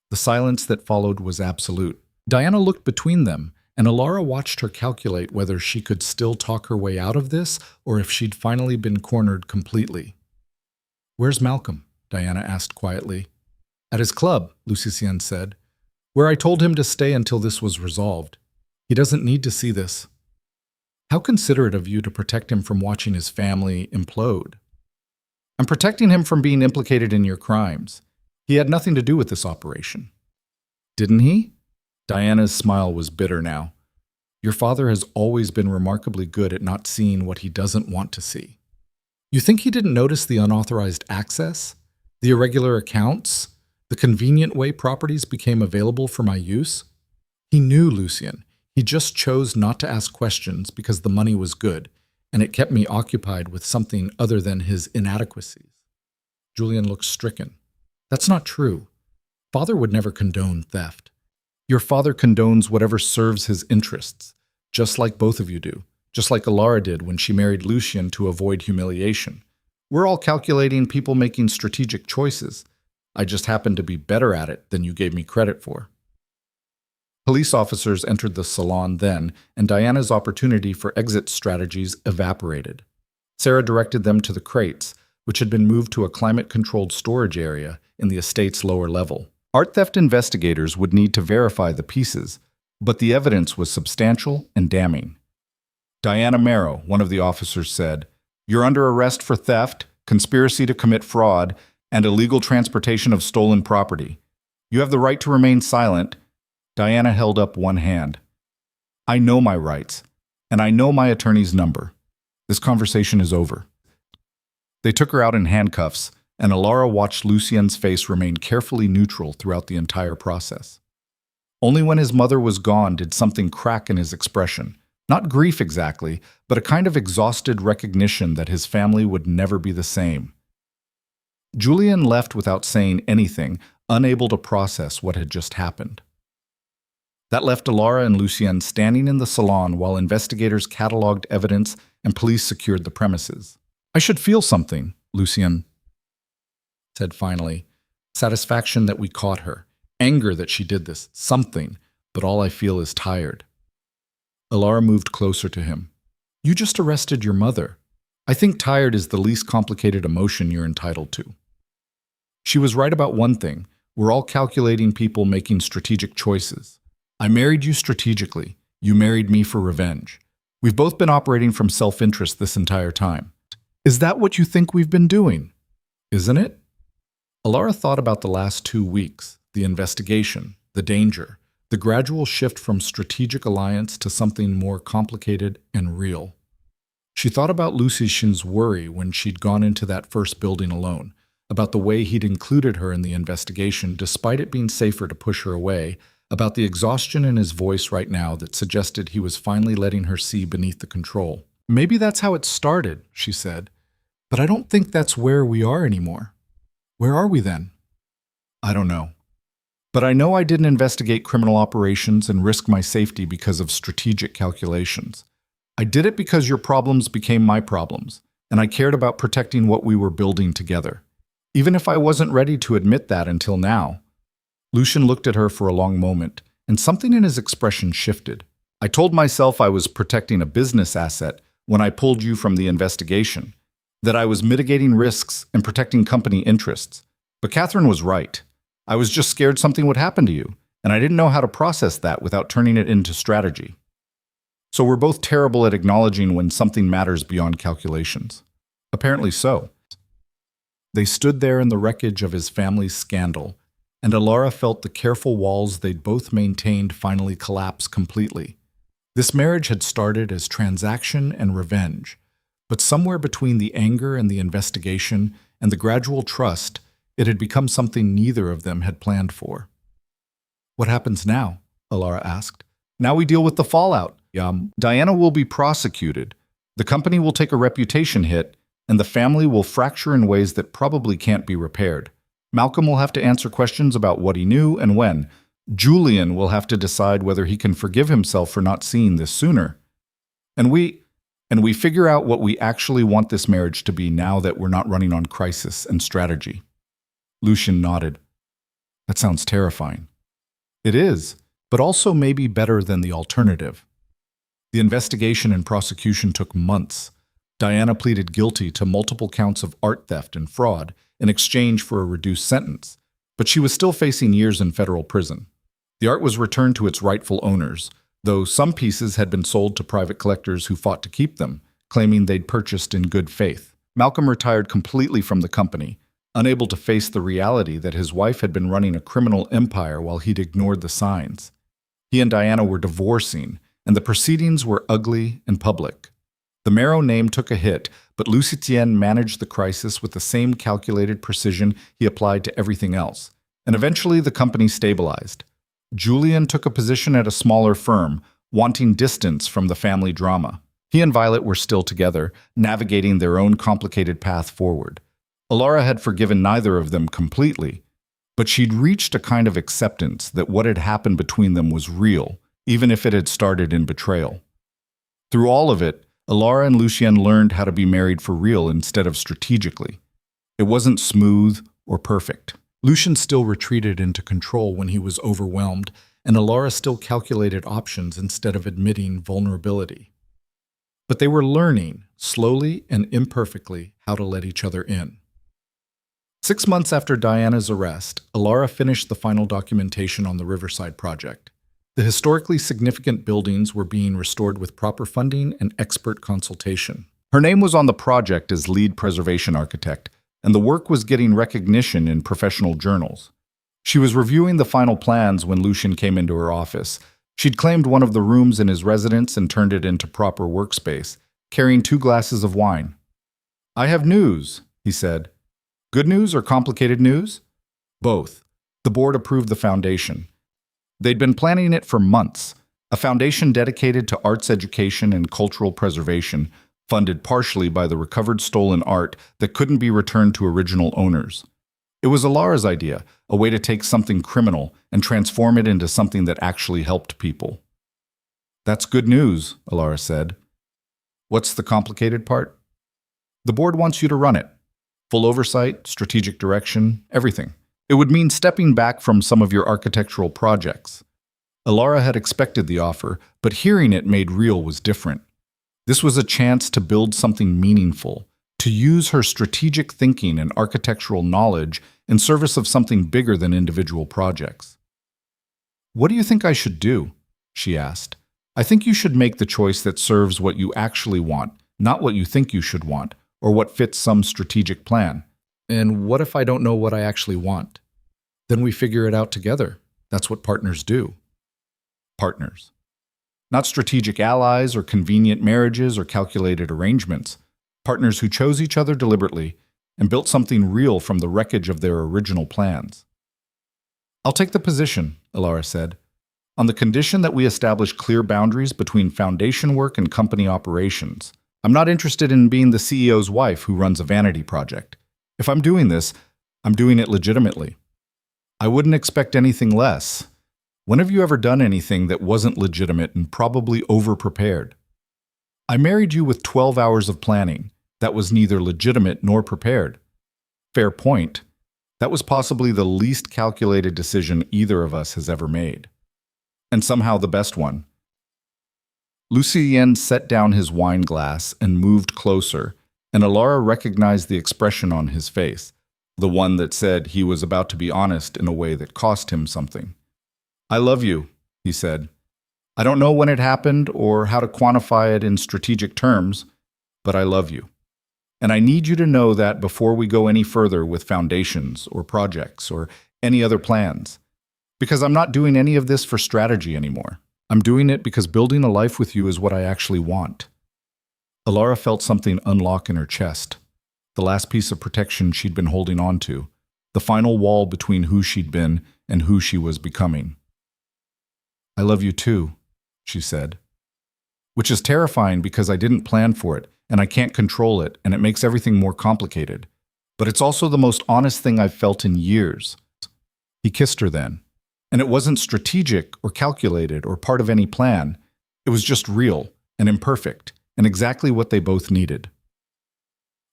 Speaker 1: The silence that followed was absolute. Diana looked between them, and Alara watched her calculate whether she could still talk her way out of this or if she'd finally been cornered completely. "Where's Malcolm?" Diana asked quietly. "At his club," Lucien said, "where I told him to stay until this was resolved. He doesn't need to see this." "How considerate of you to protect him from watching his family implode." "I'm protecting him from being implicated in your crimes. He had nothing to do with this operation." "Didn't he?" Diana's smile was bitter now. "Your father has always been remarkably good at not seeing what he doesn't want to see. You think he didn't notice the unauthorized access, the irregular accounts, the convenient way properties became available for my use? He knew, Lucien. He just chose not to ask questions because the money was good, and it kept me occupied with something other than his inadequacies. Julian looked stricken. That's not true. Father would never condone theft. Your father condones whatever serves his interests, just like both of you do, just like Alara did when she married Lucien to avoid humiliation. We're all calculating people making strategic choices. I just happen to be better at it than you gave me credit for. Police officers entered the salon then, and Diana's opportunity for exit strategies evaporated. Sarah directed them to the crates, which had been moved to a climate-controlled storage area in the estate's lower level. Art theft investigators would need to verify the pieces, but the evidence was substantial and damning. Diana Merrow, one of the officers, said, "You're under arrest for theft, conspiracy to commit fraud, and illegal transportation of stolen property. You have the right to remain silent." Diana held up one hand. "I know my rights, and I know my attorney's number. This conversation is over." They took her out in handcuffs, and Alara watched Lucien's face remain carefully neutral throughout the entire process. Only when his mother was gone did something crack in his expression. Not grief exactly, but a kind of exhausted recognition that his family would never be the same. Julian left without saying anything, unable to process what had just happened. That left Alara and Lucien standing in the salon while investigators cataloged evidence and police secured the premises. "I should feel something," Lucien said finally. "Satisfaction that we caught her. Anger that she did this. Something. But all I feel is tired." Alara moved closer to him. "You just arrested your mother. I think tired is the least complicated emotion you're entitled to. She was right about one thing. We're all calculating people making strategic choices. I married you strategically. You married me for revenge. We've both been operating from self-interest this entire time. Is that what you think we've been doing? Isn't it?" Alara thought about the last 2 weeks, the investigation, the danger, the gradual shift from strategic alliance to something more complicated and real. She thought about Lucien's worry when she'd gone into that first building alone, about the way he'd included her in the investigation despite it being safer to push her away, about the exhaustion in his voice right now that suggested he was finally letting her see beneath the control. "Maybe that's how it started," she said, "but I don't think that's where we are anymore. Where are we then?" "I don't know. But I know I didn't investigate criminal operations and risk my safety because of strategic calculations. I did it because your problems became my problems, and I cared about protecting what we were building together. Even if I wasn't ready to admit that until now." Lucien looked at her for a long moment, and something in his expression shifted. "I told myself I was protecting a business asset when I pulled you from the investigation, that I was mitigating risks and protecting company interests. But Catherine was right. I was just scared something would happen to you, and I didn't know how to process that without turning it into strategy. So we're both terrible at acknowledging when something matters beyond calculations." Apparently so. They stood there in the wreckage of his family's scandal, and Alara felt the careful walls they'd both maintained finally collapse completely. This marriage had started as transaction and revenge, but somewhere between the anger and the investigation and the gradual trust, it had become something neither of them had planned for. "What happens now?" Alara asked. "Now we deal with the fallout. Diana will be prosecuted, the company will take a reputation hit, and the family will fracture in ways that probably can't be repaired. Malcolm will have to answer questions about what he knew and when. Julian will have to decide whether he can forgive himself for not seeing this sooner. And we figure out what we actually want this marriage to be now that we're not running on crisis and strategy." Lucien nodded. "That sounds terrifying." "It is, but also maybe better than the alternative." The investigation and prosecution took months. Diana pleaded guilty to multiple counts of art theft and fraud in exchange for a reduced sentence, but she was still facing years in federal prison. The art was returned to its rightful owners, though some pieces had been sold to private collectors who fought to keep them, claiming they'd purchased in good faith. Malcolm retired completely from the company, unable to face the reality that his wife had been running a criminal empire while he'd ignored the signs. He and Diana were divorcing, and the proceedings were ugly and public. The Merrow name took a hit, but Lucien managed the crisis with the same calculated precision he applied to everything else, and eventually the company stabilized. Julian took a position at a smaller firm, wanting distance from the family drama. He and Violet were still together, navigating their own complicated path forward. Alara had forgiven neither of them completely, but she'd reached a kind of acceptance that what had happened between them was real, even if it had started in betrayal. Through all of it, Alara and Lucien learned how to be married for real instead of strategically. It wasn't smooth or perfect. Lucien still retreated into control when he was overwhelmed, and Alara still calculated options instead of admitting vulnerability. But they were learning, slowly and imperfectly, how to let each other in. 6 months after Diana's arrest, Alara finished the final documentation on the Riverside project. The historically significant buildings were being restored with proper funding and expert consultation. Her name was on the project as lead preservation architect, and the work was getting recognition in professional journals. She was reviewing the final plans when Lucien came into her office. She'd claimed one of the rooms in his residence and turned it into proper workspace, carrying 2 glasses of wine. "I have news," he said. "Good news or complicated news?" "Both." The board approved the foundation. They'd been planning it for months, a foundation dedicated to arts education and cultural preservation, funded partially by the recovered stolen art that couldn't be returned to original owners. It was Alara's idea, a way to take something criminal and transform it into something that actually helped people. "That's good news," Alara said. "What's the complicated part?" "The board wants you to run it. Full oversight, strategic direction, everything. It would mean stepping back from some of your architectural projects." Alara had expected the offer, but hearing it made real was different. This was a chance to build something meaningful, to use her strategic thinking and architectural knowledge in service of something bigger than individual projects. "What do you think I should do?" she asked. "I think you should make the choice that serves what you actually want, not what you think you should want, or what fits some strategic plan." "And what if I don't know what I actually want?" "Then we figure it out together. That's what partners do." Partners. Not strategic allies or convenient marriages or calculated arrangements. Partners who chose each other deliberately and built something real from the wreckage of their original plans. "I'll take the position," Alara said, "on the condition that we establish clear boundaries between foundation work and company operations. I'm not interested in being the CEO's wife who runs a vanity project. If I'm doing this, I'm doing it legitimately. I wouldn't expect anything less. When have you ever done anything that wasn't legitimate and probably over-prepared? I married you with 12 hours of planning. That was neither legitimate nor prepared. Fair point. That was possibly the least calculated decision either of us has ever made. And somehow the best one." Lucien set down his wine glass and moved closer, and Alara recognized the expression on his face, the one that said he was about to be honest in a way that cost him something. "I love you," he said. "I don't know when it happened or how to quantify it in strategic terms, but I love you. And I need you to know that before we go any further with foundations or projects or any other plans. Because I'm not doing any of this for strategy anymore. I'm doing it because building a life with you is what I actually want." Alara felt something unlock in her chest, the last piece of protection she'd been holding on to, the final wall between who she'd been and who she was becoming. "I love you too," she said. "Which is terrifying because I didn't plan for it, and I can't control it, and it makes everything more complicated. But it's also the most honest thing I've felt in years." He kissed her then. And it wasn't strategic or calculated or part of any plan. It was just real and imperfect and exactly what they both needed.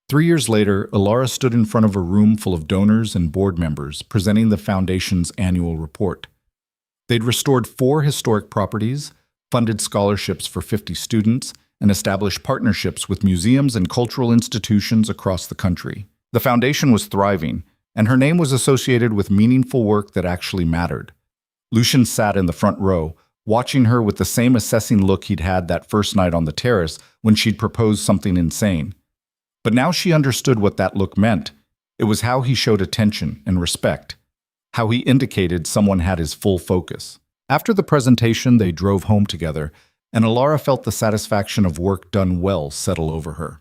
Speaker 1: 3 years later, Alara stood in front of a room full of donors and board members presenting the foundation's annual report. They'd restored 4 historic properties, funded scholarships for 50 students, and established partnerships with museums and cultural institutions across the country. The foundation was thriving, and her name was associated with meaningful work that actually mattered. Lucien sat in the front row, watching her with the same assessing look he'd had that first night on the terrace when she'd proposed something insane. But now she understood what that look meant. It was how he showed attention and respect, how he indicated someone had his full focus. After the presentation, they drove home together, and Alara felt the satisfaction of work done well settle over her.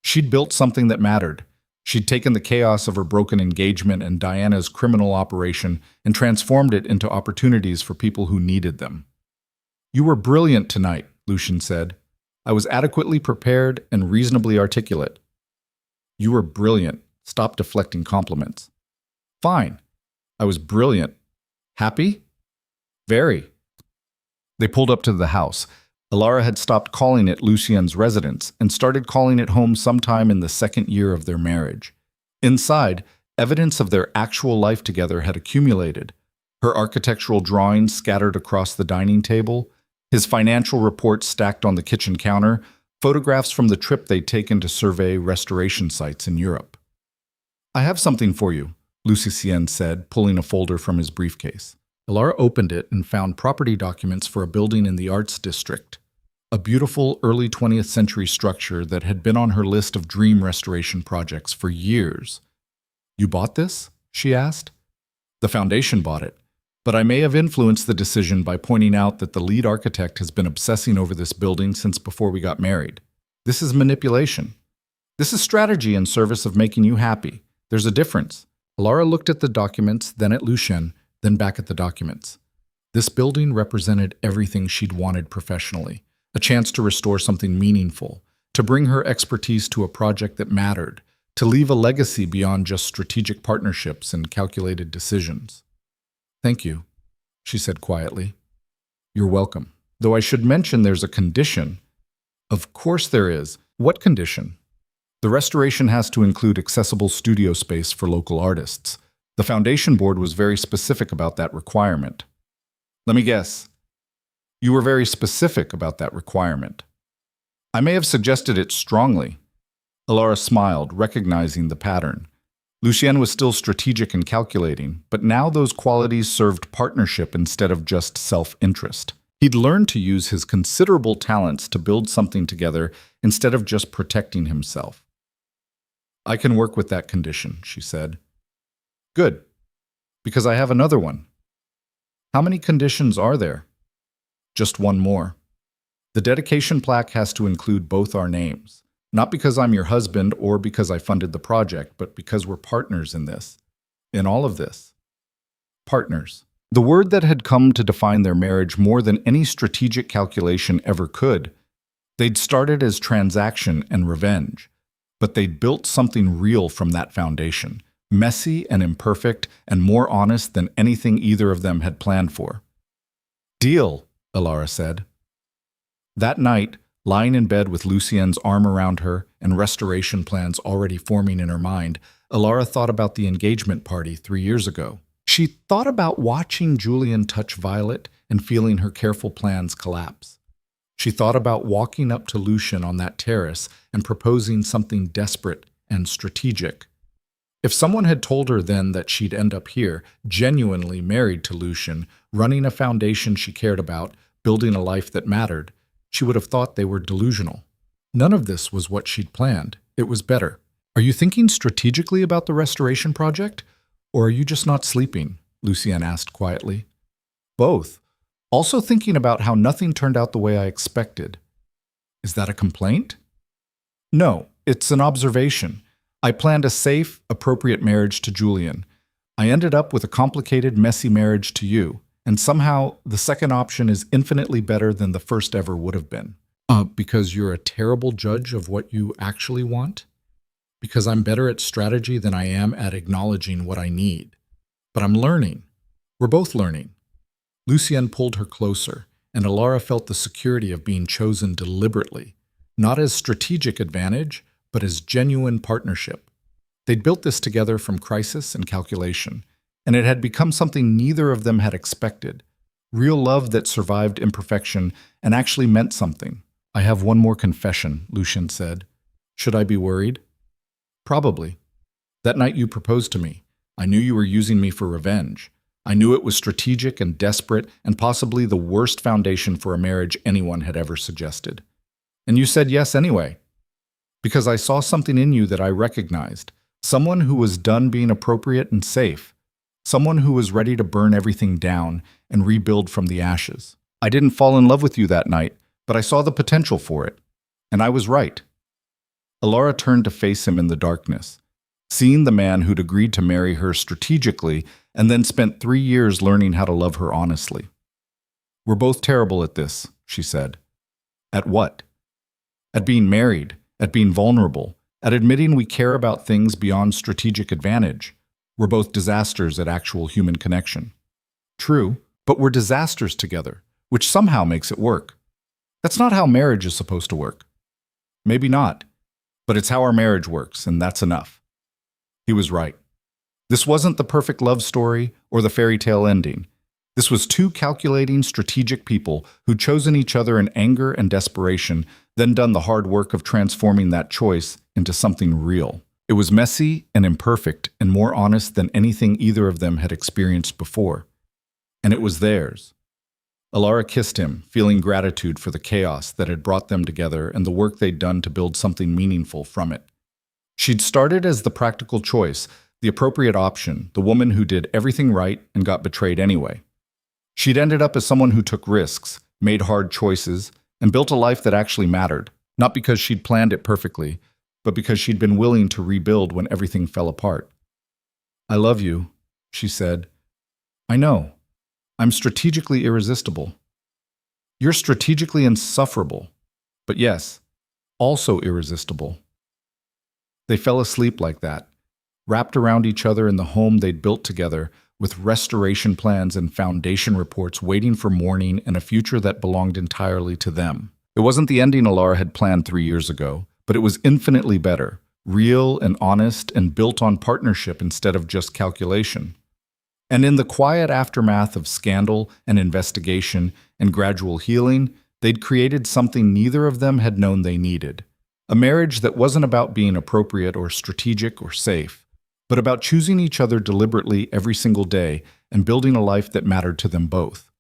Speaker 1: She'd built something that mattered. She'd taken the chaos of her broken engagement and Diana's criminal operation and transformed it into opportunities for people who needed them. "You were brilliant tonight," Lucien said. I was adequately prepared and reasonably articulate. You were brilliant. Stop deflecting compliments. Fine. I was brilliant. Happy? Very. They pulled up to the house. Alara had stopped calling it Lucien's residence and started calling it home sometime in the second year of their marriage. Inside, evidence of their actual life together had accumulated. Her architectural drawings scattered across the dining table, his financial reports stacked on the kitchen counter, photographs from the trip they'd taken to survey restoration sites in Europe. I have something for you, Lucien said, pulling a folder from his briefcase. Alara opened it and found property documents for a building in the Arts District, a beautiful early 20th century structure that had been on her list of dream restoration projects for years. You bought this? She asked. The foundation bought it, but I may have influenced the decision by pointing out that the lead architect has been obsessing over this building since before we got married. This is manipulation. This is strategy in service of making you happy. There's a difference. Alara looked at the documents, then at Lucien, then back at the documents. This building represented everything she'd wanted professionally, a chance to restore something meaningful, to bring her expertise to a project that mattered, to leave a legacy beyond just strategic partnerships and calculated decisions. Thank you, she said quietly. You're welcome. Though I should mention there's a condition. Of course there is. What condition? The restoration has to include accessible studio space for local artists. The foundation board was very specific about that requirement. Let me guess. You were very specific about that requirement. I may have suggested it strongly. Alara smiled, recognizing the pattern. Lucien was still strategic and calculating, but now those qualities served partnership instead of just self-interest. He'd learned to use his considerable talents to build something together instead of just protecting himself. I can work with that condition, she said. Good, because I have another one. How many conditions are there? Just one more. The dedication plaque has to include both our names, not because I'm your husband or because I funded the project, but because we're partners in this, in all of this. Partners. The word that had come to define their marriage more than any strategic calculation ever could. They'd started as transaction and revenge, but they'd built something real from that foundation, messy and imperfect and more honest than anything either of them had planned for. Deal, Alara said. That night, lying in bed with Lucien's arm around her and restoration plans already forming in her mind, Alara thought about the engagement party 3 years ago. She thought about watching Julien touch Violet and feeling her careful plans collapse. She thought about walking up to Lucien on that terrace and proposing something desperate and strategic. If someone had told her then that she'd end up here, genuinely married to Lucien, running a foundation she cared about, building a life that mattered, she would have thought they were delusional. None of this was what she'd planned. It was better. Are you thinking strategically about the restoration project? Or are you just not sleeping? Lucien asked quietly. Both. Also thinking about how nothing turned out the way I expected. Is that a complaint? No, it's an observation. I planned a safe, appropriate marriage to Julien. I ended up with a complicated, messy marriage to you, and somehow the second option is infinitely better than the first ever would have been. Because you're a terrible judge of what you actually want? Because I'm better at strategy than I am at acknowledging what I need. But I'm learning. We're both learning. Lucien pulled her closer, and Alara felt the security of being chosen deliberately, not as strategic advantage, but as genuine partnership. They'd built this together from crisis and calculation, and it had become something neither of them had expected. Real love that survived imperfection and actually meant something. I have one more confession, Lucien said. Should I be worried? Probably. That night you proposed to me, I knew you were using me for revenge. I knew it was strategic and desperate and possibly the worst foundation for a marriage anyone had ever suggested. And you said yes anyway. Because I saw something in you that I recognized. Someone who was done being appropriate and safe. Someone who was ready to burn everything down and rebuild from the ashes. I didn't fall in love with you that night, but I saw the potential for it. And I was right. Alara turned to face him in the darkness, seeing the man who'd agreed to marry her strategically and then spent 3 years learning how to love her honestly. We're both terrible at this, she said. At what? at being married, at being vulnerable, at admitting we care about things beyond strategic advantage. We're both disasters at actual human connection. True, but we're disasters together, which somehow makes it work. That's not how marriage is supposed to work. Maybe not, but it's how our marriage works, and that's enough. He was right. This wasn't the perfect love story or the fairy tale ending. This was two calculating, strategic people who'd chosen each other in anger and desperation, then done the hard work of transforming that choice into something real. It was messy and imperfect and more honest than anything either of them had experienced before. And it was theirs. Alara kissed him, feeling gratitude for the chaos that had brought them together and the work they'd done to build something meaningful from it. She'd started as the practical choice, the appropriate option, the woman who did everything right and got betrayed anyway. She'd ended up as someone who took risks, made hard choices, and built a life that actually mattered, not because she'd planned it perfectly, but because she'd been willing to rebuild when everything fell apart. "I love you," she said. "I know. I'm strategically irresistible. You're strategically insufferable, but yes, also irresistible." They fell asleep like that, wrapped around each other in the home they'd built together, with restoration plans and foundation reports waiting for morning and a future that belonged entirely to them. It wasn't the ending Alara had planned 3 years ago, but it was infinitely better, real and honest and built on partnership instead of just calculation. And in the quiet aftermath of scandal and investigation and gradual healing, they'd created something neither of them had known they needed. A marriage that wasn't about being appropriate or strategic or safe, but about choosing each other deliberately every single day and building a life that mattered to them both.